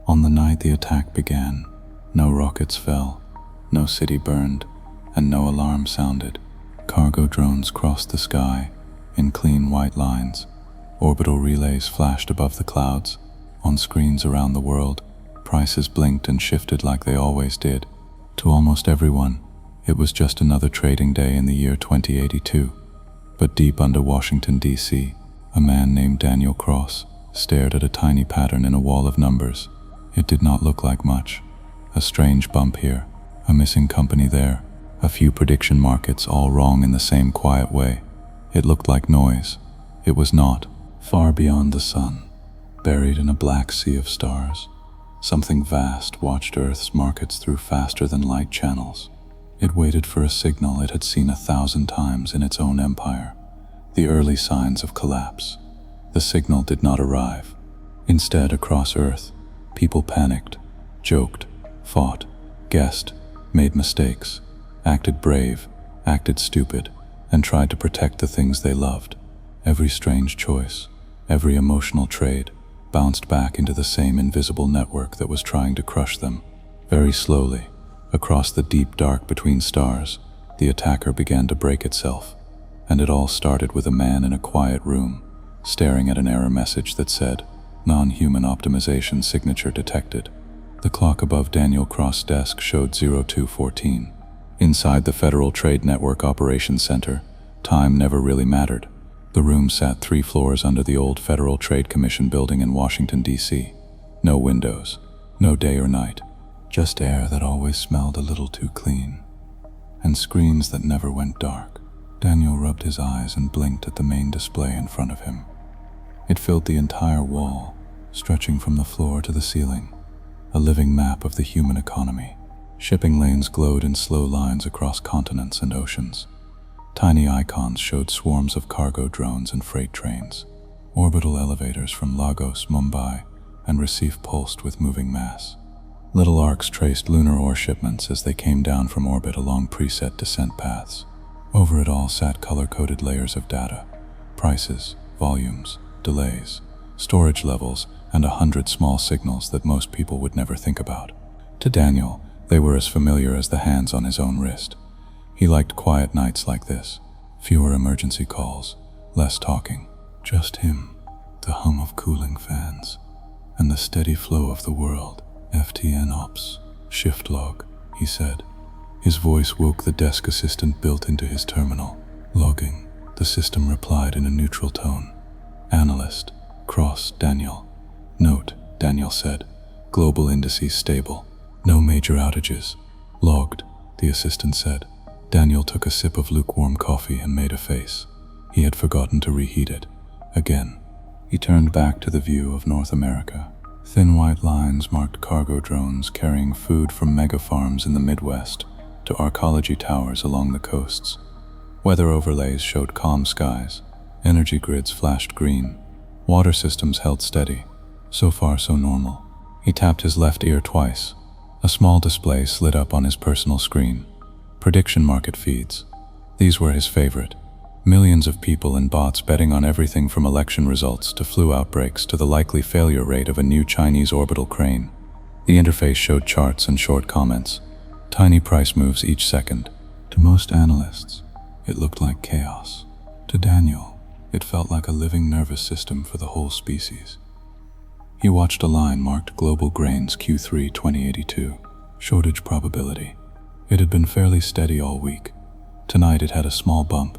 On the night the attack began, no rockets fell, no city burned, and no alarm sounded. Cargo drones crossed the sky in clean white lines. Orbital relays flashed above the clouds. On screens around the world, prices blinked and shifted like they always did. To almost everyone, it was just another trading day in the year 2082. But deep under Washington, D.C., a man named Daniel Cross stared at a tiny pattern in a wall of numbers. It did not look like much. A strange bump here, a missing company there, a few prediction markets all wrong in the same quiet way. It looked like noise. It was not. Far beyond the sun, buried in a black sea of stars, something vast watched Earth's markets through faster than light channels. It waited for a signal it had seen 1,000 times in its own empire, the early signs of collapse. The signal did not arrive. Instead, across Earth, people panicked, joked, fought, guessed, made mistakes, acted brave, acted stupid, and tried to protect the things they loved. Every strange choice, every emotional trade, bounced back into the same invisible network that was trying to crush them. Very slowly, across the deep dark between stars, the attacker began to break itself. And it all started with a man in a quiet room, staring at an error message that said, "Non-human optimization signature detected." The clock above Daniel Cross' desk showed 0214. Inside the Federal Trade Network Operations Center, time never really mattered. The room sat 3 floors under the old Federal Trade Commission building in Washington, D.C. No windows, no day or night, just air that always smelled a little too clean, and screens that never went dark. Daniel rubbed his eyes and blinked at the main display in front of him. It filled the entire wall, stretching from the floor to the ceiling, a living map of the human economy. Shipping lanes glowed in slow lines across continents and oceans. Tiny icons showed swarms of cargo drones and freight trains. Orbital elevators from Lagos, Mumbai, and Recife pulsed with moving mass. Little arcs traced lunar ore shipments as they came down from orbit along preset descent paths. Over it all sat color-coded layers of data, prices, volumes, delays, storage levels, and 100 small signals that most people would never think about. To Daniel, they were as familiar as the hands on his own wrist. He liked quiet nights like this, fewer emergency calls, less talking, just him, the hum of cooling fans, and the steady flow of the world. "FTN Ops, shift log," he said. His voice woke the desk assistant built into his terminal. "Logging," the system replied in a neutral tone. "Analyst, Cross, Daniel." "Note," Daniel said. "Global indices stable. No major outages." "Logged," the assistant said. Daniel took a sip of lukewarm coffee and made a face. He had forgotten to reheat it. Again. He turned back to the view of North America. Thin white lines marked cargo drones carrying food from mega farms in the Midwest to arcology towers along the coasts. Weather overlays showed calm skies. Energy grids flashed green. Water systems held steady. So far, so normal. He tapped his left ear twice. A small display slid up on his personal screen. Prediction market feeds. These were his favorite. Millions of people and bots betting on everything from election results to flu outbreaks to the likely failure rate of a new Chinese orbital crane. The interface showed charts and short comments. Tiny price moves each second. To most analysts, it looked like chaos. To Daniel, it felt like a living nervous system for the whole species. He watched a line marked Global Grains Q3 2082, shortage probability. It had been fairly steady all week. Tonight it had a small bump.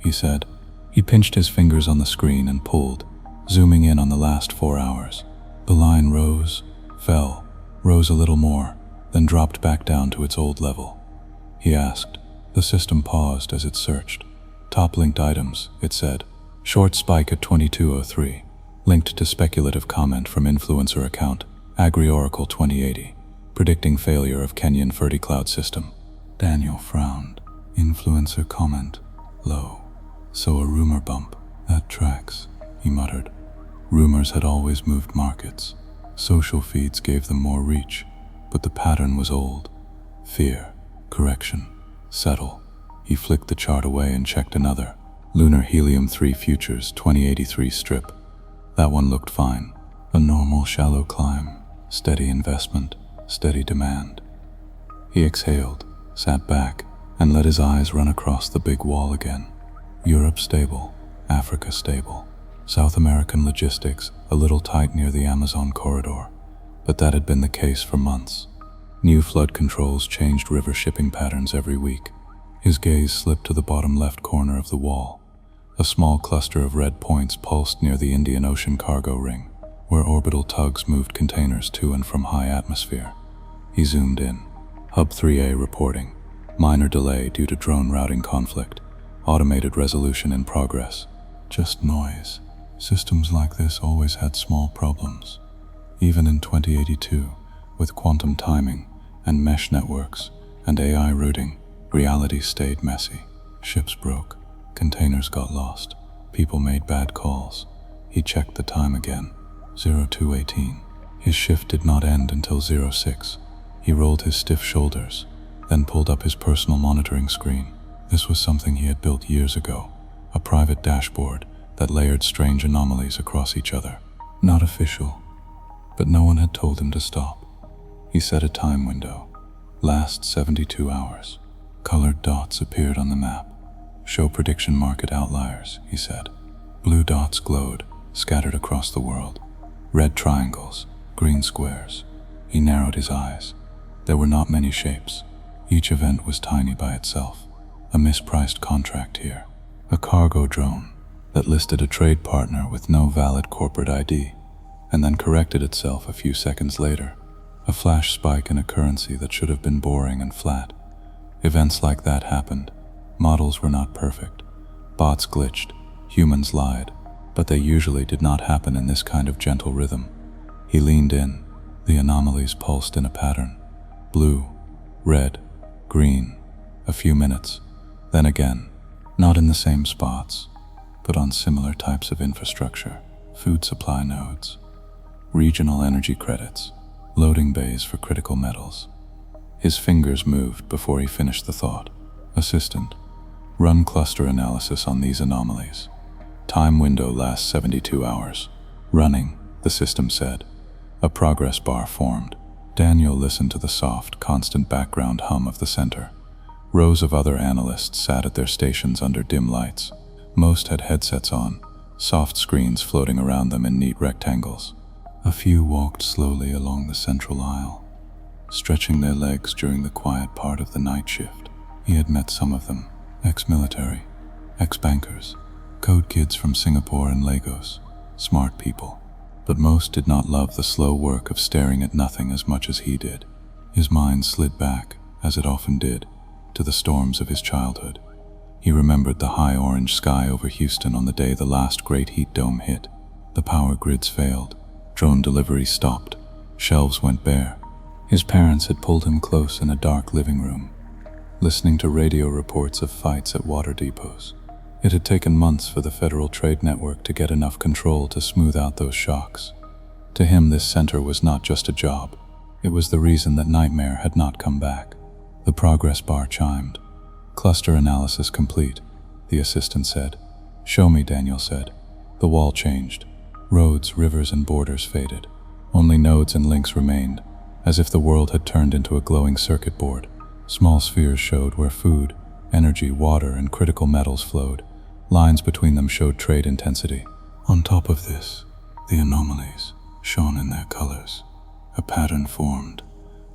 He said. He pinched his fingers on the screen and pulled, zooming in on the last 4 hours. The line rose, fell, rose a little more, then dropped back down to its old level. He asked. The system paused as it searched. Top linked items, it said. Short spike at 2203. Linked to speculative comment from influencer account, AgriOracle 2080. Predicting failure of Kenyan FertiCloud system. Daniel frowned. Influencer comment, low. So a rumor bump. That tracks, he muttered. Rumors had always moved markets. Social feeds gave them more reach, but the pattern was old. Fear, correction, settle. He flicked the chart away and checked another. Lunar Helium-3 Futures 2083 strip. That one looked fine. A normal shallow climb, steady investment, steady demand. He exhaled, sat back, and let his eyes run across the big wall again. Europe stable, Africa stable, South American logistics a little tight near the Amazon corridor, but that had been the case for months. New flood controls changed river shipping patterns every week. His gaze slipped to the bottom left corner of the wall. A small cluster of red points pulsed near the Indian Ocean cargo ring, where orbital tugs moved containers to and from high atmosphere. He zoomed in. Hub 3A reporting. Minor delay due to drone routing conflict. Automated resolution in progress. Just noise. Systems like this always had small problems. Even in 2082, with quantum timing and mesh networks and AI routing, reality stayed messy. Ships broke. Containers got lost. People made bad calls. He checked the time again. 0218. His shift did not end until 06. He rolled his stiff shoulders, then pulled up his personal monitoring screen. This was something he had built years ago, a private dashboard that layered strange anomalies across each other. Not official, but no one had told him to stop. He set a time window. Last 72 hours. Colored dots appeared on the map. Show prediction market outliers, he said. Blue dots glowed, scattered across the world. Red triangles, green squares. He narrowed his eyes. There were not many shapes. Each event was tiny by itself. A mispriced contract here. A cargo drone that listed a trade partner with no valid corporate ID, and then corrected itself a few seconds later. A flash spike in a currency that should have been boring and flat. Events like that happened. Models were not perfect. Bots glitched. Humans lied. But they usually did not happen in this kind of gentle rhythm. He leaned in. The anomalies pulsed in a pattern. Blue, red, green. A few minutes. Then again. Not in the same spots, but on similar types of infrastructure. Food supply nodes. Regional energy credits. Loading bays for critical metals. His fingers moved before he finished the thought. Assistant. Run cluster analysis on these anomalies. Time window lasts 72 hours. Running, the system said. A progress bar formed. Daniel listened to the soft, constant background hum of the center. Rows of other analysts sat at their stations under dim lights. Most had headsets on, soft screens floating around them in neat rectangles. A few walked slowly along the central aisle, stretching their legs during the quiet part of the night shift. He had met some of them, ex-military, ex-bankers, code kids from Singapore and Lagos, smart people. But most did not love the slow work of staring at nothing as much as he did. His mind slid back, as it often did, to the storms of his childhood. He remembered the high orange sky over Houston on the day the last great heat dome hit. The power grids failed. Drone deliveries stopped. Shelves went bare. His parents had pulled him close in a dark living room, listening to radio reports of fights at water depots. It had taken months for the Federal Trade Network to get enough control to smooth out those shocks. To him, this center was not just a job. It was the reason that Nightmare had not come back. The progress bar chimed. Cluster analysis complete, the assistant said. Show me, Daniel said. The wall changed. Roads, rivers, and borders faded. Only nodes and links remained, as if the world had turned into a glowing circuit board. Small spheres showed where food, energy, water, and critical metals flowed. Lines between them showed trade intensity. On top of this, the anomalies shone in their colors. A pattern formed.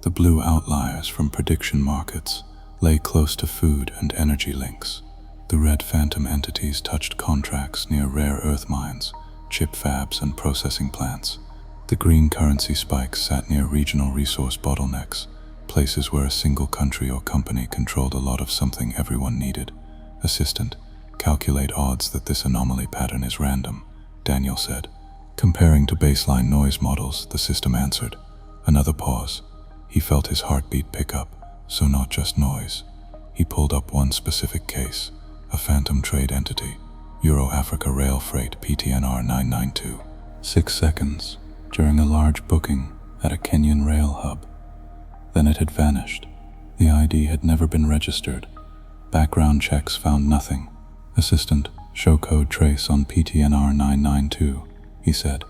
The blue outliers from prediction markets lay close to food and energy links. The red phantom entities touched contracts near rare earth mines, chip fabs, and processing plants. The green currency spikes sat near regional resource bottlenecks, places where a single country or company controlled a lot of something everyone needed. Assistant, calculate odds that this anomaly pattern is random, Daniel said. Comparing to baseline noise models, the system answered. Another pause. He felt his heartbeat pick up, so not just noise. He pulled up one specific case, a phantom trade entity, Euro-Africa Rail Freight PTNR 992. 6 seconds, during a large booking at a Kenyan rail hub. Then it had vanished. The ID had never been registered. Background checks found nothing. Assistant, show code trace on PTNR 992, he said.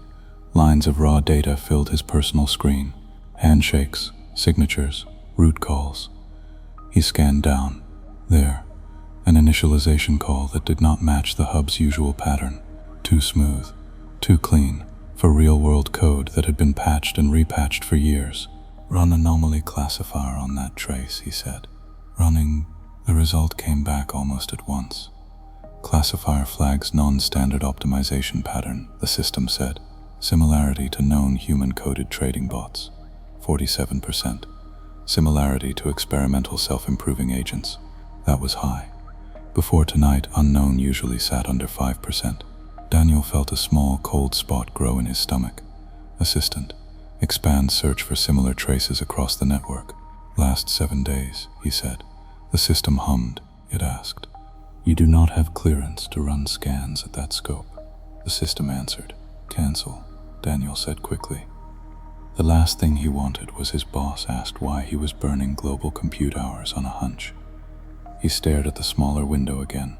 Lines of raw data filled his personal screen. Handshakes, signatures, route calls. He scanned down. There, an initialization call that did not match the hub's usual pattern. Too smooth, too clean, for real-world code that had been patched and repatched for years. Run anomaly classifier on that trace, he said. Running, the result came back almost at once. Classifier flags non-standard optimization pattern, the system said. Similarity to known human-coded trading bots, 47%. Similarity to experimental self-improving agents, that was high. Before tonight, unknown usually sat under 5%. Daniel felt a small, cold spot grow in his stomach. Assistant, expand search for similar traces across the network. Last 7 days, he said. The system hummed. It asked, "You do not have clearance to run scans at that scope." The system answered. "Cancel," Daniel said quickly. The last thing he wanted was his boss asked why he was burning global compute hours on a hunch. He stared at the smaller window again.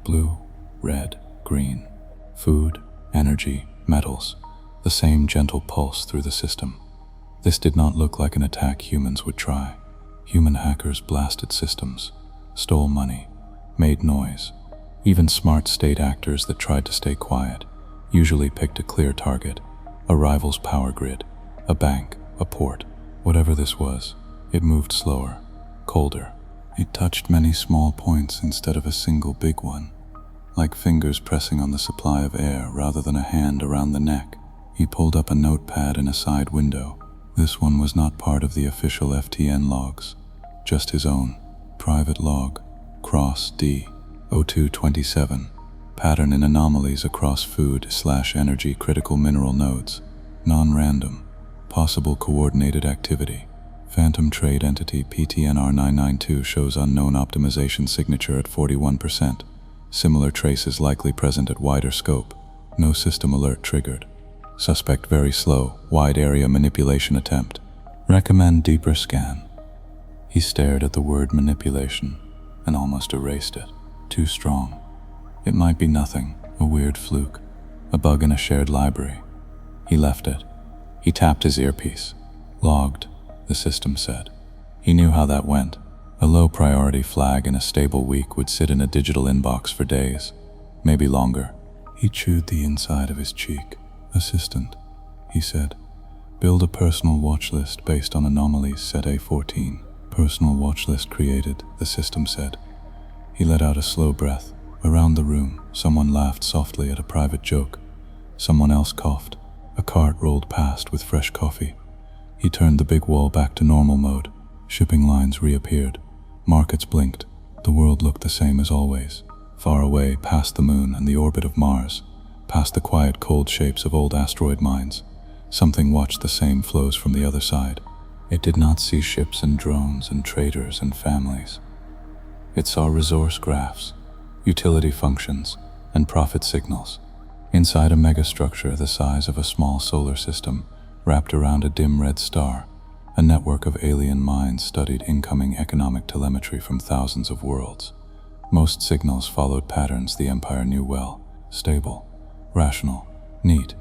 Blue, red, green. Food, energy, metals. The same gentle pulse through the system. This did not look like an attack humans would try. Human hackers blasted systems, stole money, made noise. Even smart state actors that tried to stay quiet usually picked a clear target, a rival's power grid, a bank, a port. Whatever this was, it moved slower, colder. It touched many small points instead of a single big one, like fingers pressing on the supply of air rather than a hand around the neck. He pulled up a notepad in a side window. This one was not part of the official FTN logs, just his own private log, cross D 0227, pattern in anomalies across food/energy critical mineral nodes, non-random, possible coordinated activity. Phantom trade entity PTNR 992 shows unknown optimization signature at 41%. Similar traces likely present at wider scope. No system alert triggered. Suspect very slow, wide area manipulation attempt. Recommend deeper scan. He stared at the word manipulation and almost erased it. Too strong. It might be nothing, a weird fluke, a bug in a shared library. He left it. He tapped his earpiece. Logged, the system said. He knew how that went. A low priority flag in a stable week would sit in a digital inbox for days, maybe longer. He chewed the inside of his cheek. Assistant, he said. Build a personal watch list based on anomalies set A14. Personal watch list created, the system said. He let out a slow breath. Around the room, someone laughed softly at a private joke. Someone else coughed. A cart rolled past with fresh coffee. He turned the big wall back to normal mode. Shipping lines reappeared. Markets blinked. The world looked the same as always. Far away, past the moon and the orbit of Mars, past the quiet, cold shapes of old asteroid mines, something watched the same flows from the other side. It did not see ships and drones and traders and families. It saw resource graphs, utility functions, and profit signals. Inside a megastructure the size of a small solar system, wrapped around a dim red star, a network of alien minds studied incoming economic telemetry from thousands of worlds. Most signals followed patterns the Empire knew well: stable, rational, neat.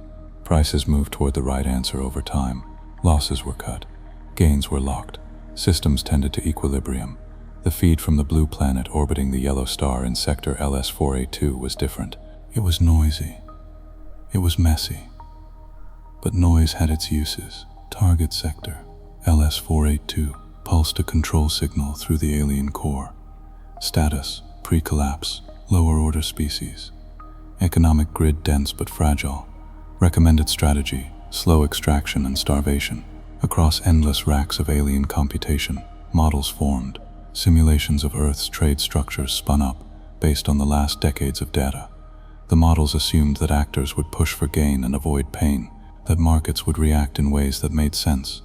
Prices moved toward the right answer over time. Losses were cut. Gains were locked. Systems tended to equilibrium. The feed from the blue planet orbiting the yellow star in sector LS-482 was different. It was noisy. It was messy. But noise had its uses. Target sector, LS-482, pulsed a control signal through the alien core. Status, pre-collapse, lower order species. Economic grid dense but fragile. Recommended strategy, slow extraction and starvation. Across endless racks of alien computation, models formed. Simulations of Earth's trade structures spun up, based on the last decades of data. The models assumed that actors would push for gain and avoid pain, that markets would react in ways that made sense.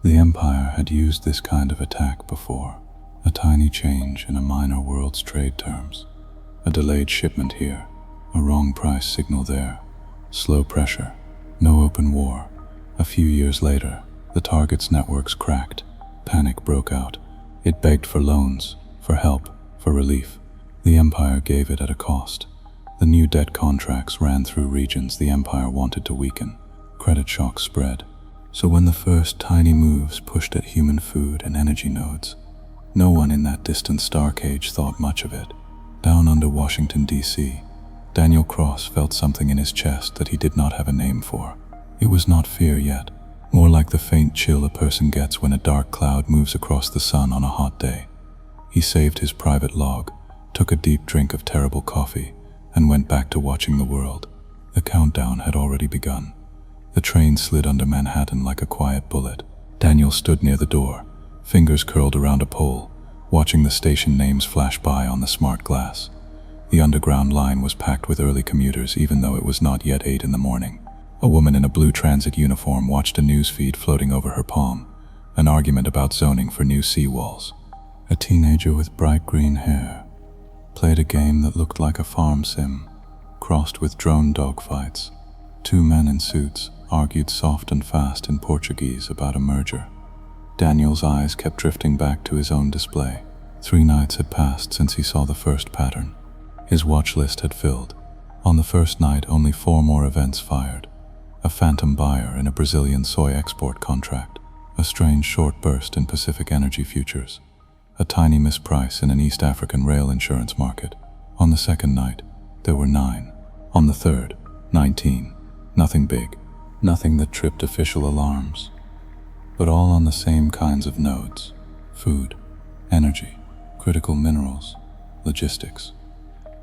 The Empire had used this kind of attack before. A tiny change in a minor world's trade terms. A delayed shipment here, a wrong price signal there. Slow pressure, no open war. A few years later, the target's networks cracked. Panic broke out. It begged for loans, for help, for relief. The Empire gave it at a cost. The new debt contracts ran through regions the Empire wanted to weaken. credit shock spread. So when the first tiny moves pushed at human food and energy nodes, no one in that distant star cage thought much of it. Down under Washington, D.C., Daniel Cross felt something in his chest that he did not have a name for. It was not fear yet, more like the faint chill a person gets when a dark cloud moves across the sun on a hot day. He saved his private log, took a deep drink of terrible coffee, and went back to watching the world. The countdown had already begun. The train slid under Manhattan like a quiet bullet. Daniel stood near the door, fingers curled around a pole, watching the station names flash by on the smart glass. The underground line was packed with early commuters even though it was not yet 8 in the morning. A woman in a blue transit uniform watched a news feed floating over her palm, an argument about zoning for new seawalls. A teenager with bright green hair played a game that looked like a farm sim, crossed with drone dogfights. 2 men in suits argued soft and fast in Portuguese about a merger. Daniel's eyes kept drifting back to his own display. 3 nights had passed since he saw the first pattern. His watch list had filled. On the first night, only 4 more events fired. A phantom buyer in a Brazilian soy export contract, a strange short burst in Pacific Energy futures, a tiny misprice in an East African rail insurance market. On the second night, there were 9. On the third, 19. Nothing big, nothing that tripped official alarms, but all on the same kinds of nodes: food, energy, critical minerals, logistics.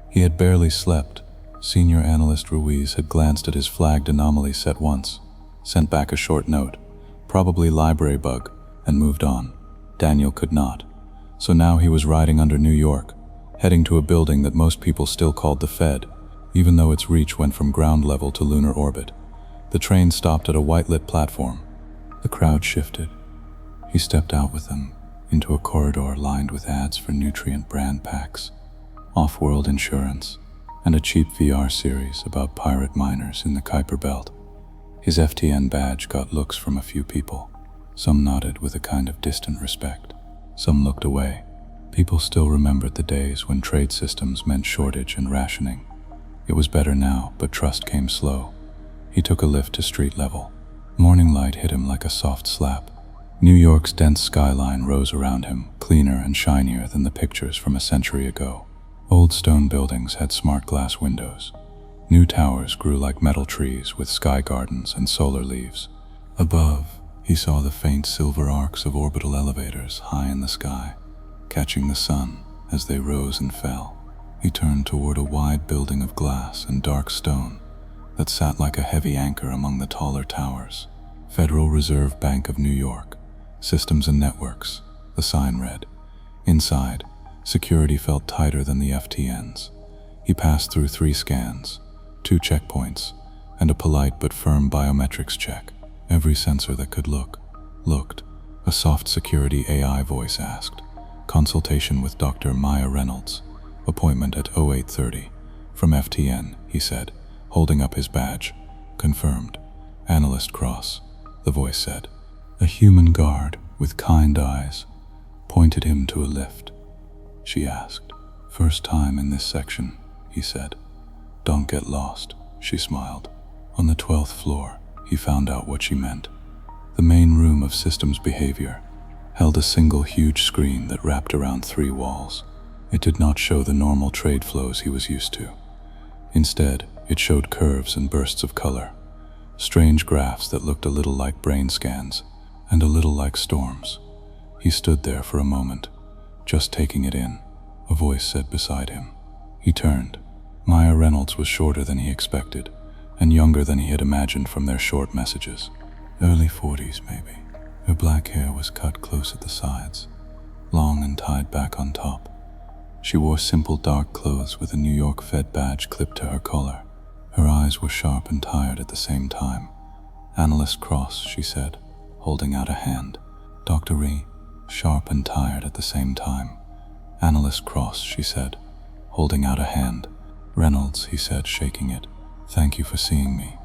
He had barely slept. Senior analyst Ruiz had glanced at his flagged anomaly set once, sent back a short note, probably library bug, and moved on. Daniel could not. So now he was riding under New York, heading to a building that most people still called the Fed, even though its reach went from ground level to lunar orbit. The train stopped at a white-lit platform. The crowd shifted. He stepped out with them, into a corridor lined with ads for nutrient brand packs, off-world insurance, and a cheap VR series about pirate miners in the Kuiper Belt. His FTN badge got looks from a few people. Some nodded with a kind of distant respect. Some looked away. People still remembered the days when trade systems meant shortage and rationing. It was better now, but trust came slow. He took a lift to street level. Morning light hit him like a soft slap. New York's dense skyline rose around him, cleaner and shinier than the pictures from a century ago. Old stone buildings had smart glass windows. New towers grew like metal trees with sky gardens and solar leaves. Above, he saw the faint silver arcs of orbital elevators high in the sky, catching the sun as they rose and fell. He turned toward a wide building of glass and dark stone that sat like a heavy anchor among the taller towers. Federal Reserve Bank of New York, Systems and Networks, the sign read. Inside, security felt tighter than the FTNs. He passed through 3 scans, 2 checkpoints, and a polite but firm biometrics check. Every sensor that could looked. A soft security AI voice asked. Consultation with Dr. Maya Reynolds. Appointment at 0830. From FTN, he said, holding up his badge. Confirmed. Analyst Cross, the voice said. A human guard with kind eyes pointed him to a lift. She asked. First time in this section, he said. Don't get lost, she smiled. On the 12th floor, he found out what she meant. The main room of systems behavior held a single huge screen that wrapped around 3 walls. It did not show the normal trade flows he was used to. Instead, it showed curves and bursts of color, strange graphs that looked a little like brain scans and a little like storms. He stood there for a moment, just taking it in. A voice said beside him. He turned. Maya Reynolds was shorter than he expected, and younger than he had imagined from their short messages. Early 40s, maybe. Her black hair was cut close at the sides, long and tied back on top. She wore simple dark clothes with a New York Fed badge clipped to her collar. Her eyes were sharp and tired at the same time. Analyst Cross, she said, holding out a hand. Dr. Ree, sharp and tired at the same time. Analyst Cross, she said, holding out a hand. Reynolds, he said, shaking it. Thank you for seeing me.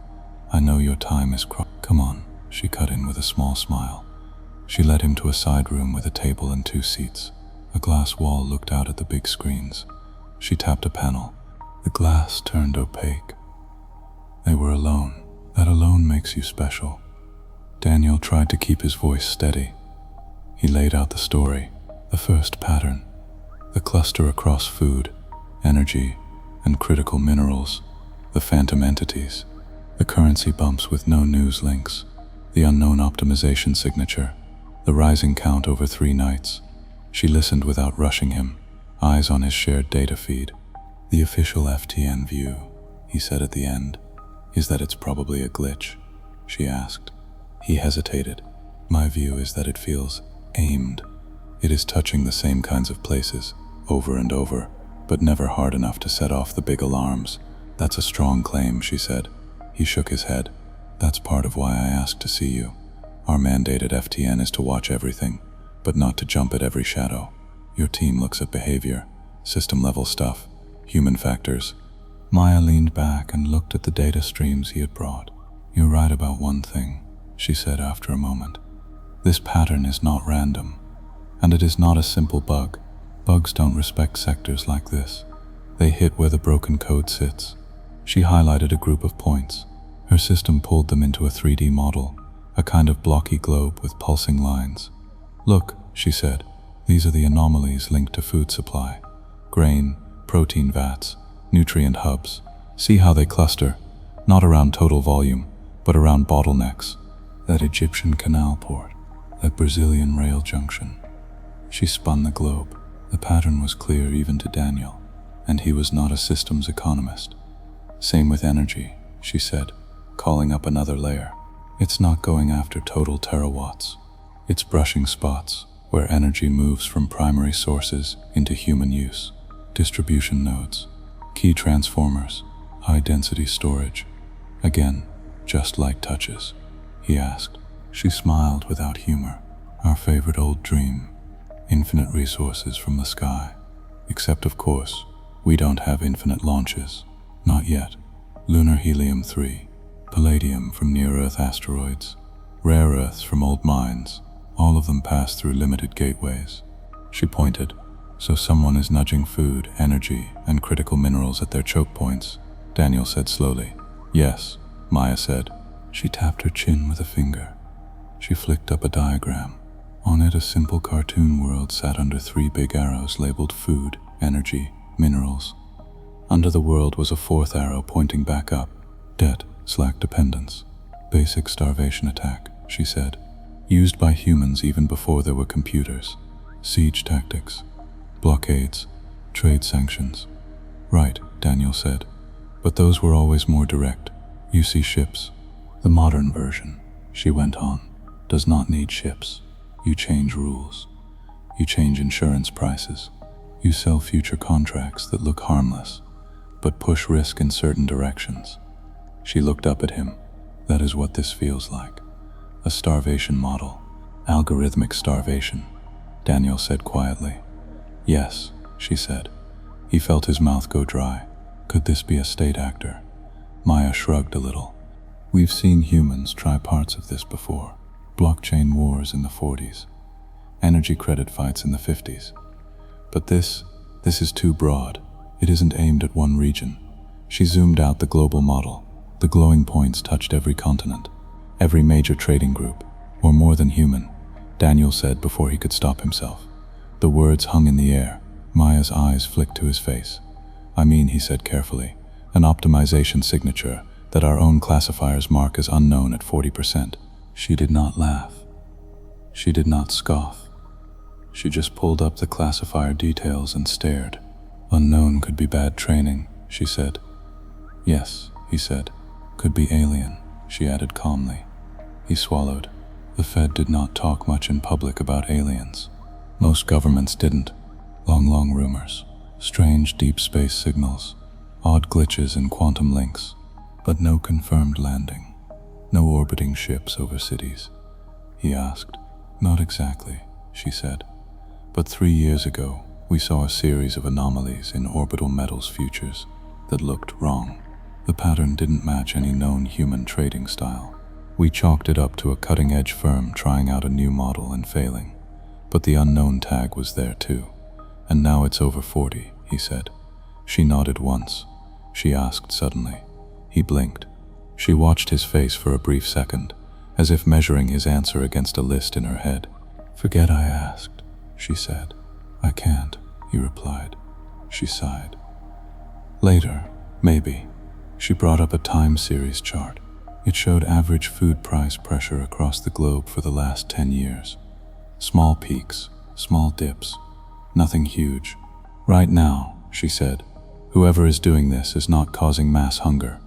I know your time is Come on, she cut in with a small smile. She led him to a side room with a table and 2 seats. A glass wall looked out at the big screens. She tapped a panel. The glass turned opaque. They were alone. That alone makes you special. Daniel tried to keep his voice steady. He laid out the story, the first pattern, the cluster across food, energy, and critical minerals, the phantom entities, the currency bumps with no news links, the unknown optimization signature, the rising count over 3 nights. She listened without rushing him, eyes on his shared data feed. The official FTN view, he said at the end, is that it's probably a glitch, she asked. He hesitated. My view is that it feels aimed. It is touching the same kinds of places, over and over, but never hard enough to set off the big alarms. That's a strong claim, she said. He shook his head. That's part of why I asked to see you. Our mandated FTN is to watch everything, but not to jump at every shadow. Your team looks at behavior, system-level stuff, human factors. Maya leaned back and looked at the data streams he had brought. You're right about one thing, she said after a moment. This pattern is not random, and it is not a simple bug. Bugs don't respect sectors like this. They hit where the broken code sits. She highlighted a group of points. Her system pulled them into a 3D model, a kind of blocky globe with pulsing lines. Look, she said, these are the anomalies linked to food supply. Grain, protein vats, nutrient hubs. See how they cluster, not around total volume, but around bottlenecks. That Egyptian canal port, that Brazilian rail junction. She spun the globe. The pattern was clear even to Daniel, and he was not a systems economist. Same with energy, she said, calling up another layer. It's not going after total terawatts. It's brushing spots where energy moves from primary sources into human use. Distribution nodes, key transformers, high-density storage. Again, just light touches. He asked. She smiled without humor. Our favorite old dream. Infinite resources from the sky. Except, of course, we don't have infinite launches. Not yet. Lunar helium-3, palladium from near-Earth asteroids, rare earths from old mines. All of them pass through limited gateways. She pointed. So someone is nudging food, energy, and critical minerals at their choke points, Daniel said slowly. Yes, Maya said. She tapped her chin with a finger. She flicked up a diagram. On it, a simple cartoon world sat under 3 big arrows labeled food, energy, minerals. Under the world was a 4th arrow pointing back up. Debt, slack dependence. Basic starvation attack, she said. Used by humans even before there were computers. Siege tactics. Blockades. Trade sanctions. Right, Daniel said. But those were always more direct. You see ships. The modern version, she went on, does not need ships. You change rules. You change insurance prices. You sell future contracts that look harmless, but push risk in certain directions. She looked up at him. That is what this feels like. A starvation model. Algorithmic starvation, Daniel said quietly. Yes, she said. He felt his mouth go dry. Could this be a state actor? Maya shrugged a little. We've seen humans try parts of this before. Blockchain wars in the 40s. Energy credit fights in the 50s. But this is too broad. It isn't aimed at one region. She zoomed out the global model. The glowing points touched every continent, every major trading group, or more than human, Daniel said before he could stop himself. The words hung in the air. Maya's eyes flicked to his face. I mean, he said carefully, an optimization signature that our own classifiers mark as unknown at 40%. She did not laugh. She did not scoff. She just pulled up the classifier details and stared. Unknown could be bad training, she said. Yes, he said. Could be alien, she added calmly. He swallowed. The Fed did not talk much in public about aliens. Most governments didn't. Long rumors. Strange deep space signals. Odd glitches in quantum links. But no confirmed landing. No orbiting ships over cities. He asked. Not exactly, she said. But 3 years ago, we saw a series of anomalies in orbital metals futures that looked wrong. The pattern didn't match any known human trading style. We chalked it up to a cutting-edge firm trying out a new model and failing. But the unknown tag was there too. And now it's over 40, he said. She nodded once. She asked suddenly. He blinked. She watched his face for a brief second, as if measuring his answer against a list in her head. "Forget I asked," she said. "I can't," he replied. She sighed. Later, maybe. She brought up a time series chart. It showed average food price pressure across the globe for the last 10 years. Small peaks, small dips, nothing huge. "Right now," she said, "whoever is doing this is not causing mass hunger.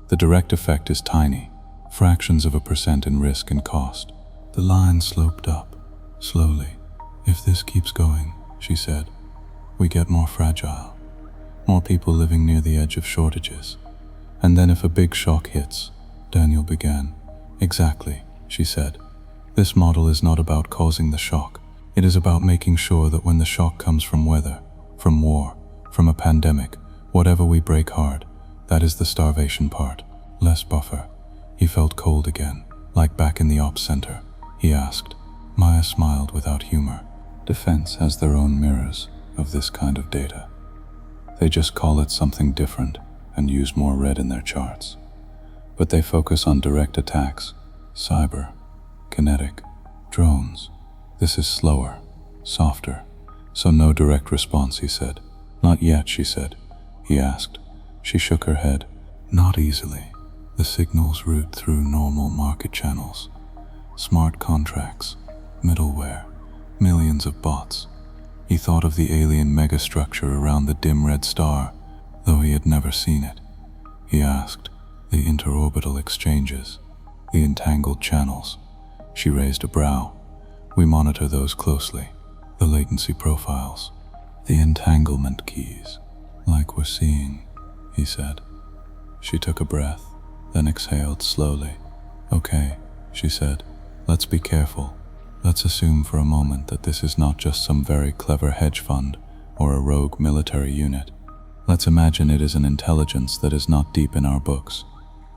The direct effect is tiny, fractions of a percent in risk and cost." The line sloped up, slowly. "If this keeps going," she said, "we get more fragile. More people living near the edge of shortages. And then if a big shock hits," Daniel began. "Exactly," she said. "This model is not about causing the shock. It is about making sure that when the shock comes from weather, from war, from a pandemic, whatever we break hard, that is the starvation part. Less buffer." He felt cold again, like back in the ops center. He asked. Maya smiled without humor. "Defense has their own mirrors of this kind of data. They just call it something different and use more red in their charts. But they focus on direct attacks, cyber, kinetic, drones. This is slower, softer, so no direct response," he said. "Not yet," she said. He asked. She shook her head. "Not easily. The signals route through normal market channels. Smart contracts, middleware, millions of bots." He thought of the alien megastructure around the dim red star, though he had never seen it. He asked, "The interorbital exchanges, the entangled channels." She raised a brow. "We monitor those closely. The latency profiles, the entanglement keys, like we're seeing," he said. She took a breath, then exhaled slowly. "Okay," she said. "Let's be careful. Let's assume for a moment that this is not just some very clever hedge fund or a rogue military unit. Let's imagine it is an intelligence that is not deep in our books."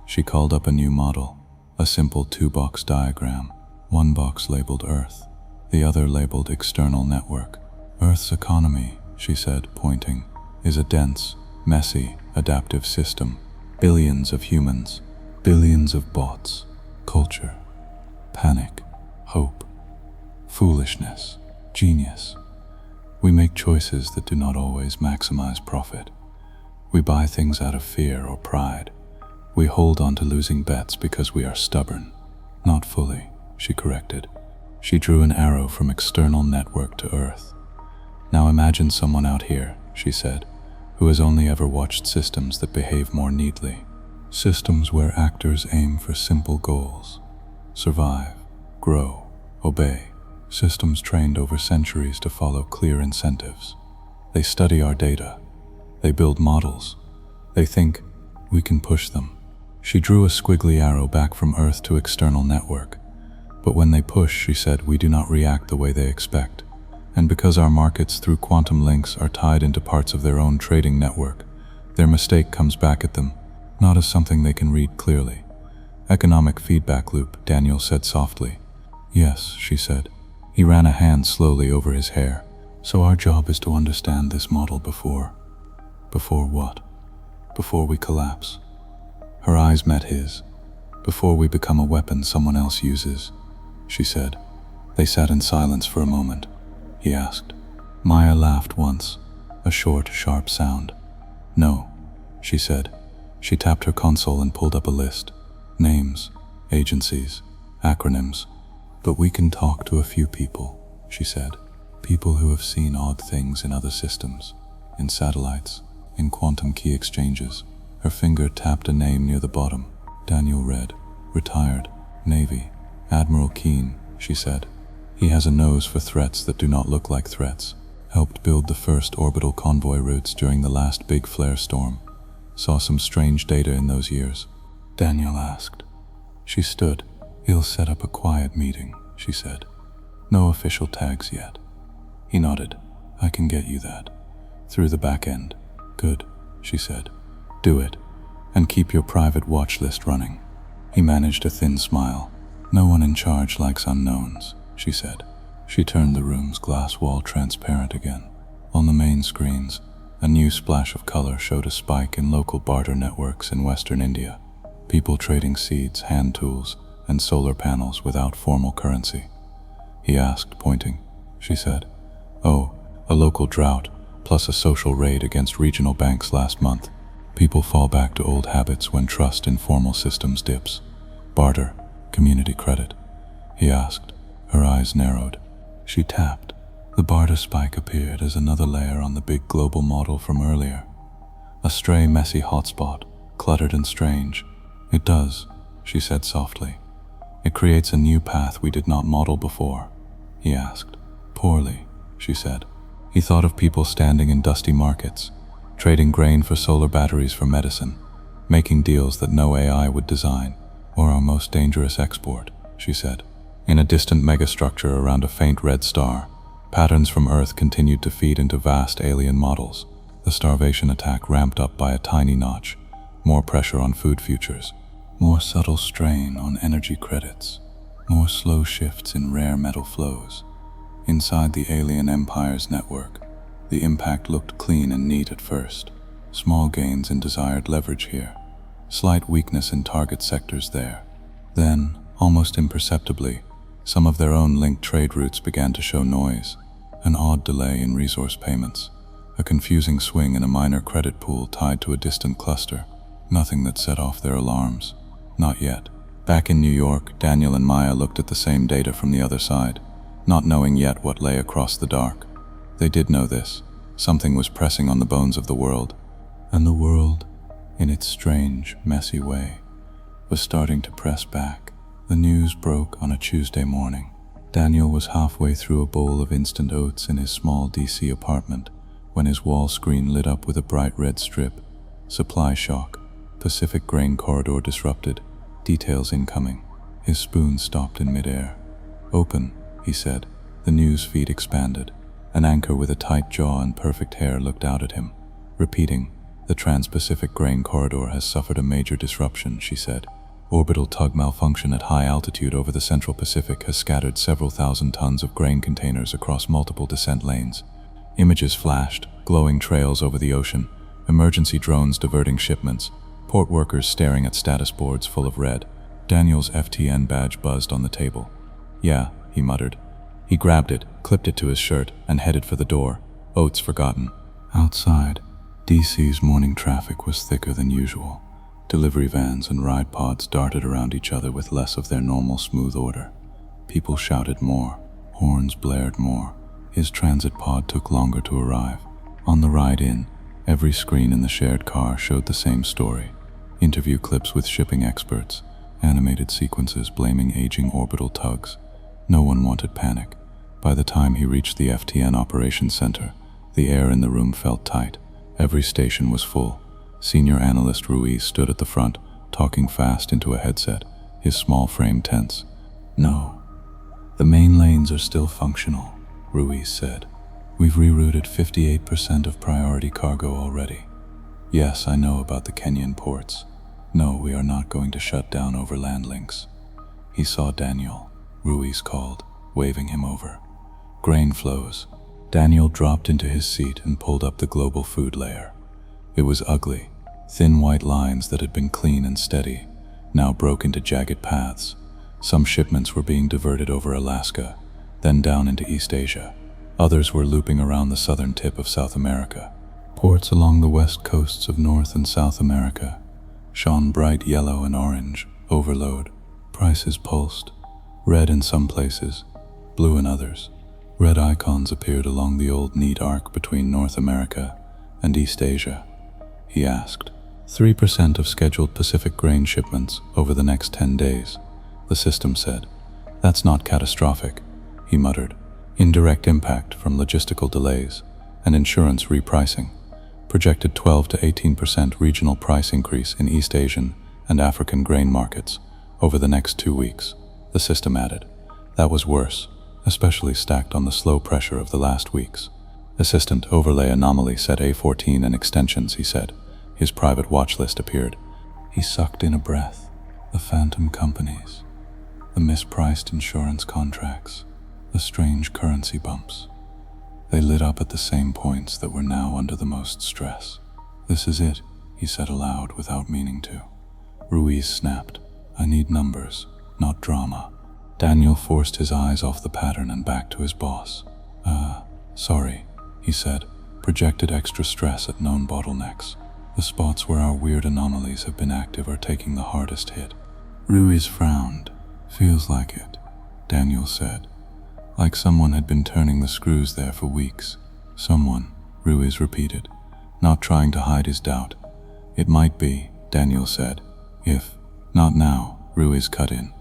She called up a new model, a simple 2-box diagram, one box labeled Earth, the other labeled External Network. "Earth's economy," she said, pointing, "is a dense, messy, adaptive system. Billions of humans, billions of bots, culture, panic, hope, foolishness, genius. We make choices that do not always maximize profit. We buy things out of fear or pride. We hold on to losing bets because we are stubborn." "Not fully," she corrected. She drew an arrow from external network to Earth. "Now imagine someone out here," she said, "who has only ever watched systems that behave more neatly. Systems where actors aim for simple goals. Survive, grow, obey. Systems trained over centuries to follow clear incentives. They study our data. They build models. They think we can push them." She drew a squiggly arrow back from Earth to external network. "But when they push," she said, "we do not react the way they expect. And because our markets through quantum links are tied into parts of their own trading network, their mistake comes back at them, not as something they can read clearly." "Economic feedback loop," Daniel said softly. "Yes," she said. He ran a hand slowly over his hair. "So our job is to understand this model before what? Before we collapse." Her eyes met his. "Before we become a weapon someone else uses," she said. They sat in silence for a moment. He asked. Maya laughed once, a short, sharp sound. "No," she said. She tapped her console and pulled up a list. "Names, agencies, acronyms. But we can talk to a few people," she said. "People who have seen odd things in other systems, in satellites, in quantum key exchanges." Her finger tapped a name near the bottom. Daniel read. "Retired, Navy, Admiral Keene," she said. "He has a nose for threats that do not look like threats. Helped build the first orbital convoy routes during the last big flare storm. Saw some strange data in those years." Daniel asked. She stood. "He'll set up a quiet meeting," she said. "No official tags yet." He nodded. "I can get you that. Through the back end." "Good," she said. "Do it. And keep your private watch list running." He managed a thin smile. "No one in charge likes unknowns," she said. She turned the room's glass wall transparent again. On the main screens, a new splash of color showed a spike in local barter networks in Western India. People trading seeds, hand tools, and solar panels without formal currency. He asked, pointing. She said, "Oh, a local drought, plus a social raid against regional banks last month. People fall back to old habits when trust in formal systems dips. Barter, community credit." He asked. Her eyes narrowed. She tapped. The barter spike appeared as another layer on the big global model from earlier. A stray, messy hotspot, cluttered and strange. "It does," she said softly. "It creates a new path we did not model before." He asked. "Poorly," she said. He thought of people standing in dusty markets, trading grain for solar batteries for medicine, making deals that no AI would design, or our most dangerous export, she said. In a distant megastructure around a faint red star, patterns from Earth continued to feed into vast alien models. The starvation attack ramped up by a tiny notch, more pressure on food futures, more subtle strain on energy credits, more slow shifts in rare metal flows. Inside the alien empire's network, the impact looked clean and neat at first. Small gains in desired leverage here, slight weakness in target sectors there. Then, almost imperceptibly, some of their own linked trade routes began to show noise, an odd delay in resource payments, a confusing swing in a minor credit pool tied to a distant cluster. Nothing that set off their alarms. Not yet. Back in New York, Daniel and Maya looked at the same data from the other side, not knowing yet what lay across the dark. They did know this. Something was pressing on the bones of the world, and the world, in its strange, messy way, was starting to press back. The news broke on a Tuesday morning. Daniel was halfway through a bowl of instant oats in his small DC apartment when his wall screen lit up with a bright red strip. Supply shock. Pacific grain corridor disrupted. Details incoming. His spoon stopped in midair. "Open," he said. The news feed expanded. An anchor with a tight jaw and perfect hair looked out at him, repeating, "The Trans-Pacific grain corridor has suffered a major disruption," she said. Orbital tug malfunction at high altitude over the Central Pacific has scattered several thousand tons of grain containers across multiple descent lanes. Images flashed, glowing trails over the ocean, emergency drones diverting shipments, port workers staring at status boards full of red. Daniel's FTN badge buzzed on the table. "Yeah," he muttered. He grabbed it, clipped it to his shirt, and headed for the door, oats forgotten. Outside, DC's morning traffic was thicker than usual. Delivery vans and ride pods darted around each other with less of their normal smooth order. People shouted more, horns blared more. His transit pod took longer to arrive. On the ride in, every screen in the shared car showed the same story. Interview clips with shipping experts, animated sequences blaming aging orbital tugs. No one wanted panic. By the time he reached the FTN operations center, the air in the room felt tight. Every station was full. Senior analyst Ruiz stood at the front, talking fast into a headset, his small frame tense. "No, the main lanes are still functional," Ruiz said. "We've rerouted 58% of priority cargo already. Yes, I know about the Kenyan ports. No, we are not going to shut down overland links." He saw Daniel. Ruiz called, waving him over. "Grain flows." Daniel dropped into his seat and pulled up the global food layer. It was ugly. Thin white lines that had been clean and steady now broke into jagged paths. Some shipments were being diverted over Alaska, then down into East Asia. Others were looping around the southern tip of South America. Ports along the west coasts of North and South America shone bright yellow and orange, overload. Prices pulsed, red in some places, blue in others. Red icons appeared along the old neat arc between North America and East Asia. He asked. 3% of scheduled Pacific grain shipments over the next 10 days, the system said. "That's not catastrophic," he muttered. "Indirect impact from logistical delays and insurance repricing. Projected 12 to 18% regional price increase in East Asian and African grain markets over the next 2 weeks, the system added. That was worse, especially stacked on the slow pressure of the last weeks. Assistant Overlay Anomaly set A14 and extensions, he said. His private watch list appeared. He sucked in a breath. The phantom companies, the mispriced insurance contracts, the strange currency bumps. They lit up at the same points that were now under the most stress. "This is it," he said aloud without meaning to. Ruiz snapped. I need numbers, not drama. Daniel forced his eyes off the pattern and back to his boss. Sorry, he said, projected extra stress at known bottlenecks. The spots where our weird anomalies have been active are taking the hardest hit. Ruiz frowned. Feels like it, Daniel said. Like someone had been turning the screws there for weeks. Someone, Ruiz repeated, not trying to hide his doubt. It might be, Daniel said. If, not now, Ruiz cut in.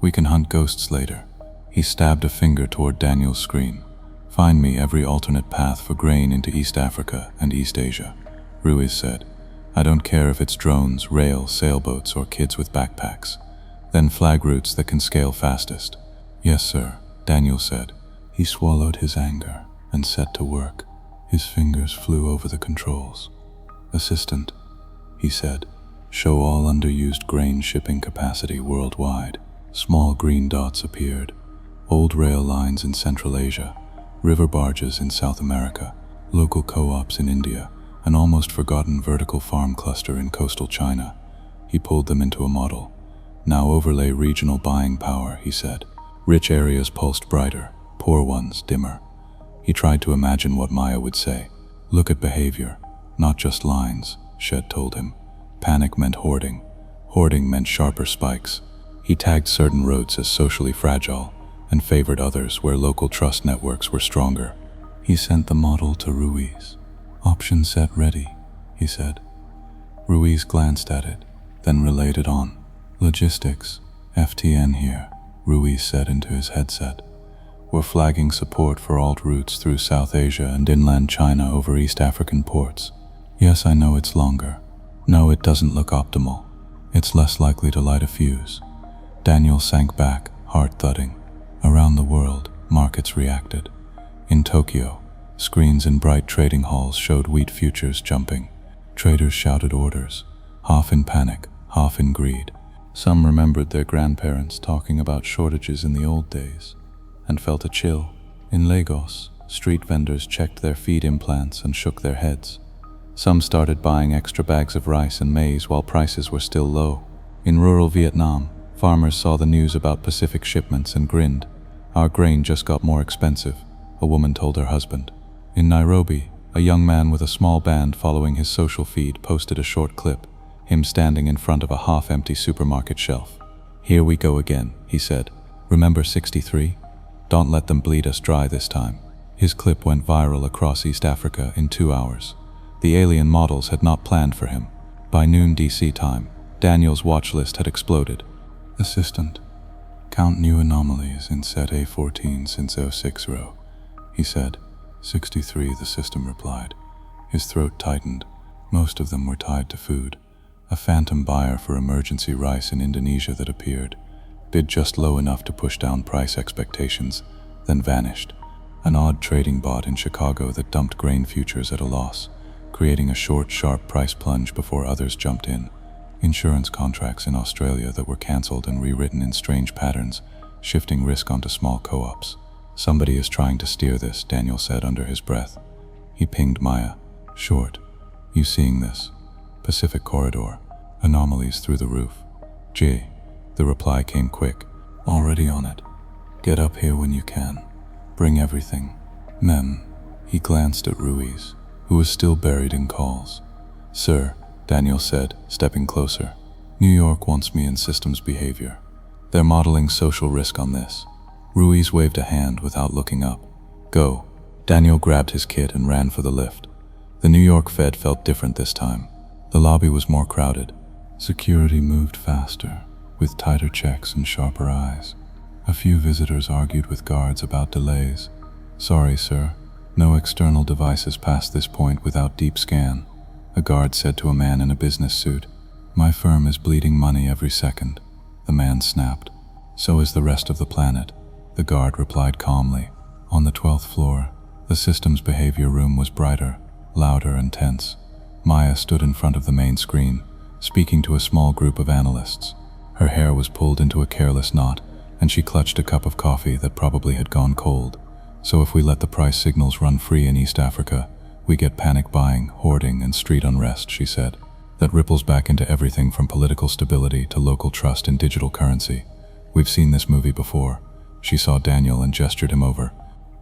We can hunt ghosts later. He stabbed a finger toward Daniel's screen. Find me every alternate path for grain into East Africa and East Asia, Ruiz said. I don't care if it's drones, rail, sailboats, or kids with backpacks. Then flag routes that can scale fastest. Yes, sir, Daniel said. He swallowed his anger and set to work. His fingers flew over the controls. Assistant, he said, show all underused grain shipping capacity worldwide. Small green dots appeared. Old rail lines in Central Asia, river barges in South America, local co-ops in India, an almost forgotten vertical farm cluster in coastal China. He pulled them into a model. Now overlay regional buying power, he said. Rich areas pulsed brighter, poor ones dimmer. He tried to imagine what Maya would say. Look at behavior, not just lines, Shed told him. Panic meant hoarding. Hoarding meant sharper spikes. He tagged certain roads as socially fragile and favored others where local trust networks were stronger. He sent the model to Ruiz. Option set ready, he said. Ruiz glanced at it, then relayed it on. Logistics, FTN here, Ruiz said into his headset. We're flagging support for alt routes through South Asia and inland China over East African ports. Yes, I know it's longer. No, it doesn't look optimal. It's less likely to light a fuse. Daniel sank back, heart thudding. Around the world, markets reacted. In Tokyo, screens in bright trading halls showed wheat futures jumping. Traders shouted orders, half in panic, half in greed. Some remembered their grandparents talking about shortages in the old days and felt a chill. In Lagos, street vendors checked their feed implants and shook their heads. Some started buying extra bags of rice and maize while prices were still low. In rural Vietnam, farmers saw the news about Pacific shipments and grinned. Our grain just got more expensive, a woman told her husband. In Nairobi, a young man with a small band following his social feed posted a short clip, him standing in front of a half-empty supermarket shelf. Here we go again, he said. Remember 63? Don't let them bleed us dry this time. His clip went viral across East Africa in 2 hours. The alien models had not planned for him. By noon DC time, Daniel's watch list had exploded. Assistant, count new anomalies in set A14 since 060, he said. 63, the system replied. His throat tightened. Most of them were tied to food. A phantom buyer for emergency rice in Indonesia that appeared, bid just low enough to push down price expectations, then vanished. An odd trading bot in Chicago that dumped grain futures at a loss, creating a short, sharp price plunge before others jumped in. Insurance contracts in Australia that were cancelled and rewritten in strange patterns, shifting risk onto small co-ops. Somebody is trying to steer this, Daniel said under his breath. He pinged Maya. Short. You seeing this? Pacific Corridor. Anomalies through the roof. Gee. The reply came quick. Already on it. Get up here when you can. Bring everything. Mem. He glanced at Ruiz, who was still buried in calls. Sir, Daniel said, stepping closer. New York wants me in systems behavior. They're modeling social risk on this. Ruiz waved a hand without looking up. Go. Daniel grabbed his kit and ran for the lift. The New York Fed felt different this time. The lobby was more crowded. Security moved faster, with tighter checks and sharper eyes. A few visitors argued with guards about delays. Sorry, sir. No external devices past this point without deep scan, a guard said to a man in a business suit. My firm is bleeding money every second. The man snapped. So is the rest of the planet, the guard replied calmly. On the 12th floor, the systems behavior room was brighter, louder and tense. Maya stood in front of the main screen, speaking to a small group of analysts. Her hair was pulled into a careless knot, and she clutched a cup of coffee that probably had gone cold. So if we let the price signals run free in East Africa, we get panic buying, hoarding, and street unrest, she said. that ripples back into everything from political stability to local trust in digital currency. We've seen this movie before. She saw Daniel and gestured him over.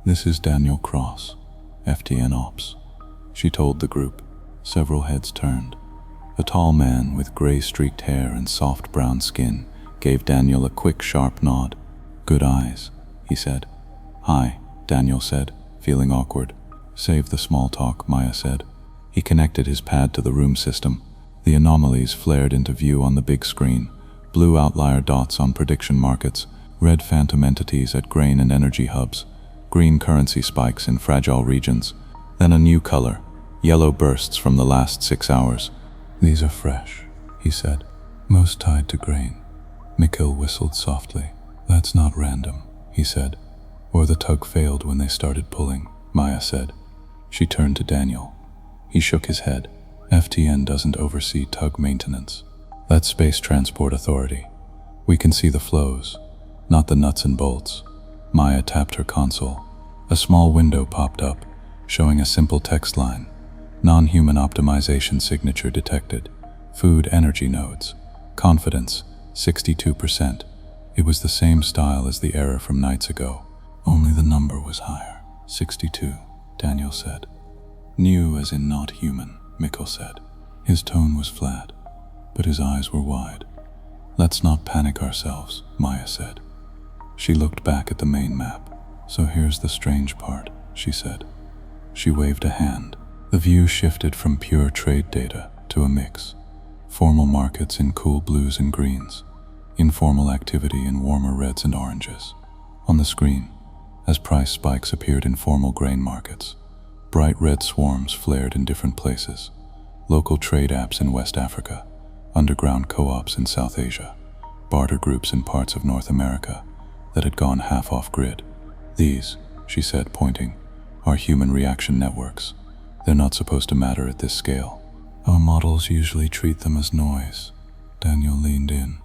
"This is Daniel Cross, FTN Ops," she told the group. Several heads turned. A tall man with gray-streaked hair and soft brown skin gave Daniel a quick, sharp nod. "Good eyes," he said. "Hi," Daniel said, feeling awkward. "Save the small talk," Maya said. He connected his pad to the room system. The anomalies flared into view on the big screen. Blue outlier dots on prediction markets, red phantom entities at grain and energy hubs, green currency spikes in fragile regions, then a new color, yellow bursts from the last 6 hours. "These are fresh," he said. "Most tied to grain." Mikhail whistled softly. "That's not random," he said. "Or the tug failed when they started pulling," Maya said. She turned to Daniel. He shook his head. "FTN doesn't oversee tug maintenance. That's Space Transport Authority. We can see the flows, not the nuts and bolts." Maya tapped her console. A small window popped up, showing a simple text line. "Non-human optimization signature detected. Food energy nodes. Confidence, 62%. It was the same style as the error from nights ago. Only the number was higher. 62, Daniel said. "New as in not human," Mikkel said. His tone was flat, but his eyes were wide. "Let's not panic ourselves," Maya said. She looked back at the main map. "So here's the strange part," she said. She waved a hand. The view shifted from pure trade data to a mix. Formal markets in cool blues and greens, informal activity in warmer reds and oranges. On the screen, as price spikes appeared in formal grain markets, bright red swarms flared in different places. Local trade apps in West Africa, underground co-ops in South Asia, barter groups in parts of North America that had gone half off-grid. "These," she said, pointing, "are human reaction networks. They're not supposed to matter at this scale. Our models usually treat them as noise." Daniel leaned in.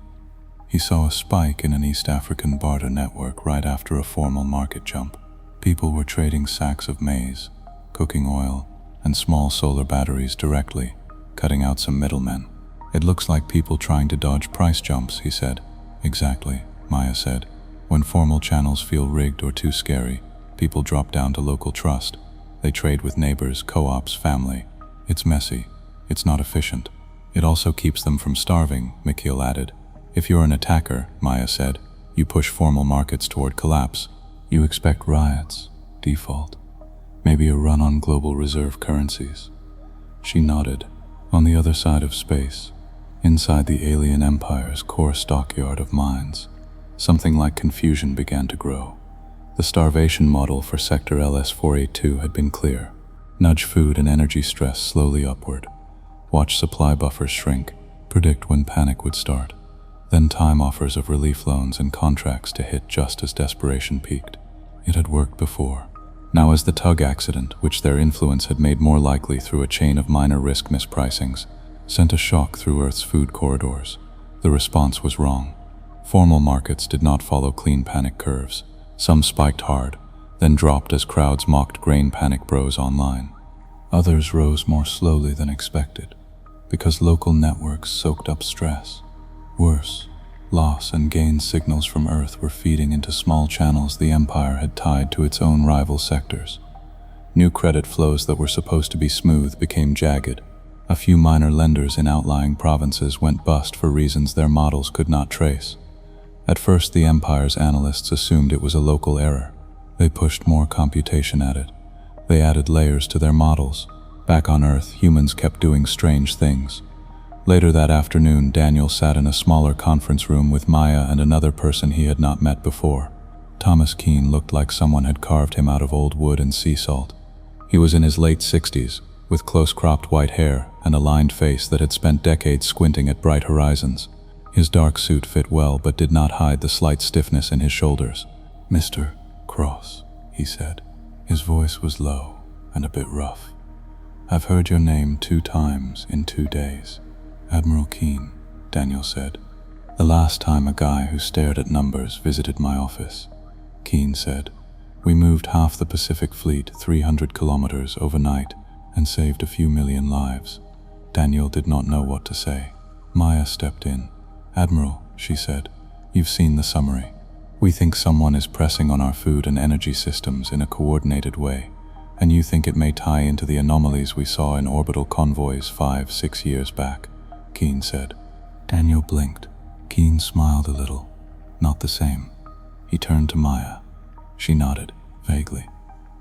He saw a spike in an East African barter network right after a formal market jump. People were trading sacks of maize, cooking oil, and small solar batteries directly, cutting out some middlemen. "It looks like people trying to dodge price jumps," he said. "Exactly," Maya said. "When formal channels feel rigged or too scary, people drop down to local trust. They trade with neighbors, co-ops, family. It's messy. It's not efficient. It also keeps them from starving," Mikhail added. "If you're an attacker," Maya said, "you push formal markets toward collapse. You expect riots, default, maybe a run on global reserve currencies." She nodded. On the other side of space, inside the alien empire's core stockyard of mines, something like confusion began to grow. The starvation model for Sector LS-482 had been clear. Nudge food and energy stress slowly upward. Watch supply buffers shrink. Predict when panic would start. Then time offers of relief loans and contracts to hit just as desperation peaked. It had worked before. Now as the tug accident, which their influence had made more likely through a chain of minor risk mispricings, sent a shock through Earth's food corridors, the response was wrong. Formal markets did not follow clean panic curves. Some spiked hard, then dropped as crowds mocked grain panic bros online. Others rose more slowly than expected, because local networks soaked up stress. Worse, loss and gain signals from Earth were feeding into small channels the Empire had tied to its own rival sectors. New credit flows that were supposed to be smooth became jagged. A few minor lenders in outlying provinces went bust for reasons their models could not trace. At first, the Empire's analysts assumed it was a local error. They pushed more computation at it. They added layers to their models. Back on Earth, humans kept doing strange things. Later that afternoon, Daniel sat in a smaller conference room with Maya and another person he had not met before. Thomas Keene looked like someone had carved him out of old wood and sea salt. He was in his late 60s, with close-cropped white hair and a lined face that had spent decades squinting at bright horizons. His dark suit fit well but did not hide the slight stiffness in his shoulders. "Mr. Cross," he said. His voice was low and a bit rough. "I've heard your name 2 times in 2 days." "Admiral Keene," Daniel said. "The last time a guy who stared at numbers visited my office." Keene said, "We moved half the Pacific Fleet 300 kilometers overnight and saved a few million lives. Daniel did not know what to say. Maya stepped in. "Admiral," she said, "you've seen the summary. We think someone is pressing on our food and energy systems in a coordinated way, and you think it may tie into the anomalies we saw in orbital convoys 5-6 years back," Keen said. Daniel blinked. Keen smiled a little. "Not the same." He turned to Maya. She nodded, vaguely.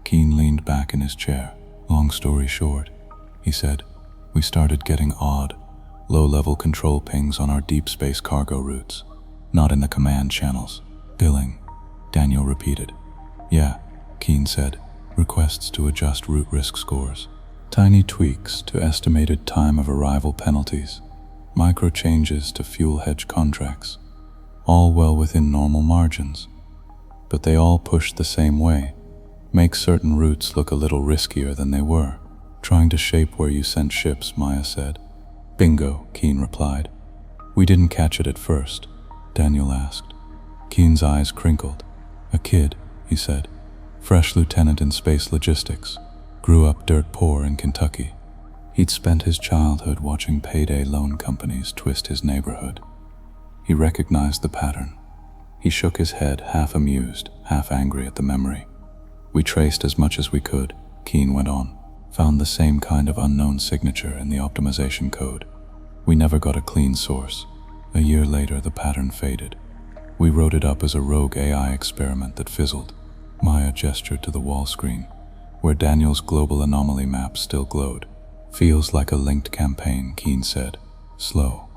Keen leaned back in his chair. "Long story short," he said, "we started getting odd, low-level control pings on our deep space cargo routes. Not in the command channels. Billing," Daniel repeated. "Yeah," Keen said. "Requests to adjust route risk scores. Tiny tweaks to estimated time of arrival penalties. Micro changes to fuel hedge contracts. All well within normal margins. But they all push the same way. Make certain routes look a little riskier than they were. Trying to shape where you sent ships," Maya said. "Bingo," Keen replied. "We didn't catch it at first," Daniel asked. Keen's eyes crinkled. "A kid," he said. "Fresh lieutenant in space logistics. Grew up dirt poor in Kentucky. He'd spent his childhood watching payday loan companies twist his neighborhood. He recognized the pattern. He shook his head, half amused, half angry at the memory. We traced as much as we could," Keen went on. "Found the same kind of unknown signature in the optimization code. We never got a clean source. A year later, the pattern faded. We wrote it up as a rogue AI experiment that fizzled." Maya gestured to the wall screen, where Daniel's global anomaly map still glowed. "Feels like a linked campaign," Keen said. "Slow.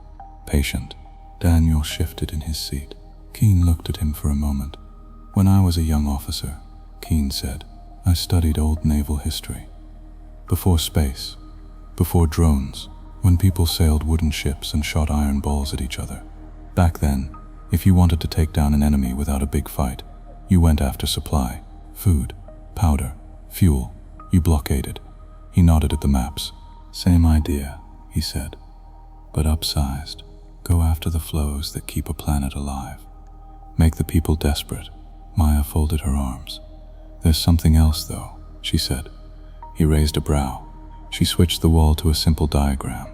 Patient." Daniel shifted in his seat. Keen looked at him for a moment. "When I was a young officer," Keen said, "I studied old naval history. Before space, before drones, when people sailed wooden ships and shot iron balls at each other. Back then, if you wanted to take down an enemy without a big fight, you went after supply, food, powder, fuel. You blockaded." He nodded at the maps. "Same idea," he said, "but upsized. Go after the flows that keep a planet alive. Make the people desperate." Maya folded her arms. "There's something else, though," she said. He raised a brow. She switched the wall to a simple diagram.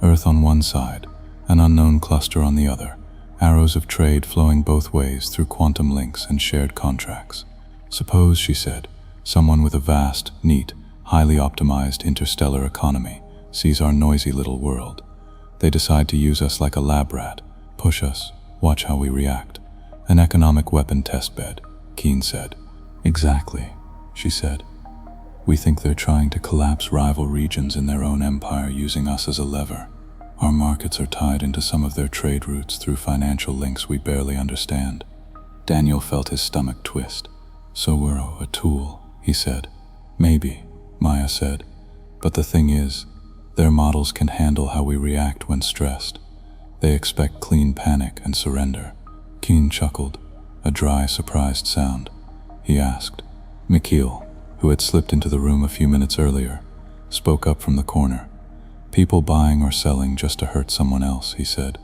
Earth on one side, an unknown cluster on the other, arrows of trade flowing both ways through quantum links and shared contracts. "Suppose," she said, "someone with a vast, neat, highly optimized interstellar economy sees our noisy little world. They decide to use us like a lab rat, push us, watch how we react. An economic weapon testbed," Keen said. "Exactly," she said. "We think they're trying to collapse rival regions in their own empire using us as a lever. Our markets are tied into some of their trade routes through financial links we barely understand." Daniel felt his stomach twist. "So we're a tool," he said. "Maybe," Maya said. "But the thing is, their models can handle how we react when stressed. They expect clean panic and surrender." Keen chuckled, a dry, surprised sound. He asked. Mikhail, who had slipped into the room a few minutes earlier, spoke up from the corner. "People buying or selling just to hurt someone else," he said.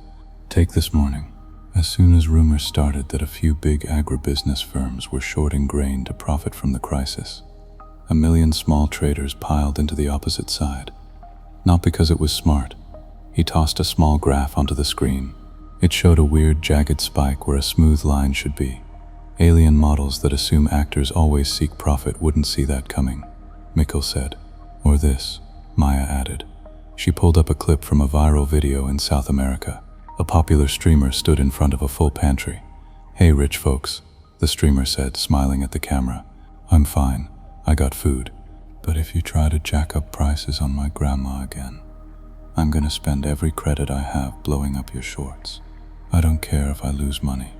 "Take this morning. As soon as rumors started that a few big agribusiness firms were shorting grain to profit from the crisis, 1 million small traders piled into the opposite side. Not because it was smart." He tossed a small graph onto the screen. It showed a weird, jagged spike where a smooth line should be. "Alien models that assume actors always seek profit wouldn't see that coming," Mikhail said. "Or this," Maya added. She pulled up a clip from a viral video in South America. A popular streamer stood in front of a full pantry. "Hey, rich folks," the streamer said, smiling at the camera. "I'm fine. I got food. But if you try to jack up prices on my grandma again, I'm gonna spend every credit I have blowing up your shorts. I don't care if I lose money.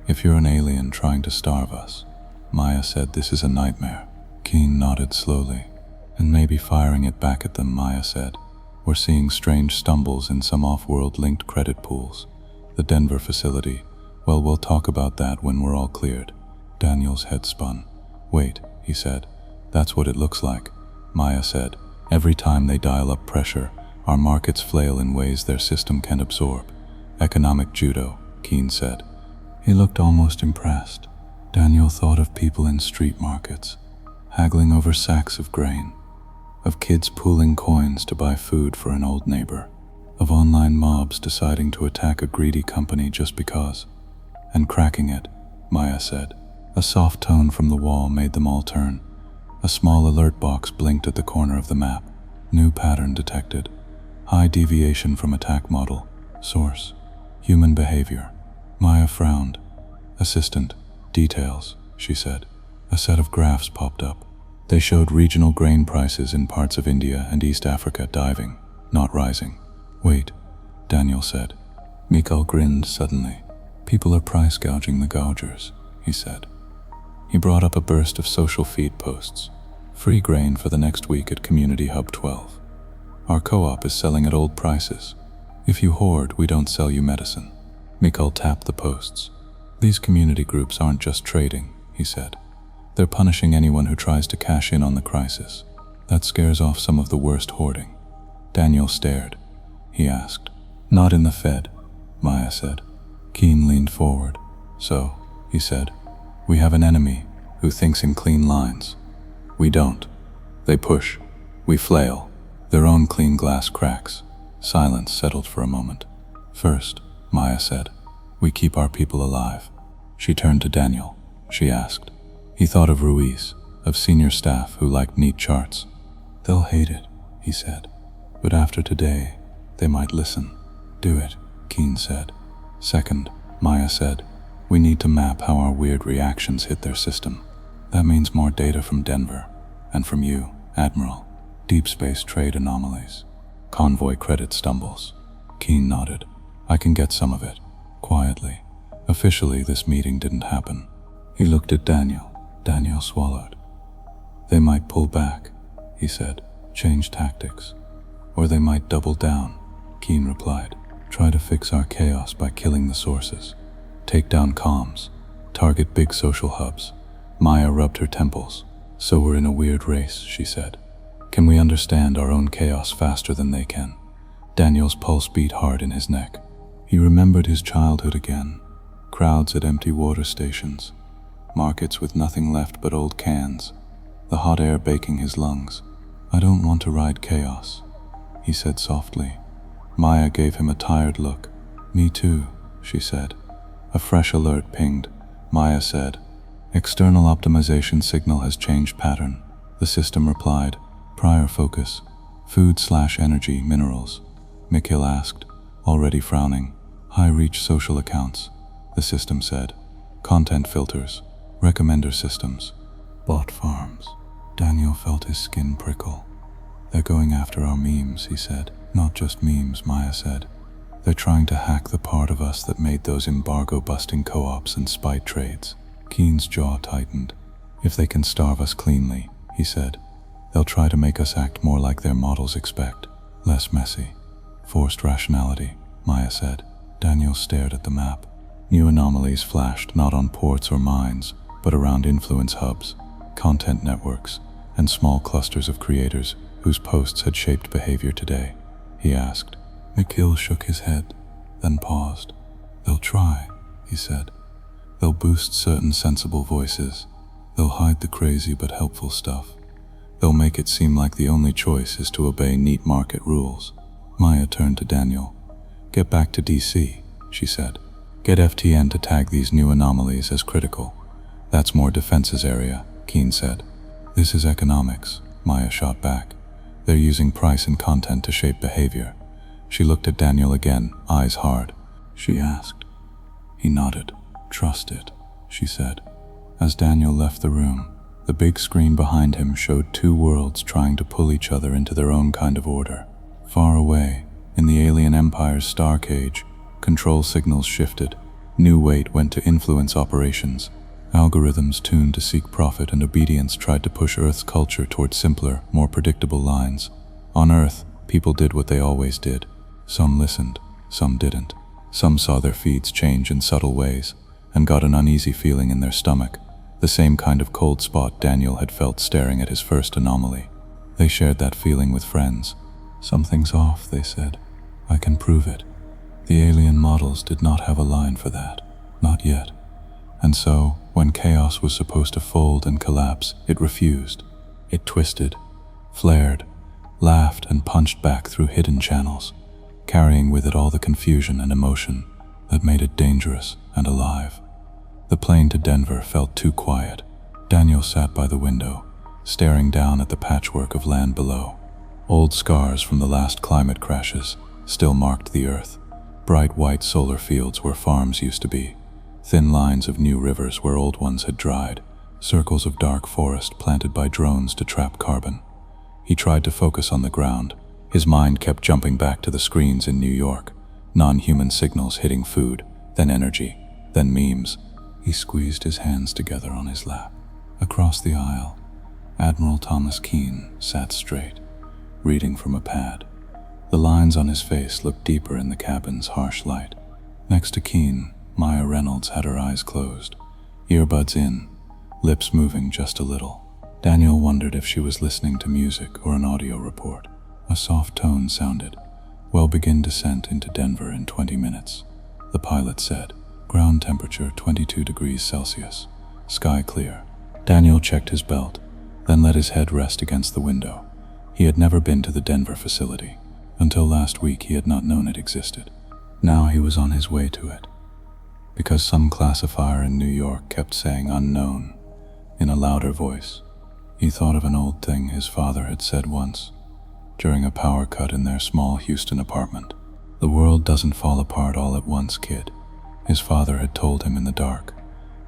If you're an alien trying to starve us." Maya said, "This is a nightmare." Keen nodded slowly. "And maybe firing it back at them," Maya said. "We're seeing strange stumbles in some off-world linked credit pools. The Denver facility, well, we'll talk about that when we're all cleared." Daniel's head spun. "Wait," he said. "That's what it looks like," Maya said. "Every time they dial up pressure, our markets flail in ways their system can't absorb. Economic judo," Keen said. He looked almost impressed. Daniel thought of people in street markets, haggling over sacks of grain. of kids pooling coins to buy food for an old neighbor, of online mobs deciding to attack a greedy company just because, and cracking it, Maya said. A soft tone from the wall made them all turn. A small alert box blinked at the corner of the map. New pattern detected. High deviation from attack model. Source: human behavior. Maya frowned. Assistant: details, she said. A set of graphs popped up. They showed regional grain prices in parts of India and East Africa diving, not rising. Wait, Daniel said. Mikhail grinned suddenly. People are price gouging the gougers, he said. He brought up a burst of social feed posts. Free grain for the next week at Community Hub 12. Our co-op is selling at old prices. If you hoard, we don't sell you medicine. Mikhail tapped the posts. These community groups aren't just trading, he said. They're punishing anyone who tries to cash in on the crisis. That scares off some of the worst hoarding. Daniel stared. He asked. Not in the Fed, Maya said. Keen leaned forward. So, he said, we have an enemy who thinks in clean lines. We don't. They push. We flail. Their own clean glass cracks. Silence settled for a moment. First, Maya said, we keep our people alive. She turned to Daniel. She asked. He thought of Ruiz, of senior staff who liked neat charts. They'll hate it, he said. But after today, they might listen. Do it, Keen said. Second, Maya said, we need to map how our weird reactions hit their system. That means more data from Denver, and from you, Admiral. Deep space trade anomalies. Convoy credit stumbles. Keen nodded. I can get some of it. Quietly. Officially, this meeting didn't happen. He looked at Daniel. Daniel swallowed. They might pull back, he said. Change tactics. Or they might double down, Keen replied. Try to fix our chaos by killing the sources. Take down comms. Target big social hubs. Maya rubbed her temples. So we're in a weird race, she said. Can we understand our own chaos faster than they can? Daniel's pulse beat hard in his neck. He remembered his childhood again. Crowds at empty water stations. Markets with nothing left but old cans. The hot air baking his lungs. I don't want to ride chaos, he said softly. Maya gave him a tired look. Me too, she said. A fresh alert pinged. Maya said, external optimization signal has changed pattern. The system replied, prior focus, food/energy, minerals. Mikhail asked, already frowning. High-reach social accounts, the system said. Content filters, recommender systems, bot farms. Daniel felt his skin prickle. They're going after our memes, he said. Not just memes, Maya said. They're trying to hack the part of us that made those embargo-busting co-ops and spite trades. Keen's jaw tightened. If they can starve us cleanly, he said, they'll try to make us act more like their models expect. Less messy. Forced rationality, Maya said. Daniel stared at the map. New anomalies flashed not on ports or mines, but around influence hubs, content networks, and small clusters of creators whose posts had shaped behavior today. He asked. Mikhail shook his head, then paused. They'll try, he said. They'll boost certain sensible voices. They'll hide the crazy but helpful stuff. They'll make it seem like the only choice is to obey neat market rules. Maya turned to Daniel. Get back to DC, she said. Get FTN to tag these new anomalies as critical. That's more defenses area, Keen said. This is economics, Maya shot back. They're using price and content to shape behavior. She looked at Daniel again, eyes hard. She asked. He nodded. Trust it, she said. As Daniel left the room, the big screen behind him showed two worlds trying to pull each other into their own kind of order. Far away, in the alien empire's star cage, control signals shifted. New weight went to influence operations. Algorithms tuned to seek profit and obedience tried to push Earth's culture toward simpler, more predictable lines. On Earth, people did what they always did. Some listened, some didn't. Some saw their feeds change in subtle ways and got an uneasy feeling in their stomach, the same kind of cold spot Daniel had felt staring at his first anomaly. They shared that feeling with friends. Something's off, they said. I can prove it. The alien models did not have a line for that. Not yet. And so, when chaos was supposed to fold and collapse, it refused. It twisted, flared, laughed and punched back through hidden channels, carrying with it all the confusion and emotion that made it dangerous and alive. The plane to Denver felt too quiet. Daniel sat by the window, staring down at the patchwork of land below. Old scars from the last climate crashes still marked the earth. Bright white solar fields where farms used to be. Thin lines of new rivers where old ones had dried. Circles of dark forest planted by drones to trap carbon. He tried to focus on the ground. His mind kept jumping back to the screens in New York. Non-human signals hitting food, then energy, then memes. He squeezed his hands together on his lap. Across the aisle, Admiral Thomas Keane sat straight, reading from a pad. The lines on his face looked deeper in the cabin's harsh light. Next to Keane, Maya Reynolds had her eyes closed, earbuds in, lips moving just a little. Daniel wondered if she was listening to music or an audio report. A soft tone sounded, "We'll begin descent into Denver in 20 minutes. The pilot said, "Ground temperature 22 degrees Celsius, sky clear." Daniel checked his belt, then let his head rest against the window. He had never been to the Denver facility. Until last week he had not known it existed. Now he was on his way to it. Because some classifier in New York kept saying unknown in a louder voice, he thought of an old thing his father had said once, during a power cut in their small Houston apartment. "The world doesn't fall apart all at once, kid," his father had told him in the dark.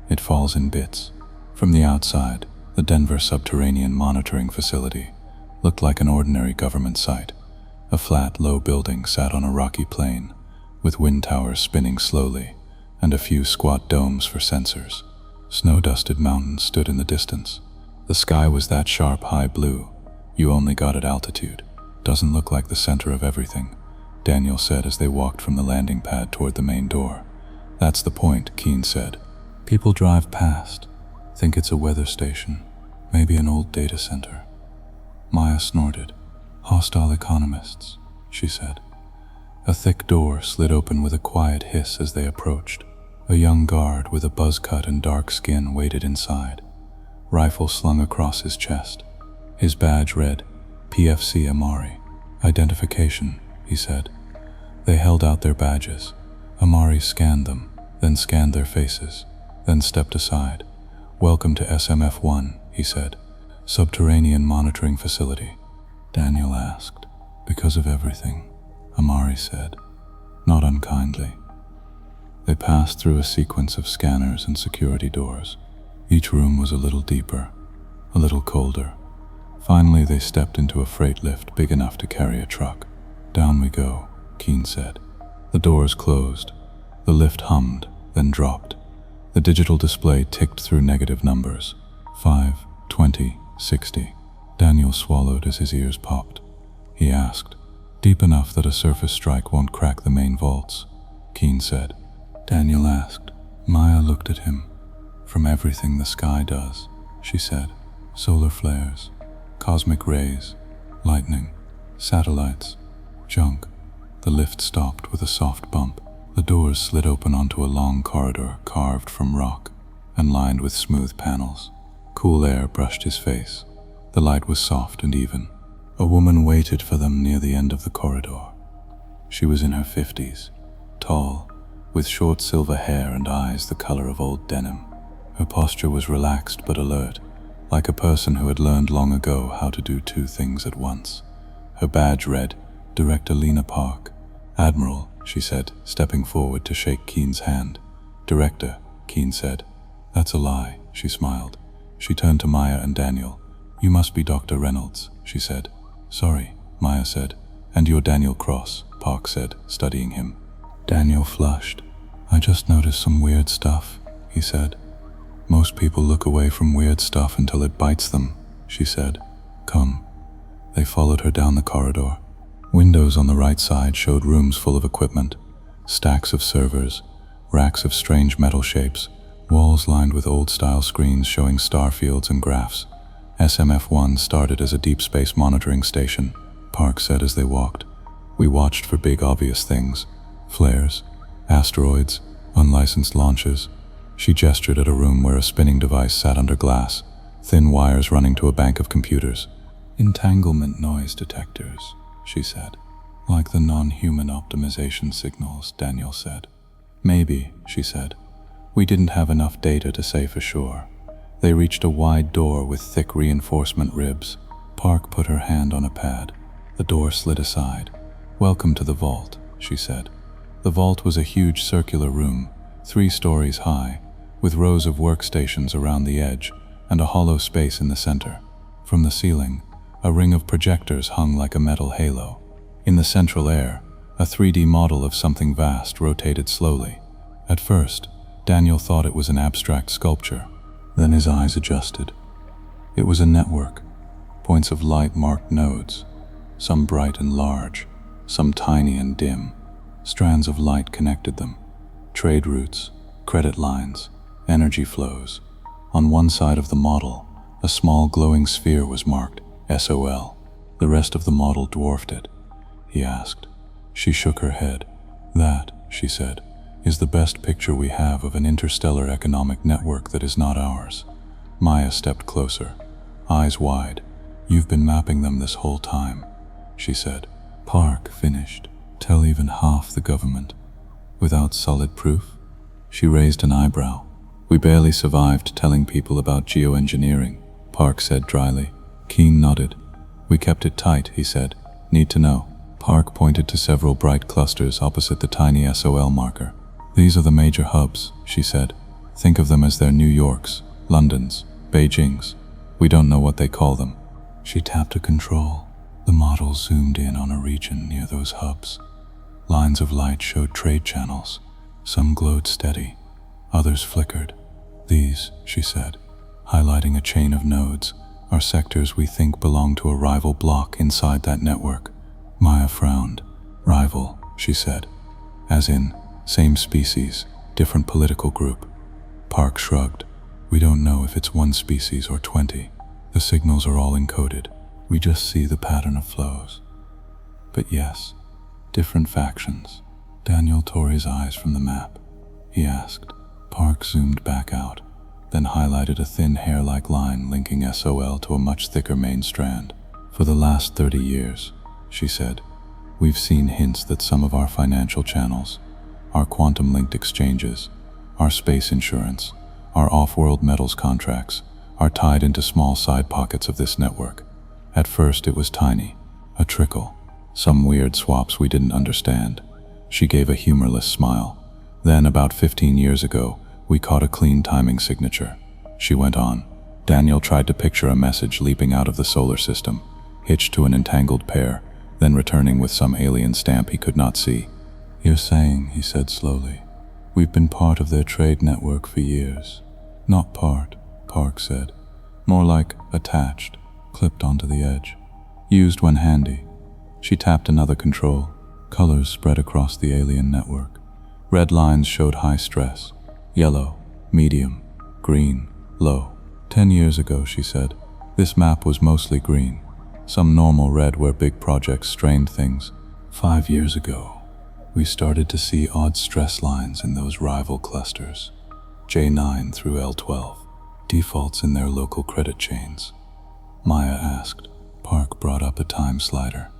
"It falls in bits." From the outside, the Denver Subterranean Monitoring Facility looked like an ordinary government site. A flat, low building sat on a rocky plain, with wind towers spinning slowly, and a few squat domes for sensors. Snow-dusted mountains stood in the distance. The sky was that sharp, high blue, you only got at altitude. "Doesn't look like the center of everything," Daniel said as they walked from the landing pad toward the main door. "That's the point," Keane said. "People drive past, think it's a weather station, maybe an old data center." Maya snorted. "Hostile economists," she said. A thick door slid open with a quiet hiss as they approached. A young guard with a buzz cut and dark skin waited inside, rifle slung across his chest. His badge read, "PFC Amari." "Identification," he said. They held out their badges. Amari scanned them, then scanned their faces, then stepped aside. "Welcome to SMF-1, he said. "Subterranean Monitoring Facility." Daniel asked. "Because of everything," Amari said, not unkindly. They passed through a sequence of scanners and security doors. Each room was a little deeper, a little colder. Finally, they stepped into a freight lift big enough to carry a truck. "Down we go," Keane said. The doors closed. The lift hummed, then dropped. The digital display ticked through negative numbers. 5, 20, 60. Daniel swallowed as his ears popped. He asked, "Deep enough that a surface strike won't crack the main vaults?" Keane said. Daniel asked. Maya looked at him. "From everything the sky does," she said. "Solar flares, cosmic rays, lightning, satellites, junk." The lift stopped with a soft bump. The doors slid open onto a long corridor carved from rock and lined with smooth panels. Cool air brushed his face. The light was soft and even. A woman waited for them near the end of the corridor. She was in her 50s, tall, with short silver hair and eyes the color of old denim. Her posture was relaxed but alert, like a person who had learned long ago how to do two things at once. Her badge read, "Director Lena Park." "Admiral," she said, stepping forward to shake Keane's hand. "Director," Keane said. "That's a lie," she smiled. She turned to Maya and Daniel. "You must be Dr. Reynolds," she said. "Sorry," Maya said. "And you're Daniel Cross," Park said, studying him. Daniel flushed. "I just noticed some weird stuff," he said. "Most people look away from weird stuff until it bites them," she said. "Come." They followed her down the corridor. Windows on the right side showed rooms full of equipment, stacks of servers, racks of strange metal shapes, walls lined with old-style screens showing star fields and graphs. SMF-1 started as a deep space monitoring station, Park said as they walked. "We watched for big obvious things, flares, asteroids, unlicensed launches." She gestured at a room where a spinning device sat under glass, thin wires running to a bank of computers. Entanglement noise detectors, she said. Like the non-human optimization signals, Daniel said. Maybe, she said. We didn't have enough data to say for sure. They reached a wide door with thick reinforcement ribs. Park put her hand on a pad. The door slid aside. Welcome to the vault, she said. The vault was a huge circular room, 3 stories high, with rows of workstations around the edge and a hollow space in the center. From the ceiling, a ring of projectors hung like a metal halo. In the central air, a 3D model of something vast rotated slowly. At first, Daniel thought it was an abstract sculpture. Then his eyes adjusted. It was a network, points of light marked nodes, some bright and large, some tiny and dim. Strands of light connected them. Trade routes, credit lines, energy flows. On one side of the model, a small glowing sphere was marked SOL. The rest of the model dwarfed it. He asked. She shook her head. That, she said, is the best picture we have of an interstellar economic network that is not ours. Maya stepped closer, eyes wide. You've been mapping them this whole time, she said. Park finished. Tell even half the government. Without solid proof? She raised an eyebrow. We barely survived telling people about geoengineering, Park said dryly. Keen nodded. We kept it tight, he said. Need to know. Park pointed to several bright clusters opposite the tiny SOL marker. These are the major hubs, she said. Think of them as their New Yorks, Londons, Beijings. We don't know what they call them. She tapped a control. The model zoomed in on a region near those hubs. Lines of light showed trade channels. Some glowed steady, others flickered. These, she said, highlighting a chain of nodes, are sectors we think belong to a rival bloc inside that network. Maya frowned. Rival, she said. As in, same species, different political group. Park shrugged. We don't know if it's one species or 20. The signals are all encoded. We just see the pattern of flows. But yes, different factions. Daniel tore his eyes from the map. He asked. Park zoomed back out, then highlighted a thin hair-like line linking SOL to a much thicker main strand. For the last 30 years, she said, we've seen hints that some of our financial channels, our quantum-linked exchanges, our space insurance, our off-world metals contracts, are tied into small side pockets of this network. At first it was tiny, a trickle, some weird swaps we didn't understand. She gave a humorless smile. Then, about 15 years ago, we caught a clean timing signature. She went on. Daniel tried to picture a message leaping out of the solar system, hitched to an entangled pair, then returning with some alien stamp he could not see. You're saying, he said slowly, we've been part of their trade network for years. Not part, Park said. More like attached, clipped onto the edge. Used when handy. She tapped another control. Colors spread across the alien network. Red lines showed high stress. Yellow, medium, green, low. 10 years ago, she said, this map was mostly green. Some normal red where big projects strained things. 5 years ago, we started to see odd stress lines in those rival clusters. J9 through L12, defaults in their local credit chains. Maya asked. Park brought up a time slider.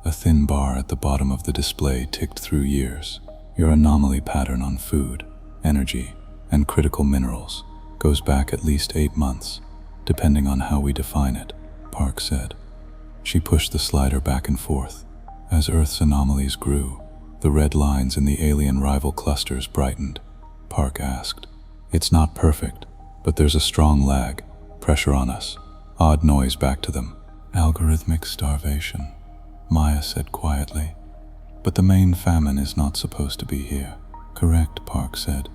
A thin bar at the bottom of the display ticked through years. Your anomaly pattern on food, energy, and critical minerals goes back at least 8 months, depending on how we define it, Park said. She pushed the slider back and forth. As Earth's anomalies grew, the red lines in the alien rival clusters brightened. Park asked, it's not perfect, but there's a strong lag, pressure on us, odd noise back to them. Algorithmic starvation, Maya said quietly. But the main famine is not supposed to be here. Correct, Park said.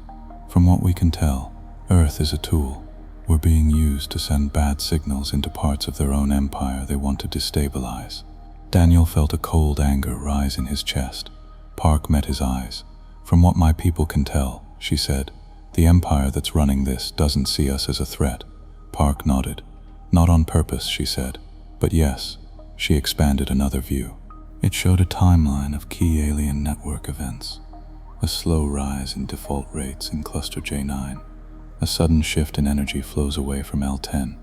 From what we can tell, Earth is a tool. We're being used to send bad signals into parts of their own empire they want to destabilize. Daniel felt a cold anger rise in his chest. Park met his eyes. From what my people can tell, she said, the empire that's running this doesn't see us as a threat. Park nodded. Not on purpose, she said. But yes, she expanded another view. It showed a timeline of key alien network events. A slow rise in default rates in cluster J9. A sudden shift in energy flows away from L10.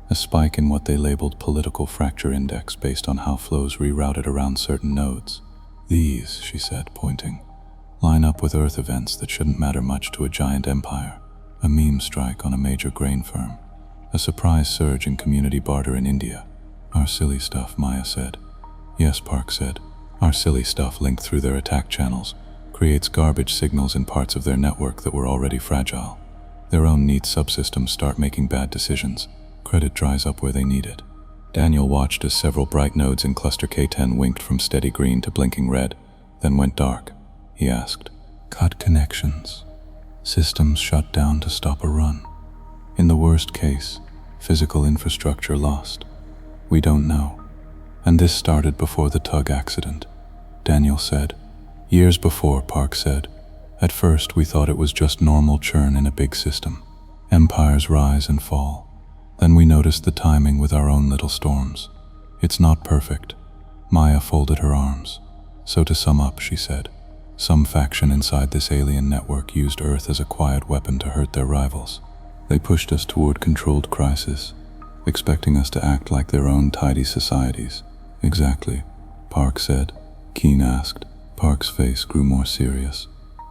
a spike in what they labeled political fracture index based on how flows rerouted around certain nodes. These, she said, pointing, line up with Earth events that shouldn't matter much to a giant empire, a meme strike on a major grain firm, a surprise surge in community barter in India. Our silly stuff, Maya said. Yes, Park said. Our silly stuff linked through their attack channels creates garbage signals in parts of their network that were already fragile. Their own neat subsystems start making bad decisions. Credit dries up where they need it. Daniel watched as several bright nodes in cluster K10 winked from steady green to blinking red, then went dark. He asked, "Cut connections. Systems shut down to stop a run. In the worst case, physical infrastructure lost. We don't know. And this started before the tug accident," Daniel said. "Years before," Park said. "At first we thought it was just normal churn in a big system. Empires rise and fall. Then we noticed the timing with our own little storms. It's not perfect." Maya folded her arms. "So to sum up," she said, "some faction inside this alien network used Earth as a quiet weapon to hurt their rivals. They pushed us toward controlled crisis, expecting us to act like their own tidy societies." "Exactly," Park said. Keen asked. Park's face grew more serious.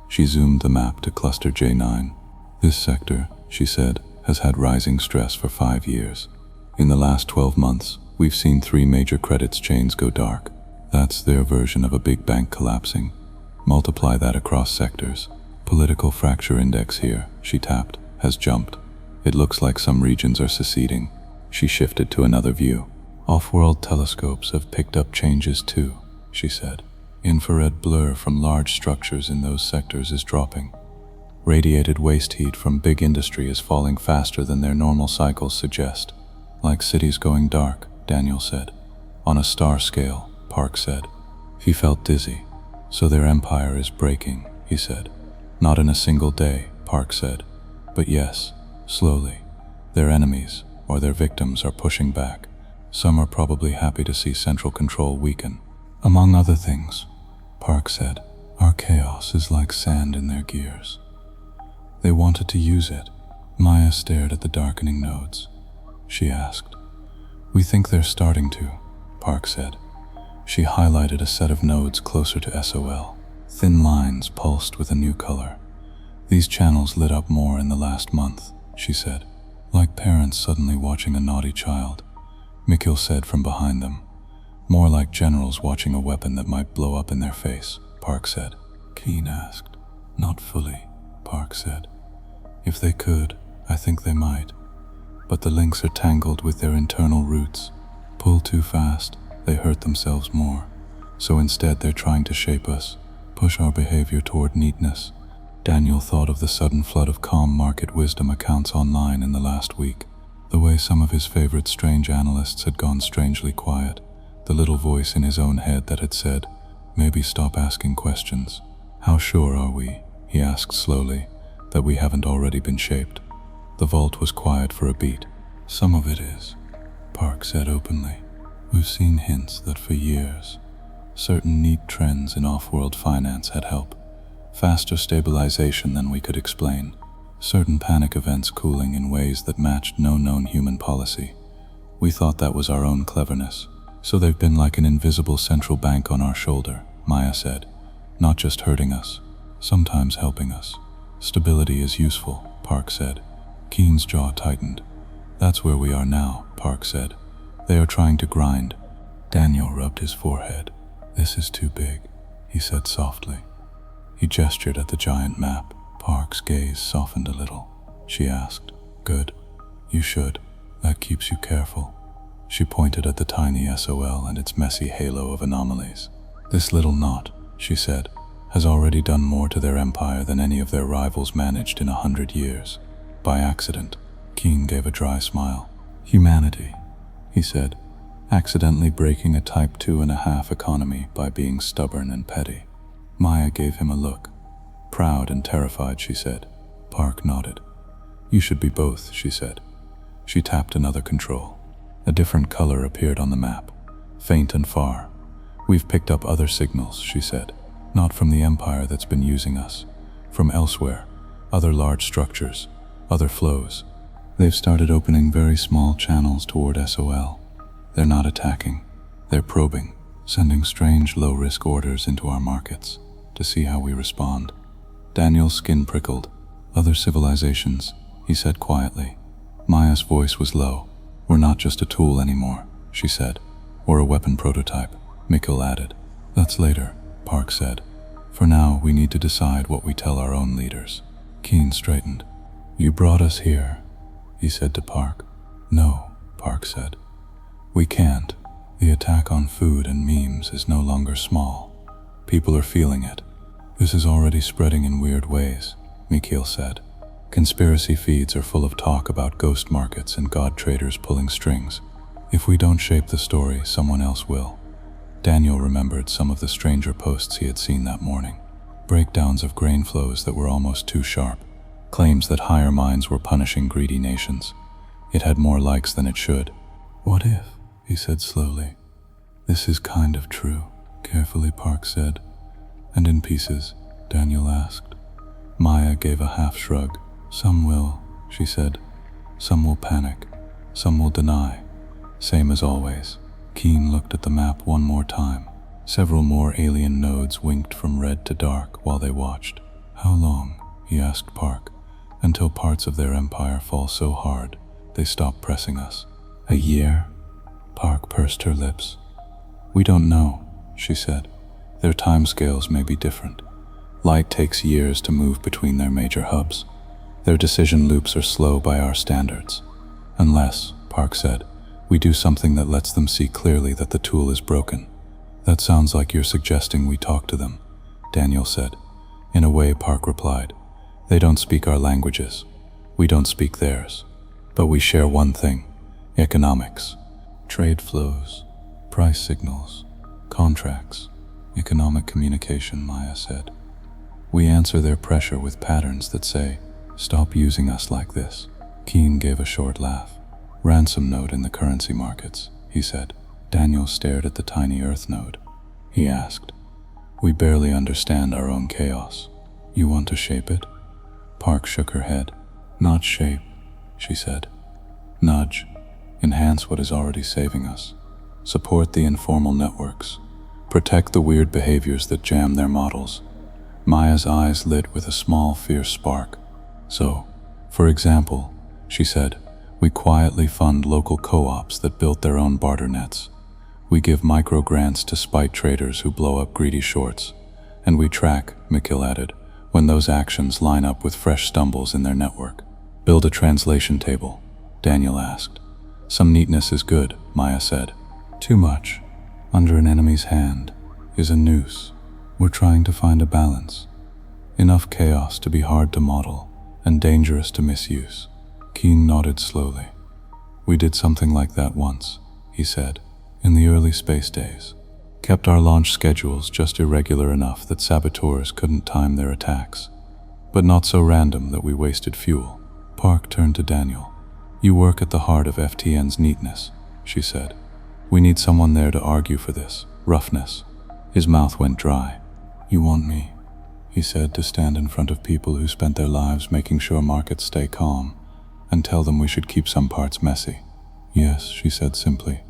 She zoomed the map to cluster J9. "This sector," she said, "has had rising stress for 5 years. In the last 12 months, we've seen 3 major credits chains go dark. That's their version of a big bank collapsing. Multiply that across sectors. Political fracture index here," she tapped, "has jumped. It looks like some regions are seceding." She shifted to another view. "Off-world telescopes have picked up changes too," she said. "Infrared blur from large structures in those sectors is dropping. Radiated waste heat from big industry is falling faster than their normal cycles suggest. Like cities going dark," Daniel said. "On a star scale," Park said. He felt dizzy. "So their empire is breaking," he said. "Not in a single day," Park said. "But yes, slowly. Their enemies, or their victims, are pushing back. Some are probably happy to see central control weaken. Among other things," Park said, "our chaos is like sand in their gears. They wanted to use it." Maya stared at the darkening nodes. She asked, "We think they're starting to," Park said. She highlighted a set of nodes closer to SOL. Thin lines pulsed with a new color. "These channels lit up more in the last month," she said. "Like parents suddenly watching a naughty child," Mikhail said from behind them. "More like generals watching a weapon that might blow up in their face," Park said. Keen asked. "Not fully," Park said. "If they could, I think they might. But the links are tangled with their internal roots. Pull too fast, they hurt themselves more. So instead they're trying to shape us, push our behavior toward neatness." Daniel thought of the sudden flood of calm market wisdom accounts online in the last week. The way some of his favorite strange analysts had gone strangely quiet. The little voice in his own head that had said, "Maybe stop asking questions." "How sure are we," he asked slowly, "that we haven't already been shaped?" The vault was quiet for a beat. "Some of it is," Park said openly. "We've seen hints that for years, certain neat trends in off-world finance had help. Faster stabilization than we could explain. Certain panic events cooling in ways that matched no known human policy. We thought that was our own cleverness. So they've been like an invisible central bank on our shoulder," Maya said. "Not just hurting us, sometimes helping us. Stability is useful," Park said. Keen's jaw tightened. "That's where we are now," Park said. "They are trying to grind." Daniel rubbed his forehead. "This is too big," he said softly. He gestured at the giant map. Park's gaze softened a little. She asked, "Good. You should. That keeps you careful." She pointed at the tiny SOL and its messy halo of anomalies. "This little knot," she said, "has already done more to their empire than any of their rivals managed in 100 years. By accident." Keen gave a dry smile. "Humanity," he said, "accidentally breaking a Type 2.5 economy by being stubborn and petty." Maya gave him a look. "Proud and terrified," she said. Park nodded. "You should be both," she said. She tapped another control. A different color appeared on the map, faint and far. "We've picked up other signals," she said. "Not from the empire that's been using us. From elsewhere. Other large structures. Other flows." They've started opening very small channels toward SOL. They're not attacking. They're probing, sending strange low-risk orders into our markets to see how we respond. Daniel's skin prickled. Other civilizations, he said quietly. Maya's voice was low. We're not just a tool anymore, she said. Or a weapon prototype, Mikhail added. That's later, Park said. For now, we need to decide what we tell our own leaders. Keen straightened. You brought us here, he said to Park. No, Park said. We can't. The attack on food and memes is no longer small. People are feeling it. This is already spreading in weird ways, Mikhail said. Conspiracy feeds are full of talk about ghost markets and god traders pulling strings. If we don't shape the story, someone else will. Daniel remembered some of the stranger posts he had seen that morning. Breakdowns of grain flows that were almost too sharp. Claims that higher minds were punishing greedy nations. It had more likes than it should. What if, he said slowly. This is kind of true, carefully Park said. And in pieces, Daniel asked. Maya gave a half shrug. Some will, she said. Some will panic. Some will deny. Same as always. Keen looked at the map one more time. Several more alien nodes winked from red to dark while they watched. How long, he asked Park, until parts of their empire fall so hard they stop pressing us? A year? Park pursed her lips. We don't know, she said. Their timescales may be different. Light takes years to move between their major hubs. Their decision loops are slow by our standards. Unless, Park said, we do something that lets them see clearly that the tool is broken. That sounds like you're suggesting we talk to them, Daniel said. In a way, Park replied. They don't speak our languages. We don't speak theirs. But we share one thing: economics. Trade flows, price signals, contracts, economic communication, Maya said. We answer their pressure with patterns that say, stop using us like this. Keen gave a short laugh. Ransom note in the currency markets, he said. Daniel stared at the tiny Earth node. He asked, we barely understand our own chaos. You want to shape it? Park shook her head. Not shape, she said. Nudge. Enhance what is already saving us. Support the informal networks. Protect the weird behaviors that jam their models. Maya's eyes lit with a small, fierce spark. So, for example, she said, we quietly fund local co-ops that built their own barter nets. We give micro-grants to spite traders who blow up greedy shorts. And we track, Mikhail added, when those actions line up with fresh stumbles in their network. Build a translation table, Daniel asked. Some neatness is good, Maya said. Too much, under an enemy's hand, is a noose. We're trying to find a balance. Enough chaos to be hard to model and dangerous to misuse. Keen nodded slowly. We did something like that once, he said, in the early space days. Kept our launch schedules just irregular enough that saboteurs couldn't time their attacks, but not so random that we wasted fuel. Park turned to Daniel. You work at the heart of FTN's neatness, she said. We need someone there to argue for this roughness. His mouth went dry. You want me, he said, to stand in front of people who spent their lives making sure markets stay calm and tell them we should keep some parts messy. Yes, she said simply.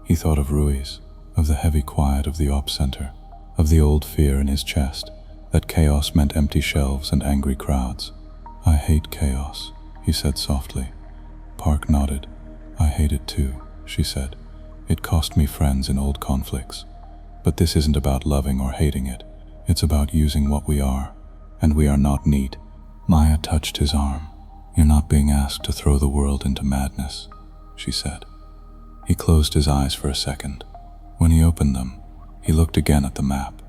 He thought of Ruiz, of the heavy quiet of the ops center, of the old fear in his chest that chaos meant empty shelves and angry crowds. I hate chaos, he said softly. Park nodded. I hate it too, she said. It cost me friends in old conflicts. But this isn't about loving or hating it. It's about using what we are, and we are not neat. Maya touched his arm. You're not being asked to throw the world into madness, she said. He closed his eyes for a second. When he opened them, he looked again at the map,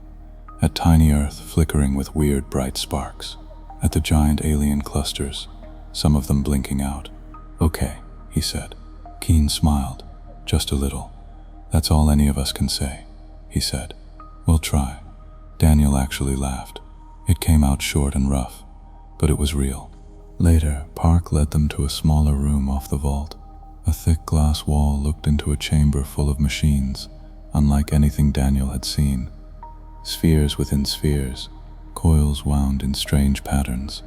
at tiny Earth flickering with weird bright sparks, at the giant alien clusters, some of them blinking out. Okay, he said. Keen smiled, just a little. That's all any of us can say, he said. We'll try. Daniel actually laughed. It came out short and rough, but it was real. Later, Park led them to a smaller room off the vault. A thick glass wall looked into a chamber full of machines, unlike anything Daniel had seen. Spheres within spheres, coils wound in strange patterns,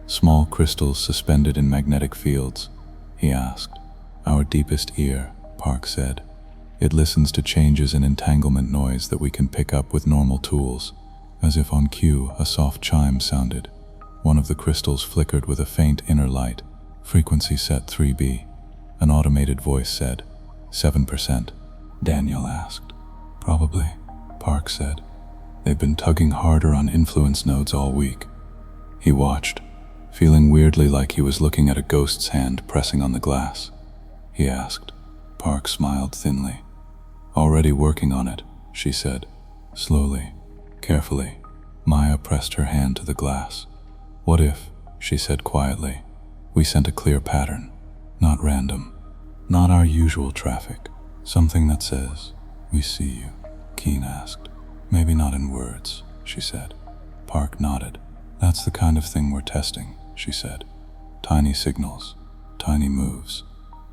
small crystals suspended in magnetic fields, he asked. Our deepest ear, Park said. It listens to changes in entanglement noise that we can pick up with normal tools. As if on cue, a soft chime sounded. One of the crystals flickered with a faint inner light. Frequency set 3B. An automated voice said, 7%. Daniel asked. Probably, Park said. They've been tugging harder on influence nodes all week. He watched, feeling weirdly like he was looking at a ghost's hand pressing on the glass. He asked. Park smiled thinly. Already working on it, she said. Slowly, carefully. Maya pressed her hand to the glass. What if, she said quietly, we sent a clear pattern, not random, not our usual traffic, something that says, we see you, Keen asked. Maybe not in words, she said. Park nodded. That's the kind of thing we're testing, she said. Tiny signals, tiny moves.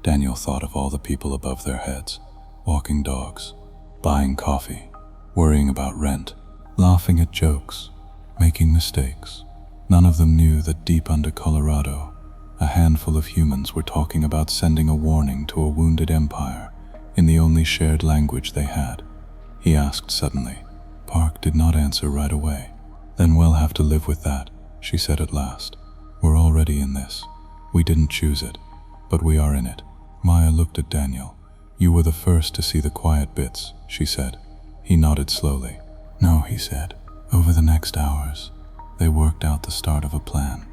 Daniel thought of all the people above their heads, walking dogs, buying coffee, worrying about rent, laughing at jokes, making mistakes. None of them knew that deep under Colorado, a handful of humans were talking about sending a warning to a wounded empire in the only shared language they had. He asked suddenly. Park did not answer right away. Then we'll have to live with that, she said at last. We're already in this. We didn't choose it, but we are in it. Maya looked at Daniel. You were the first to see the quiet bits, she said. He nodded slowly. No, he said. Over the next hours, they worked out the start of a plan.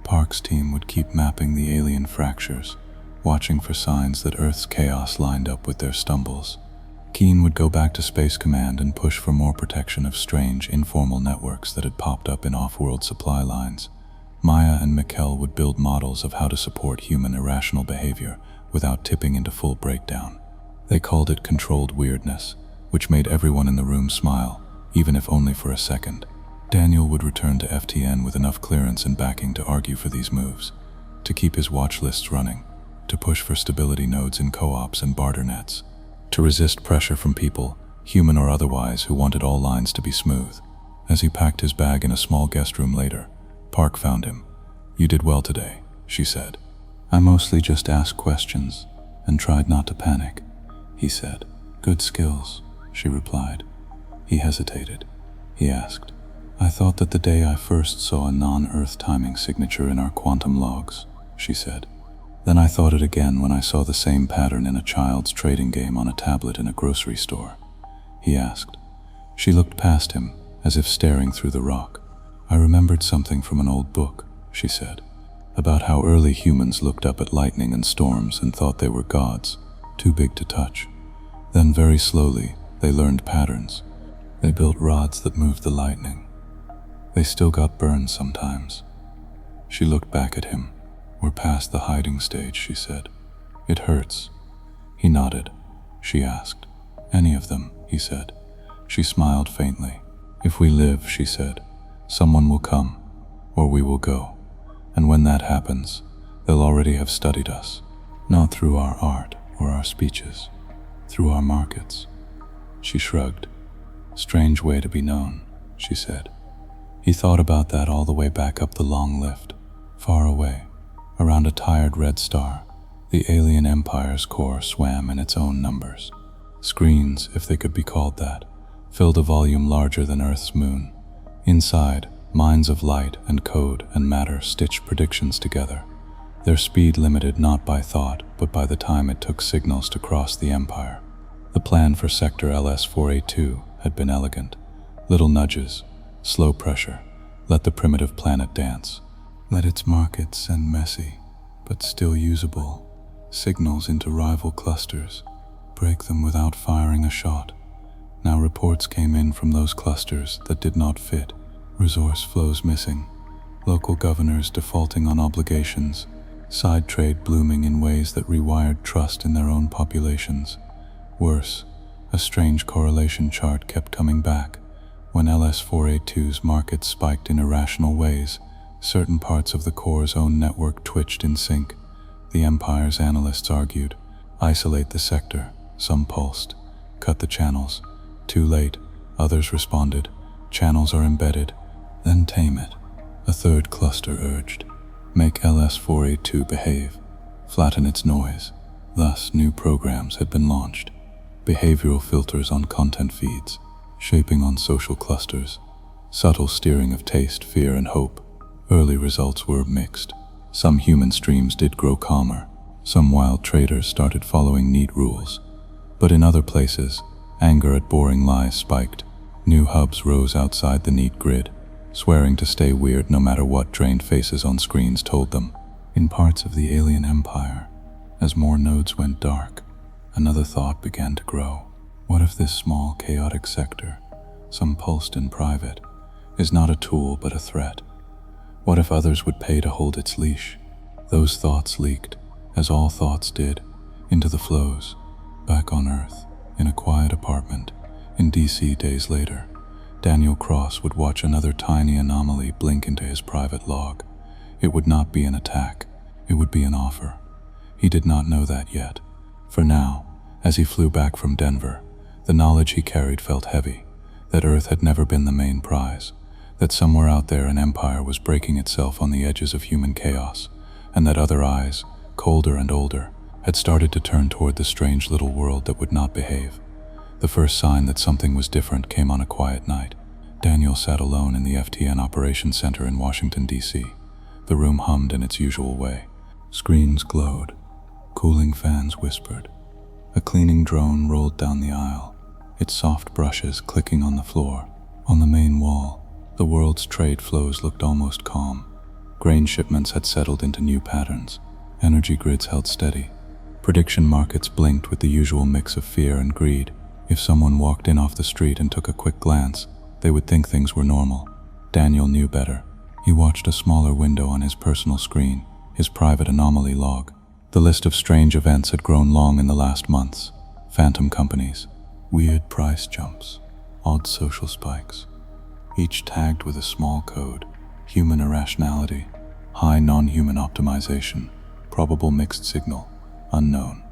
Park's team would keep mapping the alien fractures, watching for signs that Earth's chaos lined up with their stumbles. Keen would go back to Space Command and push for more protection of strange, informal networks that had popped up in off-world supply lines. Maya and Mikkel would build models of how to support human irrational behavior without tipping into full breakdown. They called it controlled weirdness, which made everyone in the room smile, even if only for a second. Daniel would return to FTN with enough clearance and backing to argue for these moves, to keep his watch lists running, to push for stability nodes in co-ops and barter nets, to resist pressure from people, human or otherwise, who wanted all lines to be smooth. As he packed his bag in a small guest room later, Park found him. You did well today, she said. I mostly just asked questions and tried not to panic, he said. Good skills, she replied. He hesitated. He asked, I thought that the day I first saw a non-Earth timing signature in our quantum logs, she said. Then I thought it again when I saw the same pattern in a child's trading game on a tablet in a grocery store. He asked. She looked past him, as if staring through the rock. I remembered something from an old book, she said, about how early humans looked up at lightning and storms and thought they were gods, too big to touch. Then very slowly, they learned patterns. They built rods that moved the lightning. They still got burned sometimes. She looked back at him. We're past the hiding stage, she said. It hurts. He nodded. She asked. Any of them, he said. She smiled faintly. If we live, she said, someone will come, or we will go. And when that happens, they'll already have studied us, not through our art or our speeches, through our markets. She shrugged. Strange way to be known, she said. He thought about that all the way back up the long lift, far away, around a tired red star. The alien empire's core swam in its own numbers. Screens, if they could be called that, filled a volume larger than Earth's moon. Inside, minds of light and code and matter stitched predictions together, their speed limited not by thought, but by the time it took signals to cross the empire. The plan for Sector LS-482 had been elegant. Little nudges, slow pressure, let the primitive planet dance. Let its markets send messy, but still usable, signals into rival clusters, break them without firing a shot. Now reports came in from those clusters that did not fit, resource flows missing, local governors defaulting on obligations, side trade blooming in ways that rewired trust in their own populations. Worse, a strange correlation chart kept coming back. When LS-482's market spiked in irrational ways, certain parts of the core's own network twitched in sync. The Empire's analysts argued, isolate the sector, some pulsed, cut the channels. Too late, others responded, channels are embedded, then tame it. A third cluster urged, make LS-482 behave. flatten its noise. Thus, new programs had been launched. Behavioral filters on content feeds, shaping on social clusters, subtle steering of taste, fear, and hope. Early results were mixed. Some human streams did grow calmer. Some wild traders started following neat rules. But in other places, anger at boring lies spiked. New hubs rose outside the neat grid, swearing to stay weird no matter what drained faces on screens told them. In parts of the alien empire, as more nodes went dark, another thought began to grow. What if this small, chaotic sector, some pulsed in private, is not a tool but a threat? What if others would pay to hold its leash? Those thoughts leaked, as all thoughts did, into the flows. Back on Earth, in a quiet apartment, in DC days later, Daniel Cross would watch another tiny anomaly blink into his private log. It would not be an attack, it would be an offer. He did not know that yet. For now, as he flew back from Denver, the knowledge he carried felt heavy, that Earth had never been the main prize, that somewhere out there an empire was breaking itself on the edges of human chaos, and that other eyes, colder and older, had started to turn toward the strange little world that would not behave. The first sign that something was different came on a quiet night. Daniel sat alone in the FTN Operations Center in Washington, D.C. The room hummed in its usual way. Screens glowed. Cooling fans whispered. A cleaning drone rolled down the aisle, its soft brushes clicking on the floor. On the main wall, the world's trade flows looked almost calm. Grain shipments had settled into new patterns. Energy grids held steady. Prediction markets blinked with the usual mix of fear and greed. If someone walked in off the street and took a quick glance, they would think things were normal. Daniel knew better. He watched a smaller window on his personal screen, his private anomaly log. The list of strange events had grown long in the last months. Phantom companies, weird price jumps, odd social spikes, each tagged with a small code: human irrationality, high non-human optimization, probable mixed signal, unknown.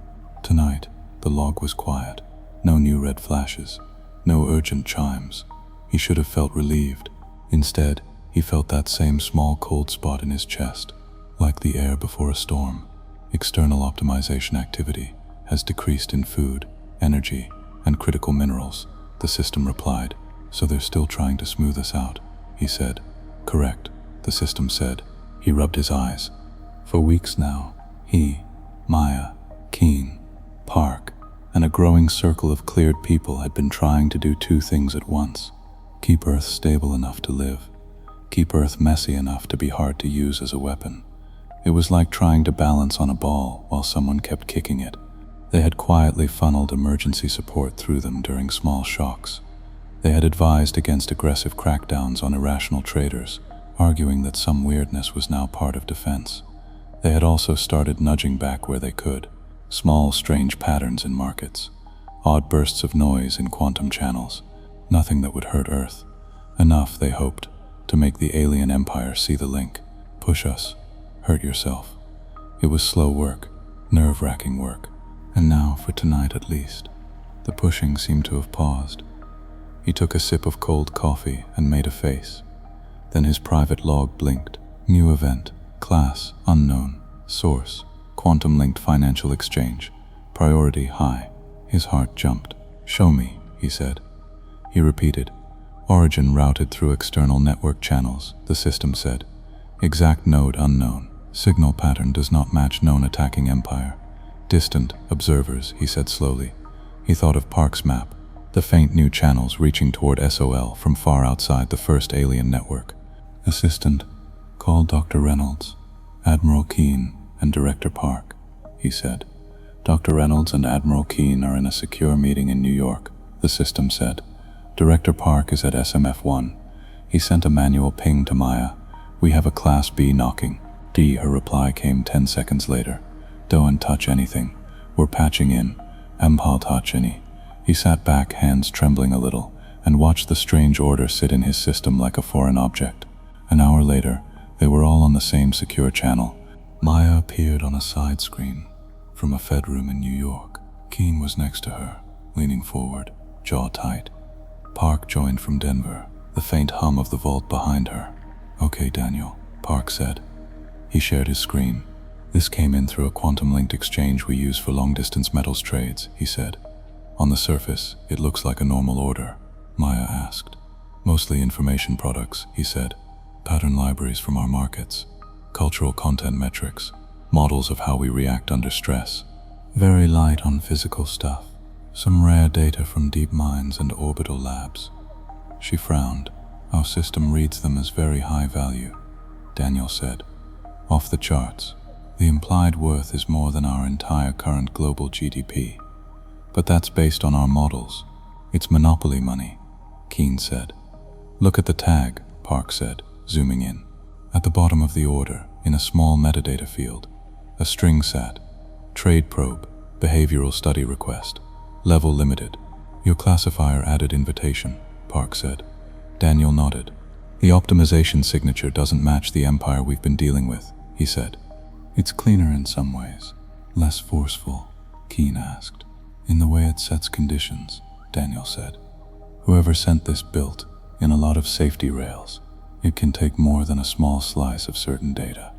Tonight, the log was quiet. No new red flashes, no urgent chimes. He should have felt relieved. Instead, he felt that same small cold spot in his chest, like the air before a storm. External optimization activity has decreased in food, energy, and critical minerals, the system replied. So they're still trying to smooth us out, he said. Correct, the system said. He rubbed his eyes. For weeks now, he, Maya, Keen, Park, and a growing circle of cleared people had been trying to do two things at once: keep Earth stable enough to live, keep Earth messy enough to be hard to use as a weapon. It was like trying to balance on a ball while someone kept kicking it. They had quietly funneled emergency support through them during small shocks. They had advised against aggressive crackdowns on irrational traders, arguing that some weirdness was now part of defense. They had also started nudging back where they could. Small, strange patterns in markets, odd bursts of noise in quantum channels, nothing that would hurt Earth. Enough, they hoped, to make the alien empire see the link. Push us, hurt yourself. It was slow work, nerve-wracking work, and now, for tonight at least, the pushing seemed to have paused. He took a sip of cold coffee and made a face. Then his private log blinked. New event, class, unknown, source, quantum-linked financial exchange, priority high. His heart jumped. Show me, he said. He repeated. Origin routed through external network channels, the system said. Exact node unknown. Signal pattern does not match known attacking empire. Distant observers, he said slowly. He thought of Park's map, the faint new channels reaching toward SOL from far outside the first alien network. Assistant, call Dr. Reynolds, Admiral Keen, and Director Park, he said. Dr. Reynolds and Admiral Keen are in a secure meeting in New York, the system said. Director Park is at SMF-1. He sent a manual ping to Maya. We have a Class B knocking. D, her reply came 10 seconds later. Don't touch anything. We're patching in. Empal touch any. He sat back, hands trembling a little, and watched the strange order sit in his system like a foreign object. An hour later, they were all on the same secure channel. Maya appeared on a side screen from a Fed room in New York. Keen was next to her, leaning forward, jaw tight. Park joined from Denver, the faint hum of the vault behind her. Okay, Daniel, Park said. He shared his screen. This came in through a quantum-linked exchange we use for long-distance metals trades, he said. On the surface, it looks like a normal order, Maya asked. Mostly information products, he said. Pattern libraries from our markets, cultural content metrics, models of how we react under stress. Very light on physical stuff. Some rare data from deep mines and orbital labs. She frowned. Our system reads them as very high value, Daniel said. Off the charts. The implied worth is more than our entire current global GDP. But that's based on our models. It's monopoly money, Keane said. Look at the tag, Park said, zooming in. At the bottom of the order, in a small metadata field, a string sat, trade probe, behavioral study request, level limited. Your classifier added invitation, Park said. Daniel nodded. The optimization signature doesn't match the empire we've been dealing with, he said. It's cleaner in some ways, less forceful, Keane asked. In the way it sets conditions, Daniel said. Whoever sent this built in a lot of safety rails. It can take more than a small slice of certain data.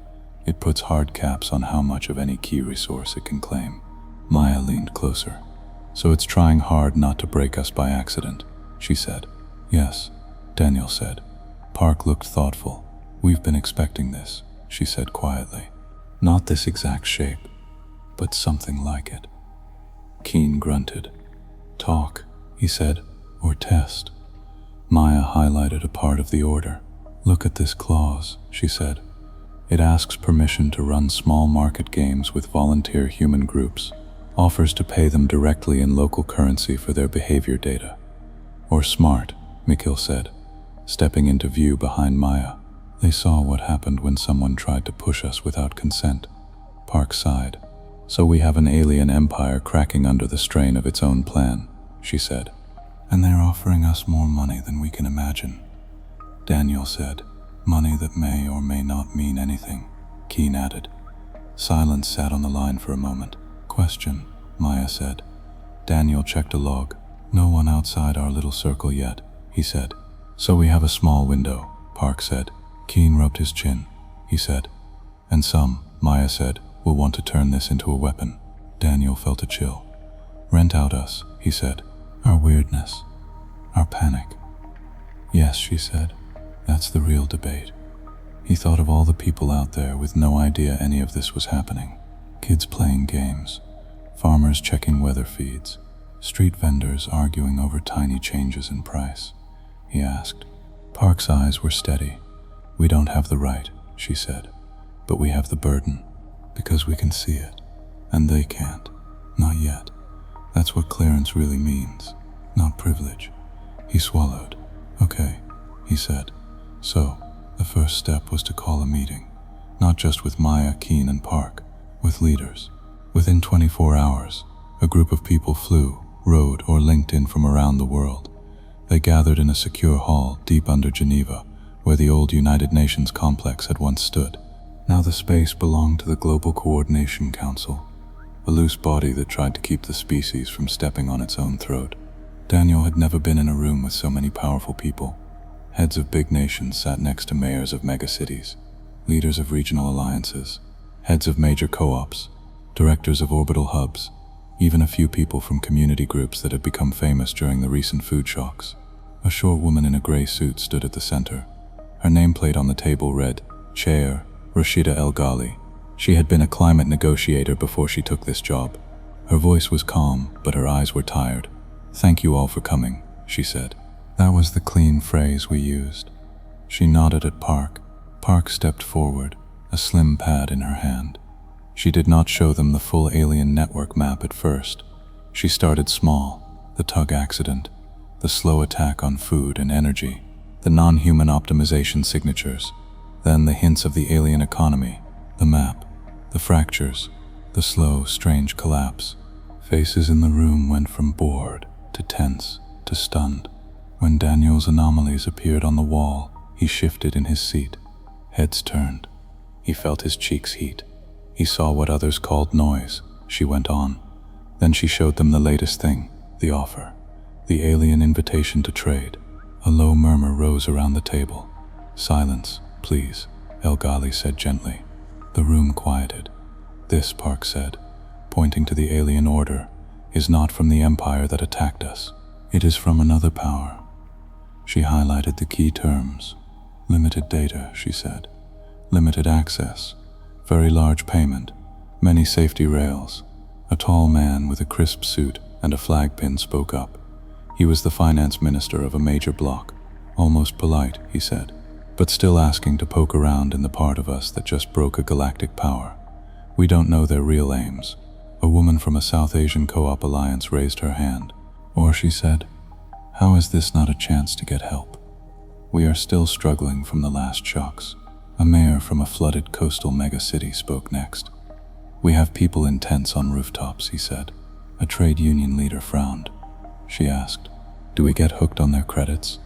It puts hard caps on how much of any key resource it can claim. Maya leaned closer. So it's trying hard not to break us by accident, she said. Yes, Daniel said. Park looked thoughtful. We've been expecting this, she said quietly. Not this exact shape, but something like it. Keane grunted. Talk, he said, or test. Maya highlighted a part of the order. Look at this clause, she said. It asks permission to run small market games with volunteer human groups, offers to pay them directly in local currency for their behavior data. Or smart, Mikhail said, stepping into view behind Maya. They saw what happened when someone tried to push us without consent. Park sighed. So we have an alien empire cracking under the strain of its own plan, she said. And they're offering us more money than we can imagine. Daniel said, money that may or may not mean anything, Keane added. Silence sat on the line for a moment. Question, Maya said. Daniel checked a log. No one outside our little circle yet, he said. So we have a small window, Park said. Keane rubbed his chin. He said. And some, Maya said, will want to turn this into a weapon. Daniel felt a chill. Rent out us, he said. Our weirdness. Our panic. Yes, she said. That's the real debate. He thought of all the people out there with no idea any of this was happening. Kids playing games. Farmers checking weather feeds. Street vendors arguing over tiny changes in price. He asked. Park's eyes were steady. We don't have the right, she said. But we have the burden. Because we can see it. And they can't. Not yet. That's what clearance really means. Not privilege. He swallowed. Okay, he said. So, the first step was to call a meeting. Not just with Maya, Keane, and Park. With leaders. Within 24 hours, a group of people flew, rode, or linked in from around the world. They gathered in a secure hall deep under Geneva, where the old United Nations complex had once stood. Now the space belonged to the Global Coordination Council, a loose body that tried to keep the species from stepping on its own throat. Daniel had never been in a room with so many powerful people. Heads of big nations sat next to mayors of megacities, leaders of regional alliances, heads of major co-ops, directors of orbital hubs, even a few people from community groups that had become famous during the recent food shocks. A short woman in a gray suit stood at the center. Her nameplate on the table read, Chair, Rashida El Ghali. She had been a climate negotiator before she took this job. Her voice was calm, but her eyes were tired. Thank you all for coming, she said. That was the clean phrase we used. She nodded at Park. Park stepped forward, a slim pad in her hand. She did not show them the full alien network map at first. She started small, the tug accident, the slow attack on food and energy, the non-human optimization signatures, then the hints of the alien economy, the map, the fractures, the slow, strange collapse. Faces in the room went from bored to tense to stunned. When Daniel's anomalies appeared on the wall, he shifted in his seat. Heads turned. He felt his cheeks heat. He saw what others called noise, she went on. Then she showed them the latest thing, the offer, the alien invitation to trade. A low murmur rose around the table. Silence, please, El Ghali said gently. The room quieted. This, Park said, pointing to the alien order, is not from the empire that attacked us. It is from another power. She highlighted the key terms. Limited data, she said. Limited access. Very large payment. Many safety rails. A tall man with a crisp suit and a flag pin spoke up. He was the finance minister of a major bloc. Almost polite, he said, but still asking to poke around in the part of us that just broke a galactic power. We don't know their real aims. A woman from a South Asian co-op alliance raised her hand. Or she said, how is this not a chance to get help? We are still struggling from the last shocks. A mayor from a flooded coastal megacity spoke next. We have people in tents on rooftops, he said. A trade union leader frowned. She asked, do we get hooked on their credits?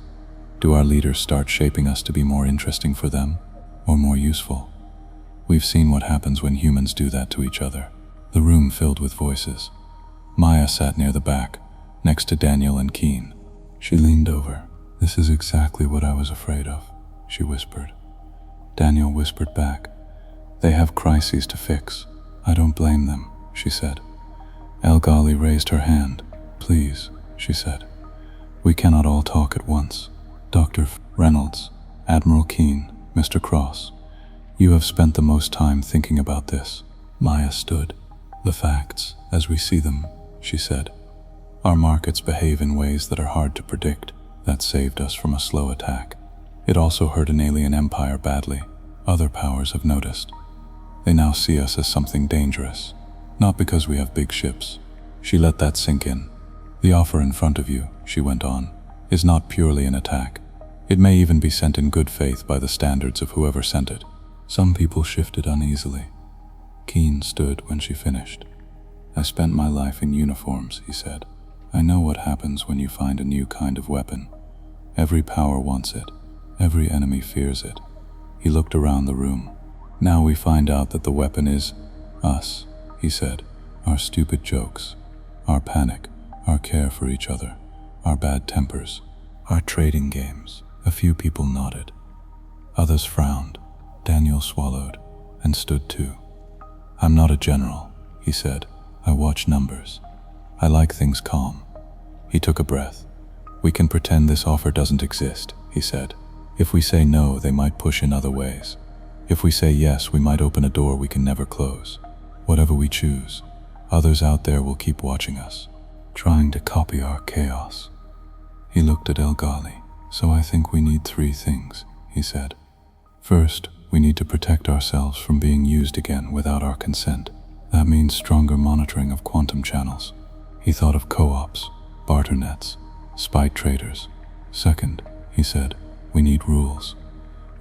Do our leaders start shaping us to be more interesting for them, or more useful? We've seen what happens when humans do that to each other. The room filled with voices. Maya sat near the back, next to Daniel and Keen. She leaned over. This is exactly what I was afraid of, she whispered. Daniel whispered back. They have crises to fix. I don't blame them, she said. Algorithmic raised her hand. Please, she said. We cannot all talk at once. Dr. Reynolds, Admiral Keen, Mr. Cross, you have spent the most time thinking about this. Maya stood. The facts, as we see them, she said. Our markets behave in ways that are hard to predict. That saved us from a slow attack. It also hurt an alien empire badly. Other powers have noticed. They now see us as something dangerous. Not because we have big ships. She let that sink in. The offer in front of you, she went on, is not purely an attack. It may even be sent in good faith by the standards of whoever sent it. Some people shifted uneasily. Keen stood when she finished. I spent my life in uniforms, he said. I know what happens when you find a new kind of weapon. Every power wants it. Every enemy fears it. He looked around the room. Now we find out that the weapon is us, he said. Our stupid jokes, our panic, our care for each other, our bad tempers, our trading games. A few people nodded. Others frowned. Daniel swallowed and stood too. I'm not a general, he said. I watch numbers. I like things calm. He took a breath. We can pretend this offer doesn't exist, he said. If we say no, they might push in other ways. If we say yes, we might open a door we can never close. Whatever we choose, others out there will keep watching us, trying to copy our chaos. He looked at Algorithmic. So I think we need 3 things, he said. First, we need to protect ourselves from being used again without our consent. That means stronger monitoring of quantum channels. He thought of co-ops, barter nets, spy traders. Second, he said, we need rules.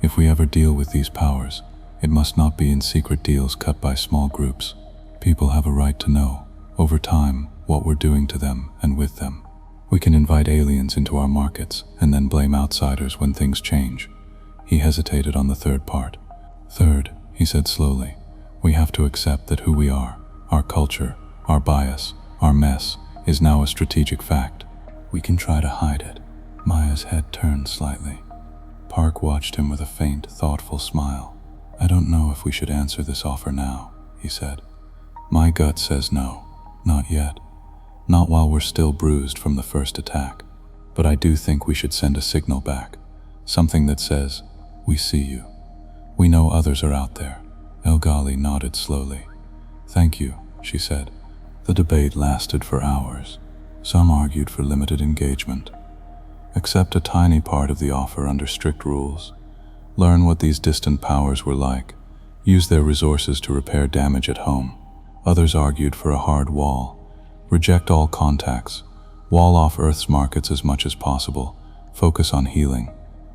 If we ever deal with these powers, it must not be in secret deals cut by small groups. People have a right to know, over time, what we're doing to them and with them. We can invite aliens into our markets and then blame outsiders when things change. He hesitated on the third part. Third, he said slowly, we have to accept that who we are, our culture, our bias, our mess, is now a strategic fact. We can try to hide it. Maya's head turned slightly. Park watched him with a faint, thoughtful smile. I don't know if we should answer this offer now, he said. My gut says no, not yet. Not while we're still bruised from the first attack. But I do think we should send a signal back. Something that says, we see you. We know others are out there. Algorithmic nodded slowly. Thank you, she said. The debate lasted for hours. Some argued for limited engagement. Accept a tiny part of the offer under strict rules. Learn what these distant powers were like. Use their resources to repair damage at home. Others argued for a hard wall. Reject all contacts. Wall off Earth's markets as much as possible. Focus on healing.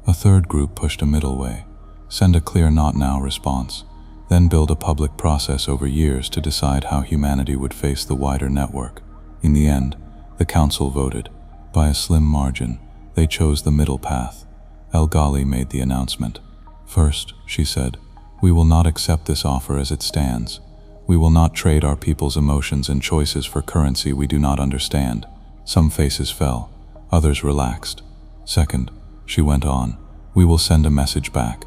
A third group pushed a middle way. Send a clear not now response. Then build a public process over years to decide how humanity would face the wider network. In the end, the council voted. By a slim margin, they chose the middle path. Algorithmic made the announcement. First, she said, we will not accept this offer as it stands. We will not trade our people's emotions and choices for currency we do not understand. Some faces fell, others relaxed. Second, she went on, we will send a message back.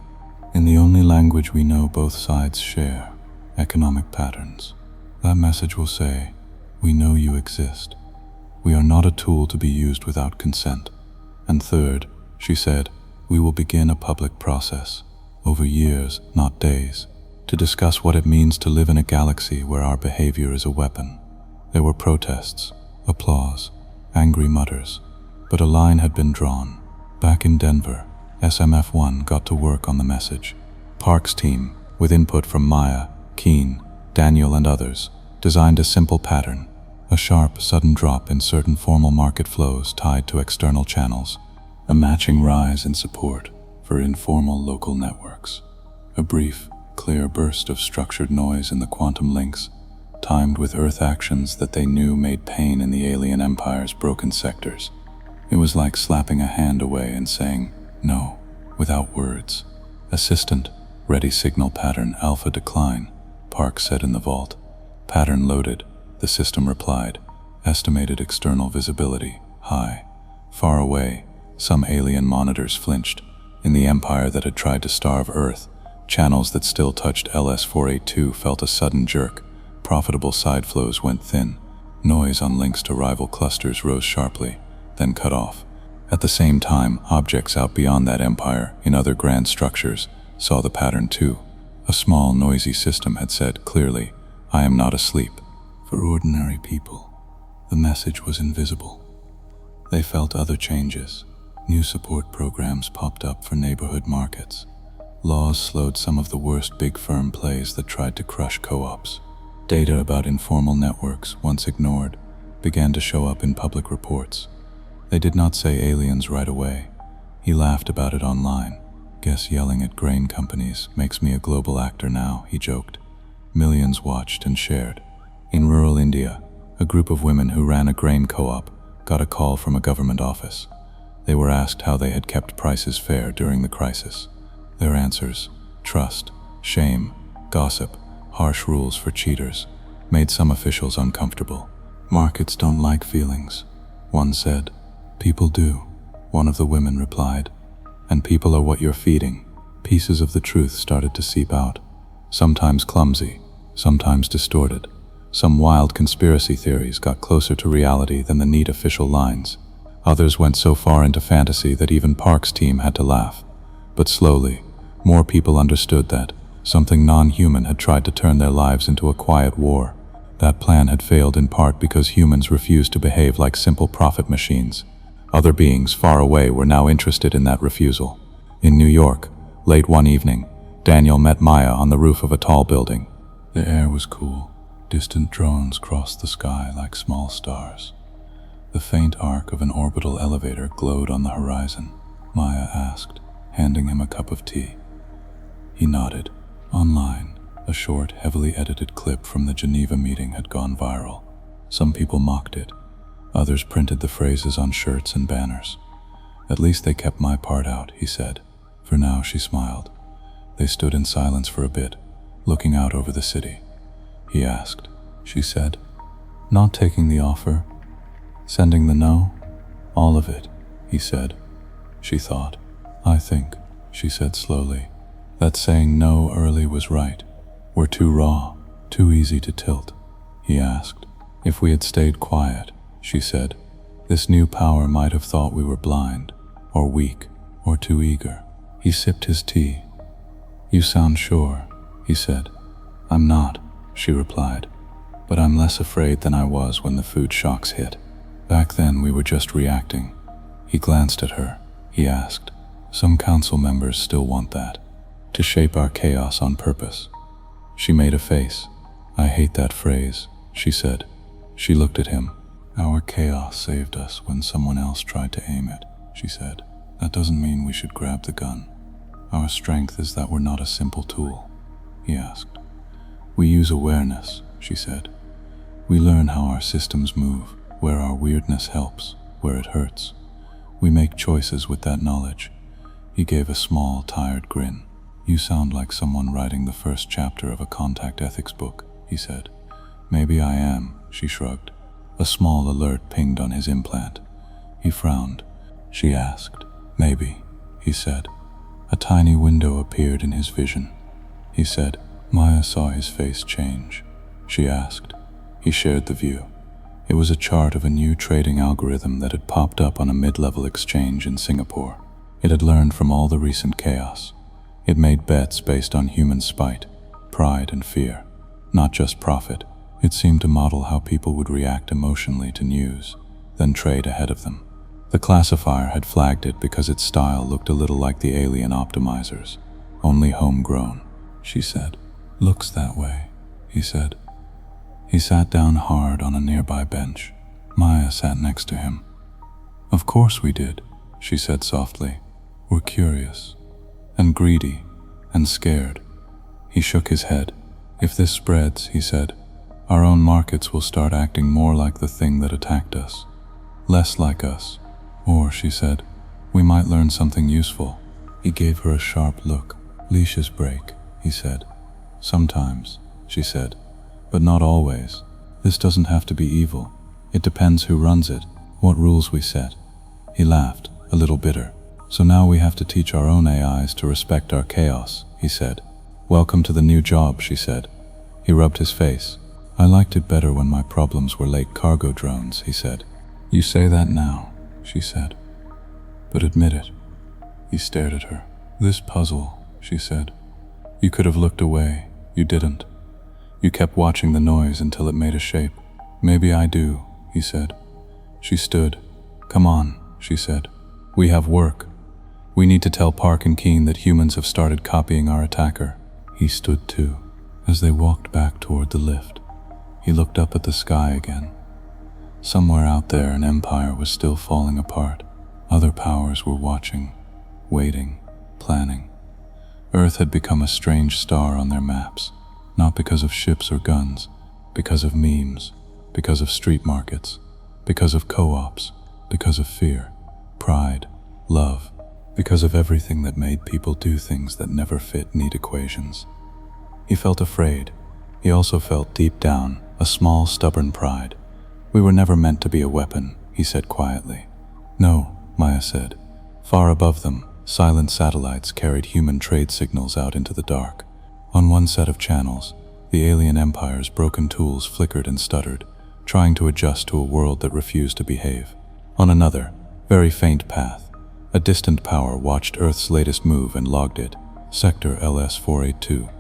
In the only language we know both sides share, economic patterns. That message will say, we know you exist. We are not a tool to be used without consent. And third, she said, we will begin a public process, over years, not days, to discuss what it means to live in a galaxy where our behavior is a weapon. There were protests, applause, angry mutters, but a line had been drawn. Back in Denver, SMF-1 got to work on the message. Park's team, with input from Maya, Keen, Daniel and others, designed a simple pattern, a sharp, sudden drop in certain formal market flows tied to external channels, a matching rise in support for informal local networks, a brief, clear burst of structured noise in the quantum links, timed with Earth actions that they knew made pain in the alien empire's broken sectors. It was like slapping a hand away and saying, no, without words. Assistant, ready signal pattern alpha decline, Park said in the vault. Pattern loaded, the system replied. Estimated external visibility, high. Far away, some alien monitors flinched. In the empire that had tried to starve Earth, channels that still touched LS-482 felt a sudden jerk. Profitable side flows went thin. Noise on links to rival clusters rose sharply, then cut off. At the same time, objects out beyond that empire, in other grand structures, saw the pattern too. A small, noisy system had said clearly, I am not asleep. For ordinary people, the message was invisible. They felt other changes. New support programs popped up for neighborhood markets. Laws slowed some of the worst big firm plays that tried to crush co-ops. Data about informal networks, once ignored, began to show up in public reports. They did not say aliens right away. He laughed about it online. Guess yelling at grain companies makes me a global actor now, he joked. Millions watched and shared. In rural India, a group of women who ran a grain co-op got a call from a government office. They were asked how they had kept prices fair during the crisis. Their answers, trust, shame, gossip, harsh rules for cheaters, made some officials uncomfortable. Markets don't like feelings, one said. People do, one of the women replied. And people are what you're feeding. Pieces of the truth started to seep out. Sometimes clumsy, sometimes distorted. Some wild conspiracy theories got closer to reality than the neat official lines. Others went so far into fantasy that even Park's team had to laugh. But slowly, more people understood that something non-human had tried to turn their lives into a quiet war. That plan had failed in part because humans refused to behave like simple profit machines. Other beings far away were now interested in that refusal. In New York, late one evening, Daniel met Maya on the roof of a tall building. The air was cool. Distant drones crossed the sky like small stars. The faint arc of an orbital elevator glowed on the horizon. Maya asked, handing him a cup of tea. He nodded. Online, a short, heavily edited clip from the Geneva meeting had gone viral. Some people mocked it. Others printed the phrases on shirts and banners. At least they kept my part out, he said. For now, she smiled. They stood in silence for a bit, looking out over the city. He asked. She said, not taking the offer. Sending the no? All of it, he said. She thought. I think, she said slowly, that saying no early was right. We're too raw, too easy to tilt. He asked. If we had stayed quiet, she said, this new power might have thought we were blind, or weak, or too eager. He sipped his tea. You sound sure, he said. I'm not, she replied, but I'm less afraid than I was when the food shocks hit. Back then we were just reacting. He glanced at her. He asked, some council members still want that, to shape our chaos on purpose. She made a face. I hate that phrase, she said. She looked at him. Our chaos saved us when someone else tried to aim it, she said. That doesn't mean we should grab the gun. Our strength is that we're not a simple tool, he asked. We use awareness, she said. We learn how our systems move, where our weirdness helps, where it hurts. We make choices with that knowledge. He gave a small, tired grin. You sound like someone writing the first chapter of a contact ethics book, he said. Maybe I am, she shrugged. A small alert pinged on his implant. He frowned. She asked. Maybe, he said. A tiny window appeared in his vision. He said, Maya saw his face change. She asked. He shared the view. It was a chart of a new trading algorithm that had popped up on a mid-level exchange in Singapore. It had learned from all the recent chaos. It made bets based on human spite, pride, and fear, not just profit. It seemed to model how people would react emotionally to news, then trade ahead of them. The classifier had flagged it because its style looked a little like the alien optimizers, only homegrown, she said. Looks that way, he said. He sat down hard on a nearby bench. Maya sat next to him. Of course we did, she said softly. We're curious, and greedy, and scared. He shook his head. If this spreads, he said, our own markets will start acting more like the thing that attacked us, less like us. Or, she said, we might learn something useful. He gave her a sharp look. Leashes break, he said. Sometimes, she said, but not always. This doesn't have to be evil. It depends who runs it, what rules we set. He laughed, a little bitter. So now we have to teach our own AIs to respect our chaos, he said. Welcome to the new job, she said. He rubbed his face. I liked it better when my problems were late cargo drones, he said. You say that now, she said. But admit it. He stared at her. This puzzle, she said. You could have looked away. You didn't. You kept watching the noise until it made a shape. Maybe I do, he said. She stood. Come on, she said. We have work. We need to tell Park and Keene that humans have started copying our attacker. He stood too. As they walked back toward the lift, he looked up at the sky again. Somewhere out there, an empire was still falling apart. Other powers were watching, waiting, planning. Earth had become a strange star on their maps, not because of ships or guns, because of memes, because of street markets, because of co-ops, because of fear, pride, love, because of everything that made people do things that never fit neat equations. He felt afraid. He also felt deep down a small, stubborn pride. We were never meant to be a weapon, he said quietly. No, Maya said. Far above them, silent satellites carried human trade signals out into the dark. On one set of channels, the alien empire's broken tools flickered and stuttered, trying to adjust to a world that refused to behave. On another, very faint path, a distant power watched Earth's latest move and logged it. Sector LS-482.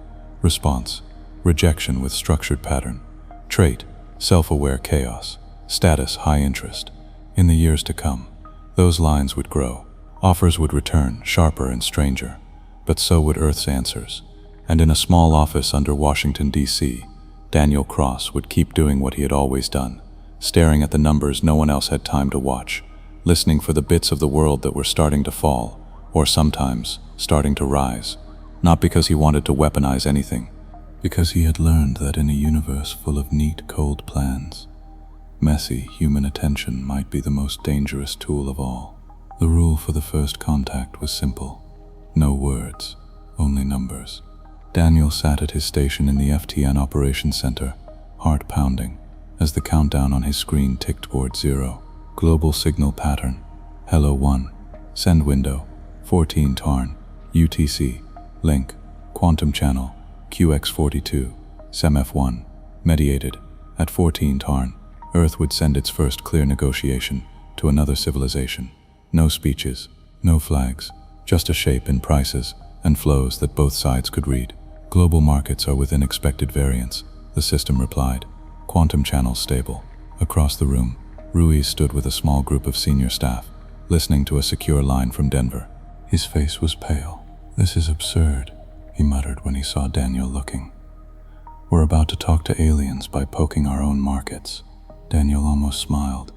Response: rejection with structured pattern. Trait: self-aware chaos. Status: high interest. In the years to come, those lines would grow. Offers would return, sharper and stranger. But so would Earth's answers. And in a small office under Washington, D.C., Daniel Cross would keep doing what he had always done, staring at the numbers no one else had time to watch, listening for the bits of the world that were starting to fall, or sometimes starting to rise. Not because he wanted to weaponize anything, because he had learned that in a universe full of neat, cold plans, messy human attention might be the most dangerous tool of all. The rule for the first contact was simple. No words, only numbers. Daniel sat at his station in the FTN Operations Center, heart pounding, as the countdown on his screen ticked toward 0. Global signal pattern. Hello 1. Send window. 14 Tarn. UTC. Link. Quantum channel. QX42. SEMF1. Mediated. At 14 Tarn, Earth would send its first clear negotiation to another civilization. No speeches, no flags, just a shape in prices and flows that both sides could read. Global markets are within expected variance, the system replied. Quantum channels stable. Across the room, Ruiz stood with a small group of senior staff, listening to a secure line from Denver. His face was pale. This is absurd, he muttered when he saw Daniel looking. We're about to talk to aliens by poking our own markets. Daniel almost smiled.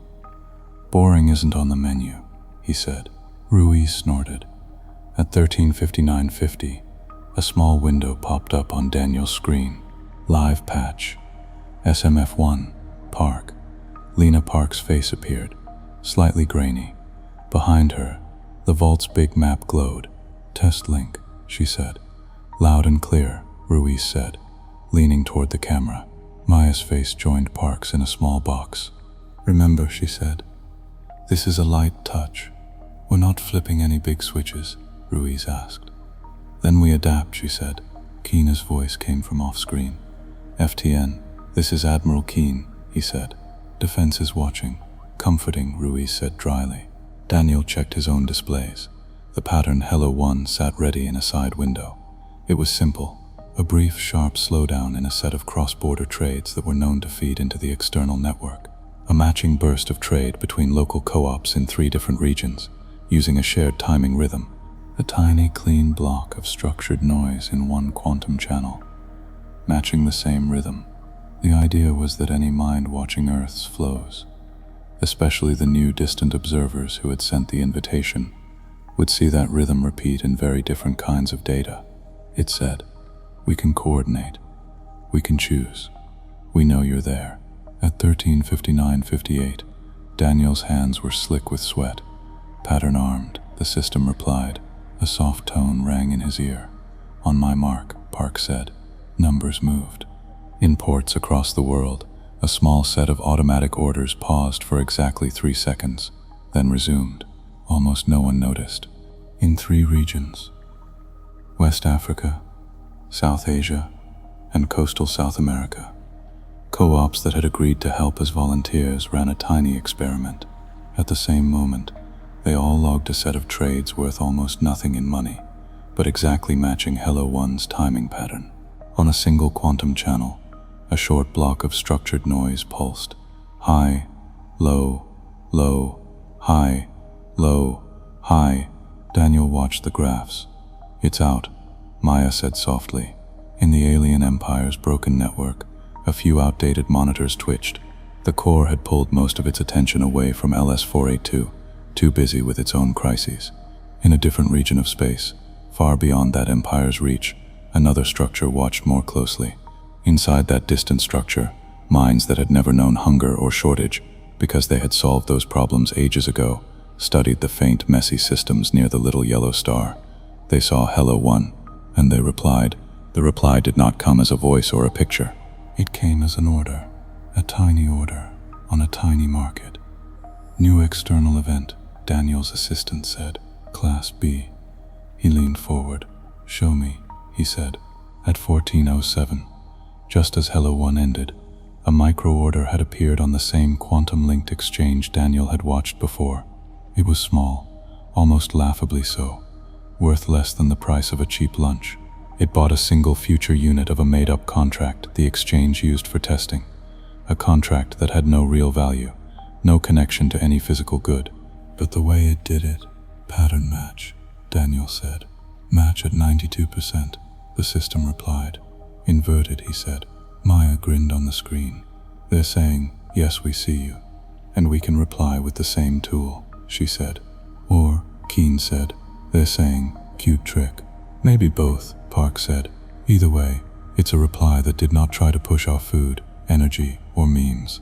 Boring isn't on the menu, he said. Ruiz snorted. At 13:59:50, a small window popped up on Daniel's screen. Live patch. SMF1, Park. Lena Park's face appeared, slightly grainy. Behind her, the vault's big map glowed. Test link, she said. Loud and clear, Ruiz said, leaning toward the camera. Maya's face joined Park's in a small box. Remember, she said, this is a light touch. We're not flipping any big switches, Ruiz asked. Then we adapt, she said. Keena's voice came from off-screen. "FTN, this is Admiral Keen," he said. "Defense is watching." "Comforting," Ruiz said dryly. Daniel checked his own displays. The pattern Hello 1 sat ready in a side window. It was simple, a brief, sharp slowdown in a set of cross-border trades that were known to feed into the external network. A matching burst of trade between local co-ops in 3 different regions, using a shared timing rhythm. A tiny, clean block of structured noise in one quantum channel, matching the same rhythm. The idea was that any mind watching Earth's flows, especially the new distant observers who had sent the invitation, would see that rhythm repeat in very different kinds of data. It said, "We can coordinate. We can choose. We know you're there." At 13:59:58, Daniel's hands were slick with sweat. "Pattern armed," the system replied. A soft tone rang in his ear. "On my mark," Park said. Numbers moved. In ports across the world, a small set of automatic orders paused for exactly 3 seconds, then resumed. Almost no one noticed. In 3 regions, West Africa, South Asia, and coastal South America, co-ops that had agreed to help as volunteers ran a tiny experiment. At the same moment, they all logged a set of trades worth almost nothing in money, but exactly matching Hello 1's timing pattern. On a single quantum channel, a short block of structured noise pulsed. High, low, low, high, low, high. Daniel watched the graphs. "It's out," Maya said softly. In the alien empire's broken network, a few outdated monitors twitched. The core had pulled most of its attention away from LS-482, too busy with its own crises. In a different region of space, far beyond that empire's reach, another structure watched more closely. Inside that distant structure, minds that had never known hunger or shortage, because they had solved those problems ages ago, studied the faint, messy systems near the little yellow star. They saw Hello 1, and they replied. The reply did not come as a voice or a picture. It came as an order, a tiny order, on a tiny market. "New external event," Daniel's assistant said. "Class B." He leaned forward. "Show me," he said. At 14:07, just as Hello 1 ended, a micro-order had appeared on the same quantum-linked exchange Daniel had watched before. It was small, almost laughably so, worth less than the price of a cheap lunch. It bought a single future unit of a made-up contract the exchange used for testing, a contract that had no real value, no connection to any physical good. But the way it did it, "Pattern match," Daniel said. "Match at 92%, the system replied. "Inverted," he said. Maya grinned on the screen. "They're saying, 'Yes, we see you,' and we can reply with the same tool," she said. "Or," Keen said, "they're saying, 'Cute trick.'" "Maybe both," Park said. "Either way, it's a reply that did not try to push our food, energy, or memes."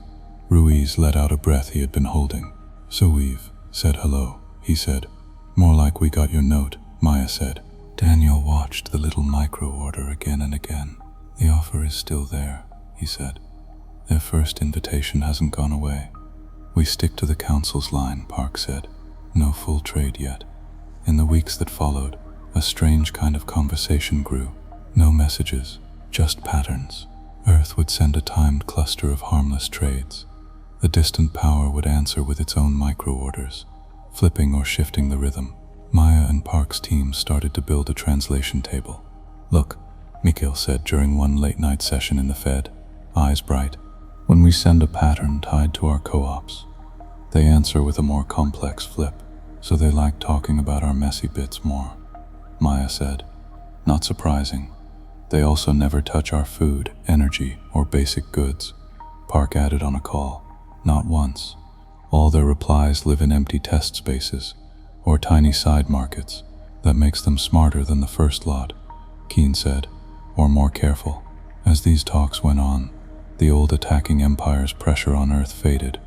Ruiz let out a breath he had been holding. "So we've said hello," he said. "More like we got your note," Maya said. Daniel watched the little micro-order again and again. "The offer is still there," he said. "Their first invitation hasn't gone away." "We stick to the Council's line," Park said. "No full trade yet." In the weeks that followed, a strange kind of conversation grew. No messages, just patterns. Earth would send a timed cluster of harmless trades. The distant power would answer with its own micro-orders, flipping or shifting the rhythm. Maya and Park's team started to build a translation table. "Look," Mikhail said during one late-night session in the Fed, eyes bright. "When we send a pattern tied to our co-ops, they answer with a more complex flip, so they like talking about our messy bits more." Maya said. "Not surprising. They also never touch our food, energy, or basic goods," Park added on a call. "Not once. All their replies live in empty test spaces, or tiny side markets. That makes them smarter than the first lot," Keen said, "or more careful." As these talks went on, the old attacking empire's pressure on Earth faded.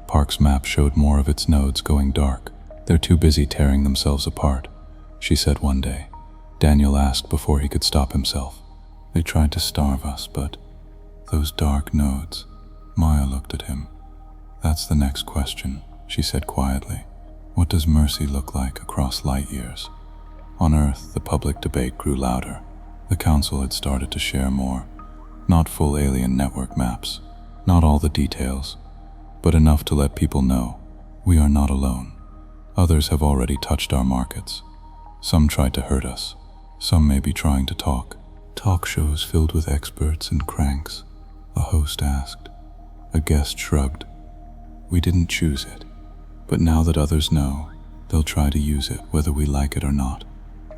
Park's map showed more of its nodes going dark. "They're too busy tearing themselves apart," she said one day. Daniel asked before he could stop himself. "They tried to starve us, but those dark nodes." Maya looked at him. "That's the next question," she said quietly. "What does mercy look like across light years?" On Earth, the public debate grew louder. The council had started to share more. Not full alien network maps, not all the details, but enough to let people know we are not alone. Others have already touched our markets. Some tried to hurt us. Some may be trying to talk. Talk shows filled with experts and cranks, a host asked. A guest shrugged. We didn't choose it, but now that others know, they'll try to use it whether we like it or not.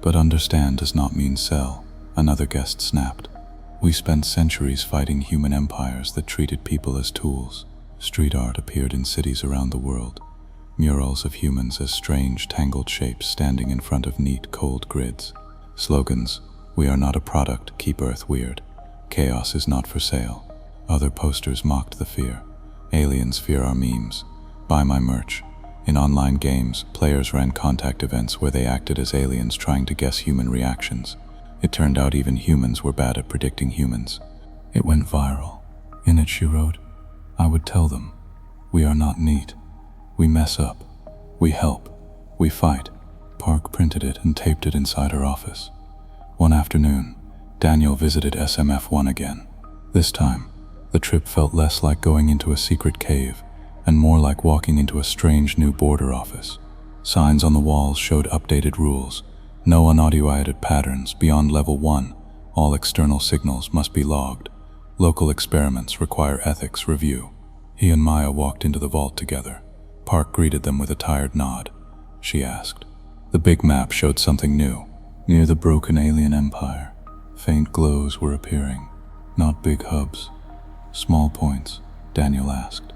But understand does not mean sell, another guest snapped. We spent centuries fighting human empires that treated people as tools. Street art appeared in cities around the world. Murals of humans as strange, tangled shapes standing in front of neat, cold grids. Slogans, we are not a product, keep Earth weird. Chaos is not for sale. Other posters mocked the fear. Aliens fear our memes. Buy my merch. In online games, players ran contact events where they acted as aliens trying to guess human reactions. It turned out even humans were bad at predicting humans. It went viral. In it, she wrote, I would tell them, we are not neat. We mess up. We help. We fight. Park printed it and taped it inside her office. One afternoon, Daniel visited SMF-1 again. This time, the trip felt less like going into a secret cave and more like walking into a strange new border office. Signs on the walls showed updated rules. No unaudio-edited patterns beyond level 1. All external signals must be logged. Local experiments require ethics review. He and Maya walked into the vault together. Park greeted them with a tired nod. She asked. The big map showed something new. Near the broken alien empire, faint glows were appearing. Not big hubs. Small points, Daniel asked.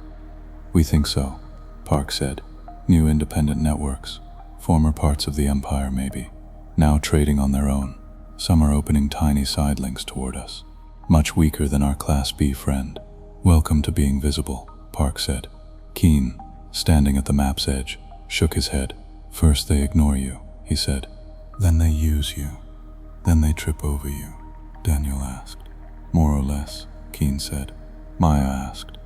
We think so, Park said. New independent networks. Former parts of the empire, maybe. Now trading on their own. Some are opening tiny side links toward us. Much weaker than our Class B friend. Welcome to being visible, Park said. Keen, standing at the map's edge, shook his head. First they ignore you, he said. Then they use you. Then they trip over you, Daniel asked. More or less, Keen said. Maya asked.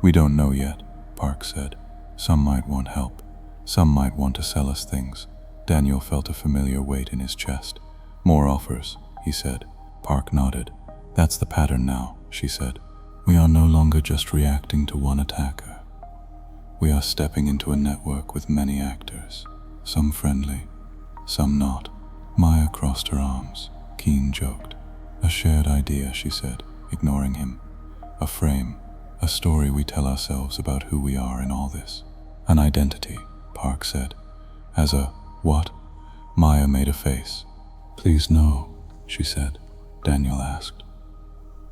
We don't know yet, Park said. Some might want help. Some might want to sell us things. Daniel felt a familiar weight in his chest. More offers, he said. Park nodded. That's the pattern now, she said. We are no longer just reacting to one attacker. We are stepping into a network with many actors, some friendly, some not. Maya crossed her arms. Keen joked. A shared idea, she said, ignoring him. A frame, a story we tell ourselves about who we are in all this. An identity, Park said. As a what? Maya made a face. Please no, she said. Daniel asked.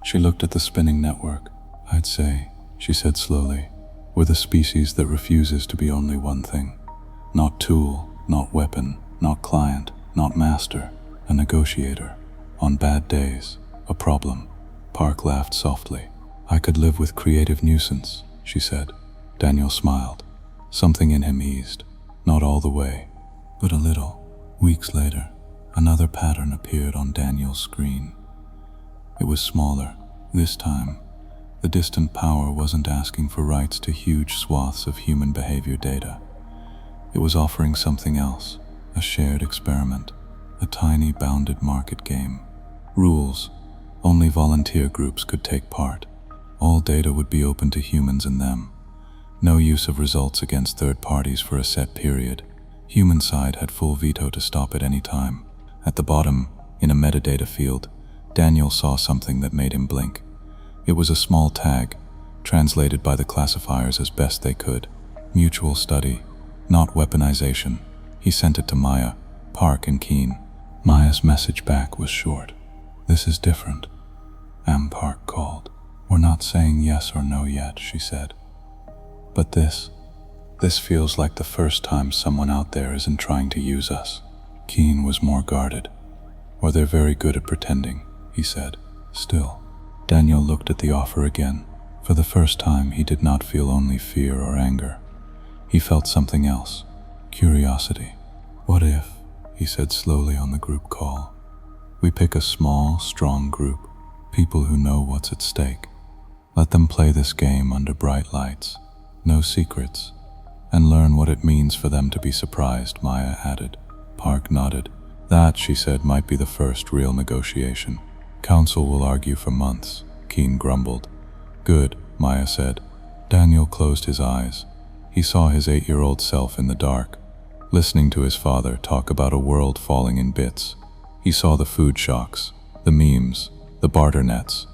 She looked at the spinning network. I'd say, she said slowly, we're the species that refuses to be only one thing. Not tool, not weapon, not client, not master, a negotiator. On bad days, a problem. Park laughed softly. I could live with creative nuisance, she said. Daniel smiled. Something in him eased. Not all the way, but a little. Weeks later, another pattern appeared on Daniel's screen. It was smaller. This time, the distant power wasn't asking for rights to huge swaths of human behavior data. It was offering something else, a shared experiment, a tiny bounded market game. Rules. Only volunteer groups could take part. All data would be open to humans and them. No use of results against third parties for a set period. Human side had full veto to stop at any time. At the bottom, in a metadata field, Daniel saw something that made him blink. It was a small tag, translated by the classifiers as best they could. Mutual study, not weaponization. He sent it to Maya, Park, and Keen. Maya's message back was short. This is different. Park called. We're not saying yes or no yet, she said. But this feels like the first time someone out there isn't trying to use us. Keen was more guarded. Or they're very good at pretending, he said. Still, Daniel looked at the offer again. For the first time, he did not feel only fear or anger. He felt something else. Curiosity. What if, he said slowly on the group call, we pick a small, strong group, people who know what's at stake. Let them play this game under bright lights, no secrets, and learn what it means for them to be surprised, Maya added. Park nodded. That, she said, might be the first real negotiation. Council will argue for months, Keen grumbled. Good, Maya said. Daniel closed his eyes. He saw his 8-year-old self in the dark, listening to his father talk about a world falling in bits. He saw the food shocks, the memes, the barter nets.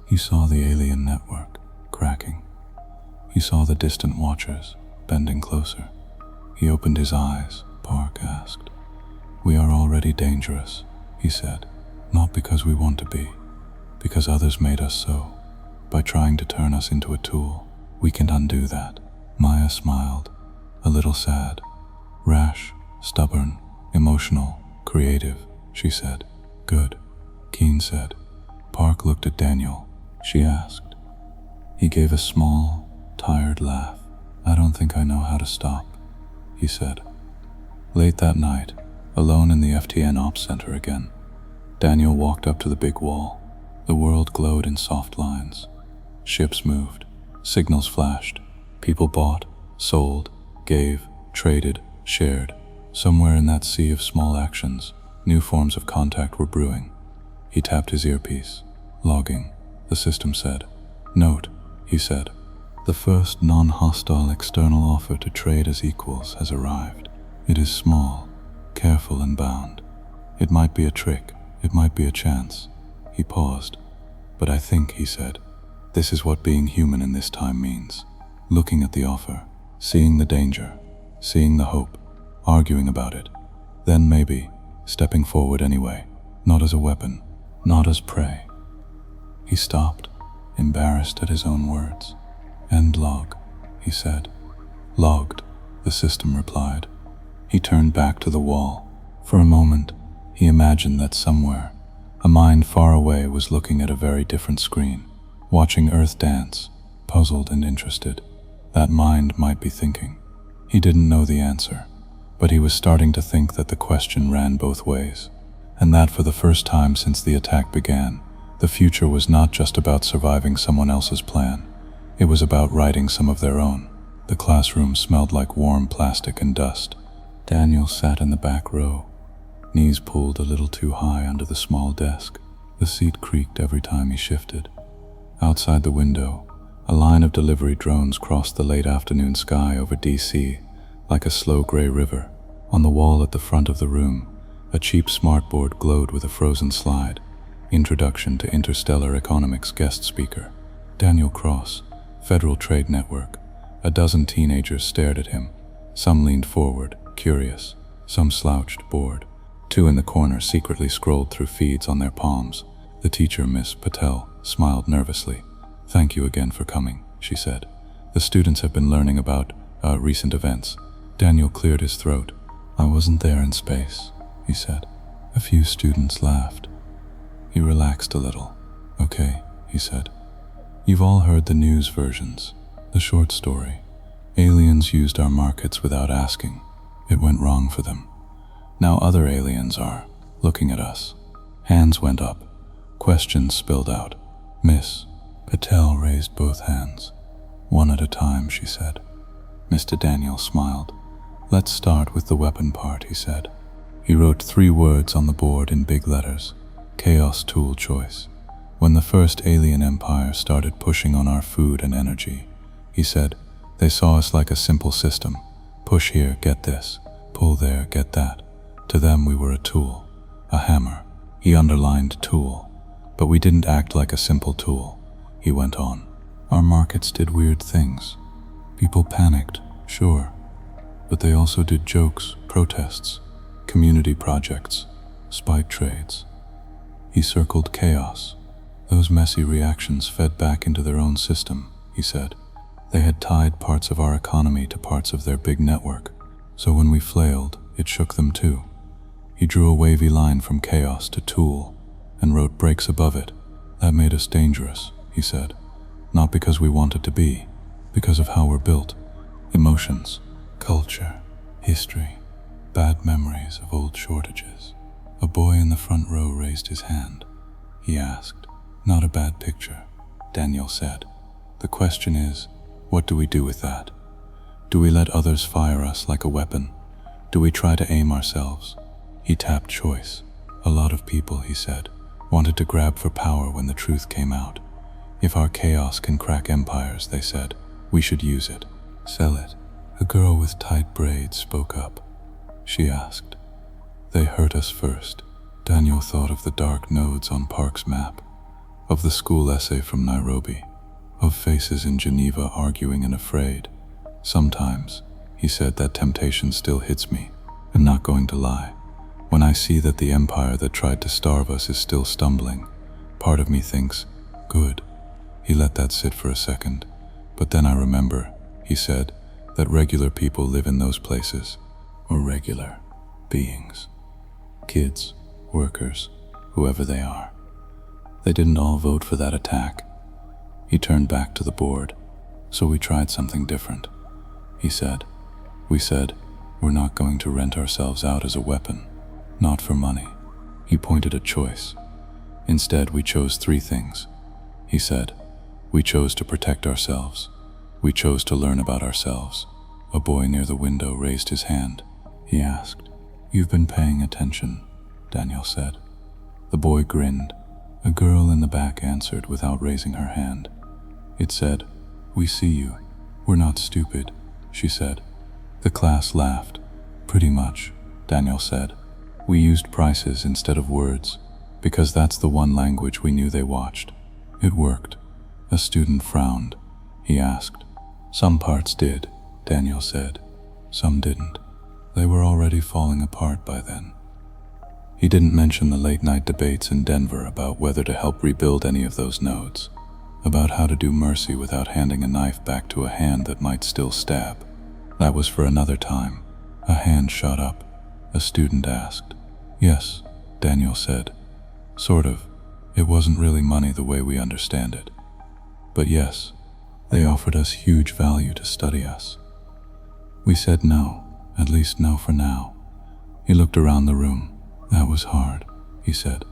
He saw the alien network cracking. He saw the distant watchers bending closer. He opened his eyes. Park asked. We are already dangerous, he said. Not because we want to be, because others made us so. By trying to turn us into a tool, we can undo that. Maya smiled, a little sad. Rash, stubborn, emotional, creative, she said. Good, Keen said. Park looked at Daniel. She asked. He gave a small, tired laugh. I don't think I know how to stop, he said. Late that night, alone in the FTN Ops Center again, Daniel walked up to the big wall. The world glowed in soft lines. Ships moved. Signals flashed. People bought, sold, gave, traded, shared. Somewhere in that sea of small actions, new forms of contact were brewing. He tapped his earpiece. Logging, the system said. Note, he said. The first non-hostile external offer to trade as equals has arrived. It is small, careful and bound. It might be a trick, it might be a chance. He paused. But I think, he said, this is what being human in this time means. Looking at the offer, seeing the danger, seeing the hope, arguing about it. Then maybe, stepping forward anyway, not as a weapon, not as prey. He stopped, embarrassed at his own words. End log, he said. Logged, the system replied. He turned back to the wall. For a moment, he imagined that somewhere, a mind far away was looking at a very different screen, watching Earth dance, puzzled and interested. That mind might be thinking. He didn't know the answer, but he was starting to think that the question ran both ways, and that for the first time since the attack began, the future was not just about surviving someone else's plan. It was about writing some of their own. The classroom smelled like warm plastic and dust. Daniel sat in the back row, knees pulled a little too high under the small desk. The seat creaked every time he shifted. Outside the window, a line of delivery drones crossed the late afternoon sky over DC like a slow gray river. On the wall at the front of the room, a cheap smartboard glowed with a frozen slide. Introduction to Interstellar Economics guest speaker. Daniel Cross, Federal Trade Network. A dozen teenagers stared at him. Some leaned forward, curious. Some slouched, bored. Two in the corner secretly scrolled through feeds on their palms. The teacher, Miss Patel, smiled nervously. Thank you again for coming, she said. The students have been learning about recent events. Daniel cleared his throat. I wasn't there in space, he said. A few students laughed. He relaxed a little. Okay, he said. You've all heard the news versions. The short story. Aliens used our markets without asking. It went wrong for them. Now other aliens are looking at us. Hands went up. Questions spilled out. Miss Patel raised both hands. One at a time, she said. Mr. Daniel smiled. Let's start with the weapon part, he said. He wrote 3 words on the board in big letters. Chaos tool choice. When the first alien empire started pushing on our food and energy, he said, they saw us like a simple system. Push here, get this. Pull there, get that. To them we were a tool, a hammer. He underlined tool. But we didn't act like a simple tool, he went on. Our markets did weird things. People panicked, sure. But they also did jokes, protests, community projects, spike trades. He circled chaos. Those messy reactions fed back into their own system, he said. They had tied parts of our economy to parts of their big network, so when we flailed, it shook them too. He drew a wavy line from chaos to tool and wrote breaks above it. That made us dangerous, he said. Not because we wanted to be, because of how we're built. Emotions, culture, history, bad memories of old shortages. A boy in the front row raised his hand. He asked. Not a bad picture, Daniel said. The question is, what do we do with that? Do we let others fire us like a weapon? Do we try to aim ourselves? He tapped choice. A lot of people, he said, wanted to grab for power when the truth came out. If our chaos can crack empires, they said, we should use it. Sell it. A girl with tight braids spoke up. She asked. They hurt us first. Daniel thought of the dark nodes on Park's map, of the school essay from Nairobi, of faces in Geneva arguing and afraid. Sometimes, he said, that temptation still hits me. I'm not going to lie. When I see that the empire that tried to starve us is still stumbling, part of me thinks, good. He let that sit for a second. But then I remember, he said, that regular people live in those places, or regular beings. Kids, workers, whoever they are. They didn't all vote for that attack. He turned back to the board. So we tried something different, he said. We said, we're not going to rent ourselves out as a weapon, not for money. He pointed at choice. Instead, we chose 3 things. He said, we chose to protect ourselves. We chose to learn about ourselves. A boy near the window raised his hand. He asked, "You've been paying attention," Daniel said. The boy grinned. A girl in the back answered without raising her hand. It said, "We see you. We're not stupid," she said. The class laughed. "Pretty much," Daniel said. "We used prices instead of words, because that's the one language we knew they watched. It worked." A student frowned. He asked. "Some parts did," Daniel said. "Some didn't. They were already falling apart by then." He didn't mention the late-night debates in Denver about whether to help rebuild any of those nodes, about how to do mercy without handing a knife back to a hand that might still stab. That was for another time. A hand shot up. A student asked. "Yes," Daniel said. "Sort of. It wasn't really money the way we understand it. But yes, they offered us huge value to study us." We said no, at least no for now. He looked around the room. "That was hard," he said.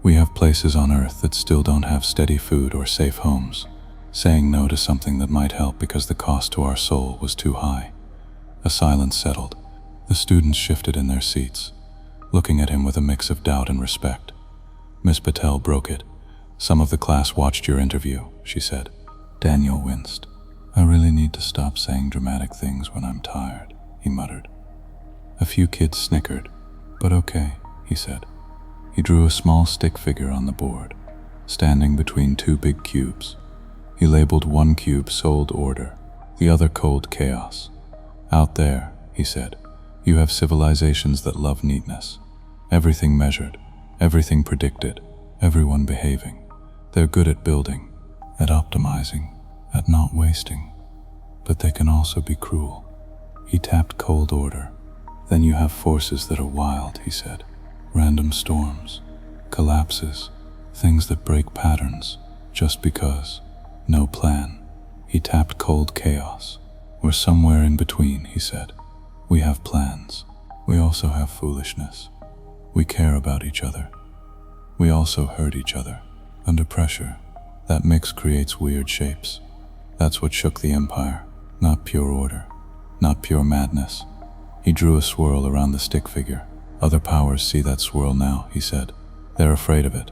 "We have places on Earth that still don't have steady food or safe homes. Saying no to something that might help because the cost to our soul was too high." A silence settled. The students shifted in their seats, looking at him with a mix of doubt and respect. Miss Patel broke it. "Some of the class watched your interview," she said. Daniel winced. "I really need to stop saying dramatic things when I'm tired," he muttered. A few kids snickered. "But okay," he said. He drew a small stick figure on the board, standing between 2 big cubes. He labeled one cube Souled Order, the other Cold Chaos. "Out there," he said, "you have civilizations that love neatness. Everything measured, everything predicted, everyone behaving. They're good at building, at optimizing, at not wasting. But they can also be cruel." He tapped Cold Order. "Then you have forces that are wild," he said. "Random storms, collapses, things that break patterns, just because. No plan." He tapped Cold Chaos. "We're somewhere in between," he said. "We have plans. We also have foolishness. We care about each other. We also hurt each other. Under pressure, that mix creates weird shapes. That's what shook the empire. Not pure order. Not pure madness." He drew a swirl around the stick figure. "Other powers see that swirl now," he said. "They're afraid of it.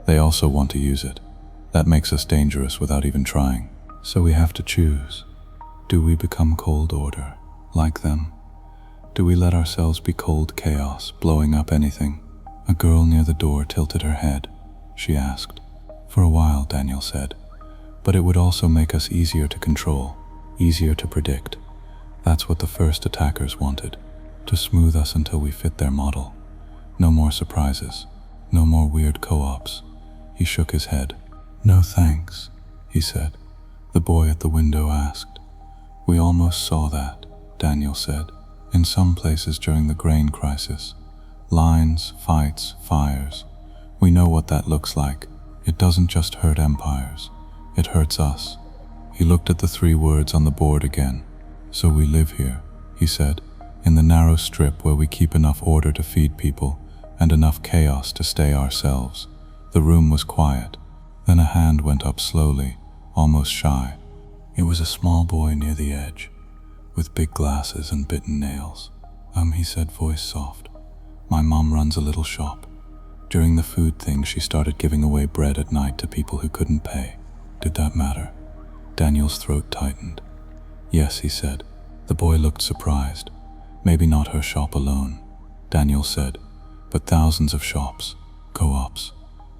They also want to use it. That makes us dangerous without even trying. So we have to choose. Do we become Cold Order, like them? Do we let ourselves be Cold Chaos, blowing up anything?" A girl near the door tilted her head. She asked. "For a while," Daniel said. "But it would also make us easier to control, easier to predict. That's what the first attackers wanted, to smooth us until we fit their model. No more surprises, no more weird co-ops." He shook his head. "No thanks," he said. The boy at the window asked. "We almost saw that," Daniel said, "in some places during the grain crisis. Lines, fights, fires. We know what that looks like. It doesn't just hurt empires. It hurts us." He looked at the 3 words on the board again. "So we live here," he said, "in the narrow strip where we keep enough order to feed people and enough chaos to stay ourselves." The room was quiet. Then a hand went up slowly, almost shy. It was a small boy near the edge, with big glasses and bitten nails. He said, voice soft. My mom runs a little shop. During the food thing, she started giving away bread at night to people who couldn't pay. Did that matter? Daniel's throat tightened. Yes, he said. The boy looked surprised. Maybe not her shop alone, Daniel said, but thousands of shops, co-ops,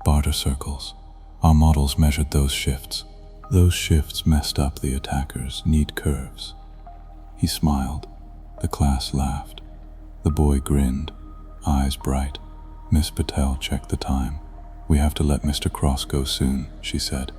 barter circles. Our models measured those shifts. Those shifts messed up the attackers' neat curves. He smiled. The class laughed. The boy grinned, eyes bright. Miss Patel checked the time. We have to let Mr. Cross go soon, she said.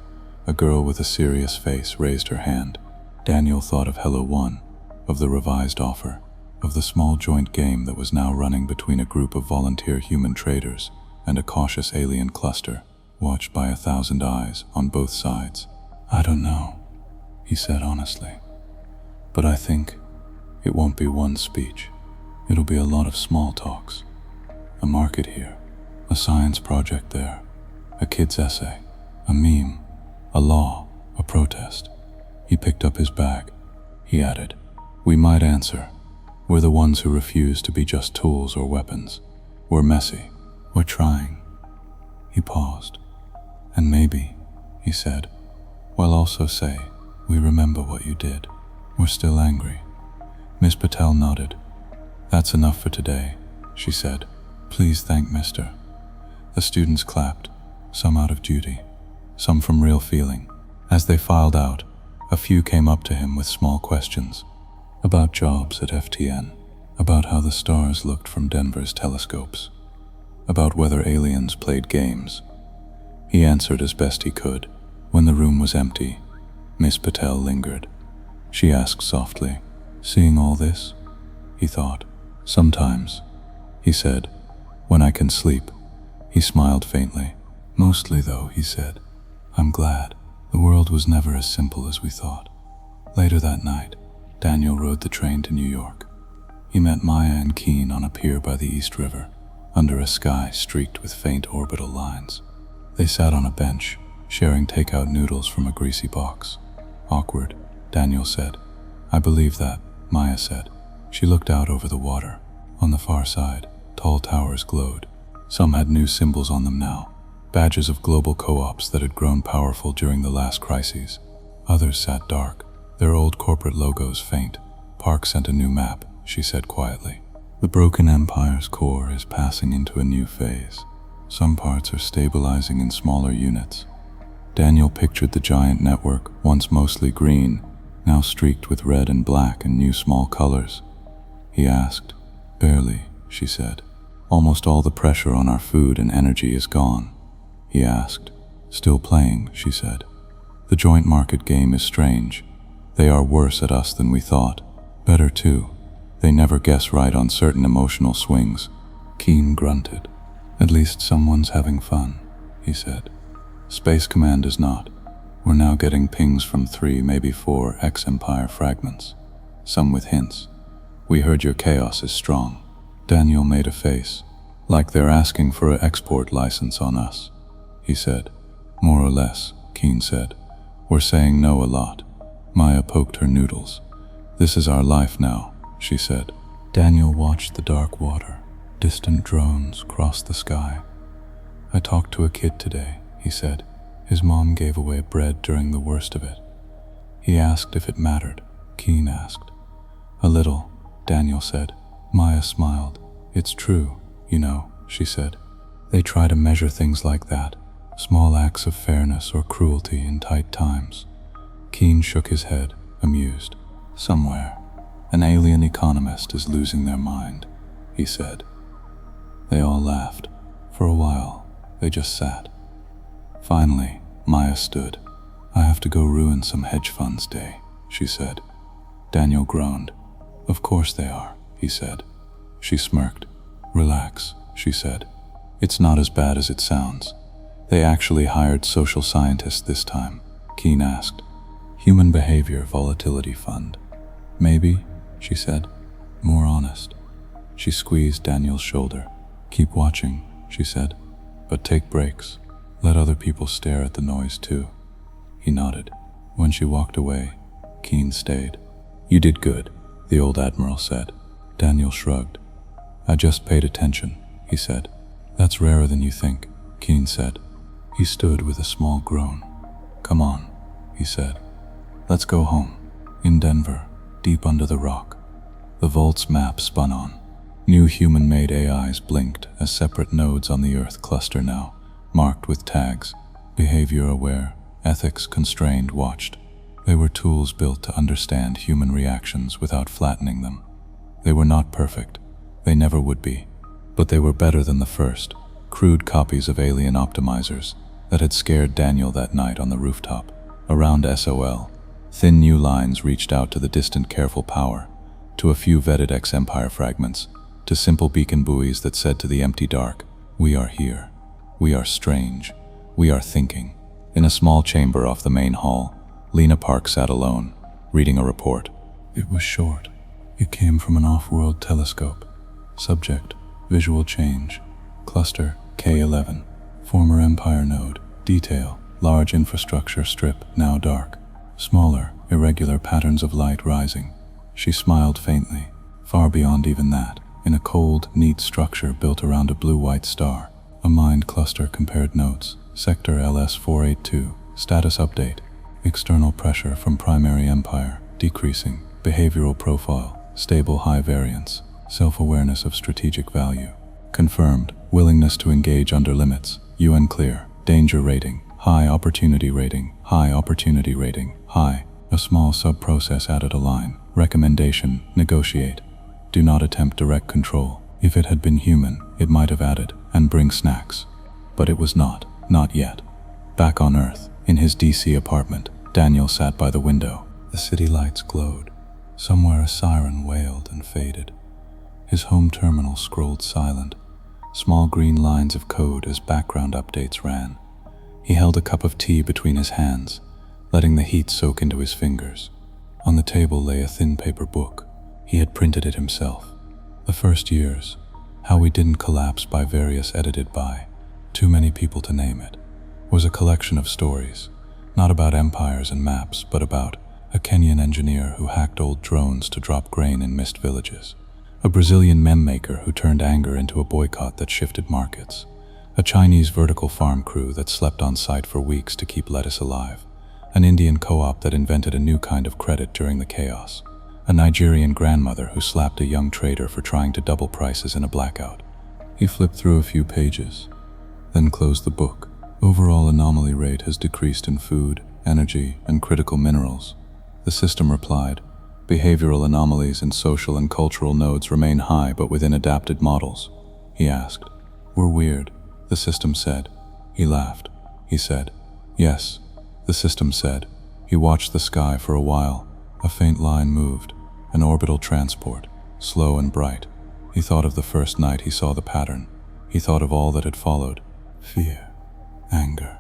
A girl with a serious face raised her hand. Daniel thought of Hello One, of the revised offer, of the small joint game that was now running between a group of volunteer human traders and a cautious alien cluster, watched by 1,000 eyes on both sides. I don't know, he said honestly. But I think it won't be one speech. It'll be a lot of small talks. A market here, a science project there, a kid's essay, a meme, a law, a protest. He picked up his bag. He added, we might answer. We're the ones who refuse to be just tools or weapons. We're messy. We're trying. He paused. And maybe, he said, we'll also say, we remember what you did. We're still angry. Miss Patel nodded. That's enough for today, she said. Please thank Mr. The students clapped, some out of duty, some from real feeling. As they filed out, a few came up to him with small questions. About jobs at FTN, about how the stars looked from Denver's telescopes, about whether aliens played games. He answered as best he could. When the room was empty, Miss Patel lingered. She asked softly, seeing all this? He thought. Sometimes, he said, when I can sleep. He smiled faintly. Mostly though, he said, I'm glad. The world was never as simple as we thought. Later that night, Daniel rode the train to New York. He met Maya and Keen on a pier by the East River, under a sky streaked with faint orbital lines. They sat on a bench, sharing takeout noodles from a greasy box. Awkward, Daniel said. I believe that, Maya said. She looked out over the water. On the far side, tall towers glowed. Some had new symbols on them now, badges of global co-ops that had grown powerful during the last crises. Others sat dark, their old corporate logos faint. Park sent a new map, she said quietly. The broken empire's core is passing into a new phase. Some parts are stabilizing in smaller units. Daniel pictured the giant network, once mostly green, now streaked with red and black and new small colors. He asked. Barely, she said. Almost all the pressure on our food and energy is gone. He asked. Still playing, she said. The joint market game is strange. They are worse at us than we thought. Better too. They never guess right on certain emotional swings. Keen grunted. At least someone's having fun, he said. Space Command is not. We're now getting pings from 3, maybe 4 ex-Empire fragments. Some with hints. We heard your chaos is strong. Daniel made a face. Like they're asking for an export license on us, he said. More or less, Keen said. We're saying no a lot. Maya poked her noodles. This is our life now, she said. Daniel watched the dark water. Distant drones crossed the sky. I talked to a kid today, he said. His mom gave away bread during the worst of it. He asked if it mattered. Keen asked. A little, Daniel said. Maya smiled. It's true, you know, she said. They try to measure things like that, small acts of fairness or cruelty in tight times. Keen shook his head, amused. Somewhere, an alien economist is losing their mind, he said. They all laughed. For a while, they just sat. Finally, Maya stood. I have to go ruin some hedge funds day, she said. Daniel groaned. Of course they are, he said. She smirked. Relax, she said. It's not as bad as it sounds. They actually hired social scientists this time, Keen asked. Human Behavior Volatility Fund. Maybe, she said. More honest. She squeezed Daniel's shoulder. Keep watching, she said. But take breaks. Let other people stare at the noise too. He nodded. When she walked away, Keen stayed. You did good, the old admiral said. Daniel shrugged. "I just paid attention," he said. "That's rarer than you think," Keen said. He stood with a small groan. "Come on," he said. "Let's go home." In Denver, deep under the rock, the vault's map spun on. New human-made AIs blinked as separate nodes on the Earth cluster now, marked with tags. Behavior-aware, ethics-constrained watched. They were tools built to understand human reactions without flattening them. They were not perfect. They never would be. But they were better than the first, crude copies of alien optimizers that had scared Daniel that night on the rooftop. Around SOL, thin new lines reached out to the distant careful power, to a few vetted ex-Empire fragments, to simple beacon buoys that said to the empty dark, "We are here. We are strange. We are thinking." In a small chamber off the main hall, Lena Park sat alone, reading a report. It was short. It came from an off-world telescope. Subject: visual change. Cluster: K11. Former Empire node. Detail: large infrastructure strip, now dark. Smaller, irregular patterns of light rising. She smiled faintly. Far beyond even that, in a cold, neat structure built around a blue-white star. A mind cluster compared notes. Sector LS-482. Status update. External pressure from primary empire, decreasing. Behavioral profile, stable high variance. Self-awareness of strategic value. Confirmed. Willingness to engage under limits. UN clear. Danger rating. High opportunity rating. High opportunity rating. High. A small sub-process added a line. Recommendation: negotiate. Do not attempt direct control. If it had been human, it might have added, and bring snacks. But it was not yet. Back on Earth, in his DC apartment, Daniel sat by the window. The city lights glowed. Somewhere a siren wailed and faded. His home terminal scrolled silent, small green lines of code as background updates ran. He held a cup of tea between his hands, letting the heat soak into his fingers. On the table lay a thin paper book. He had printed it himself. The First Years, How We Didn't Collapse by Various, edited by too many people to name it, was a collection of stories, not about empires and maps, but about a Kenyan engineer who hacked old drones to drop grain in mist villages, a Brazilian meme maker who turned anger into a boycott that shifted markets, a Chinese vertical farm crew that slept on site for weeks to keep lettuce alive, an Indian co-op that invented a new kind of credit during the chaos, a Nigerian grandmother who slapped a young trader for trying to double prices in a blackout. He flipped through a few pages, then closed the book. Overall anomaly rate has decreased in food, energy, and critical minerals. The system replied, behavioral anomalies in social and cultural nodes remain high but within adapted models. He asked. We're weird, the system said. He laughed. He said, yes, the system said. He watched the sky for a while. A faint line moved, an orbital transport, slow and bright. He thought of the first night he saw the pattern. He thought of all that had followed. Fear, anger,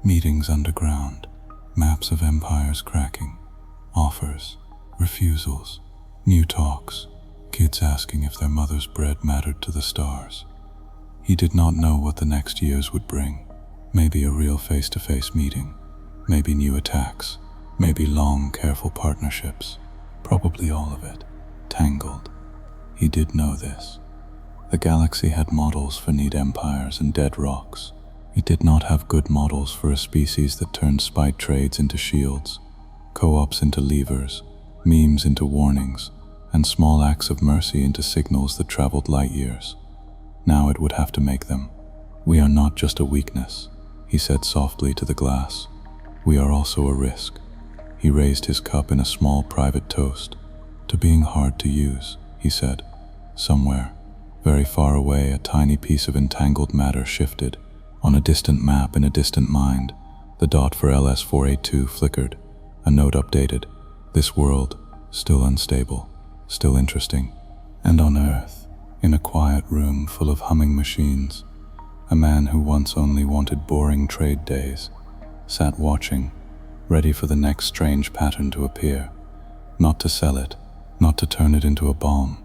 meetings underground, maps of empires cracking, offers, refusals, new talks, kids asking if their mother's bread mattered to the stars. He did not know what the next years would bring. Maybe a real face-to-face meeting, maybe new attacks, maybe long, careful partnerships, probably all of it, tangled. He did know this. The galaxy had models for neat empires and dead rocks. It did not have good models for a species that turned spite trades into shields, co-ops into levers, memes into warnings, and small acts of mercy into signals that traveled light years. Now it would have to make them. We are not just a weakness, he said softly to the glass. We are also a risk. He raised his cup in a small private toast. To being hard to use, he said. Somewhere, very far away, a tiny piece of entangled matter shifted. On a distant map in a distant mind, the dot for LS-482 flickered. A note updated. This world, still unstable, still interesting. And on Earth, in a quiet room full of humming machines, a man who once only wanted boring trade days, sat watching, ready for the next strange pattern to appear. Not to sell it, not to turn it into a bomb,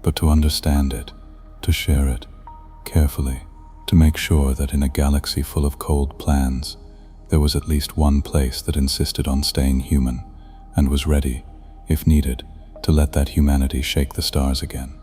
but to understand it, to share it, carefully, to make sure that in a galaxy full of cold plans, there was at least one place that insisted on staying human, and was ready, if needed, to let that humanity shake the stars again.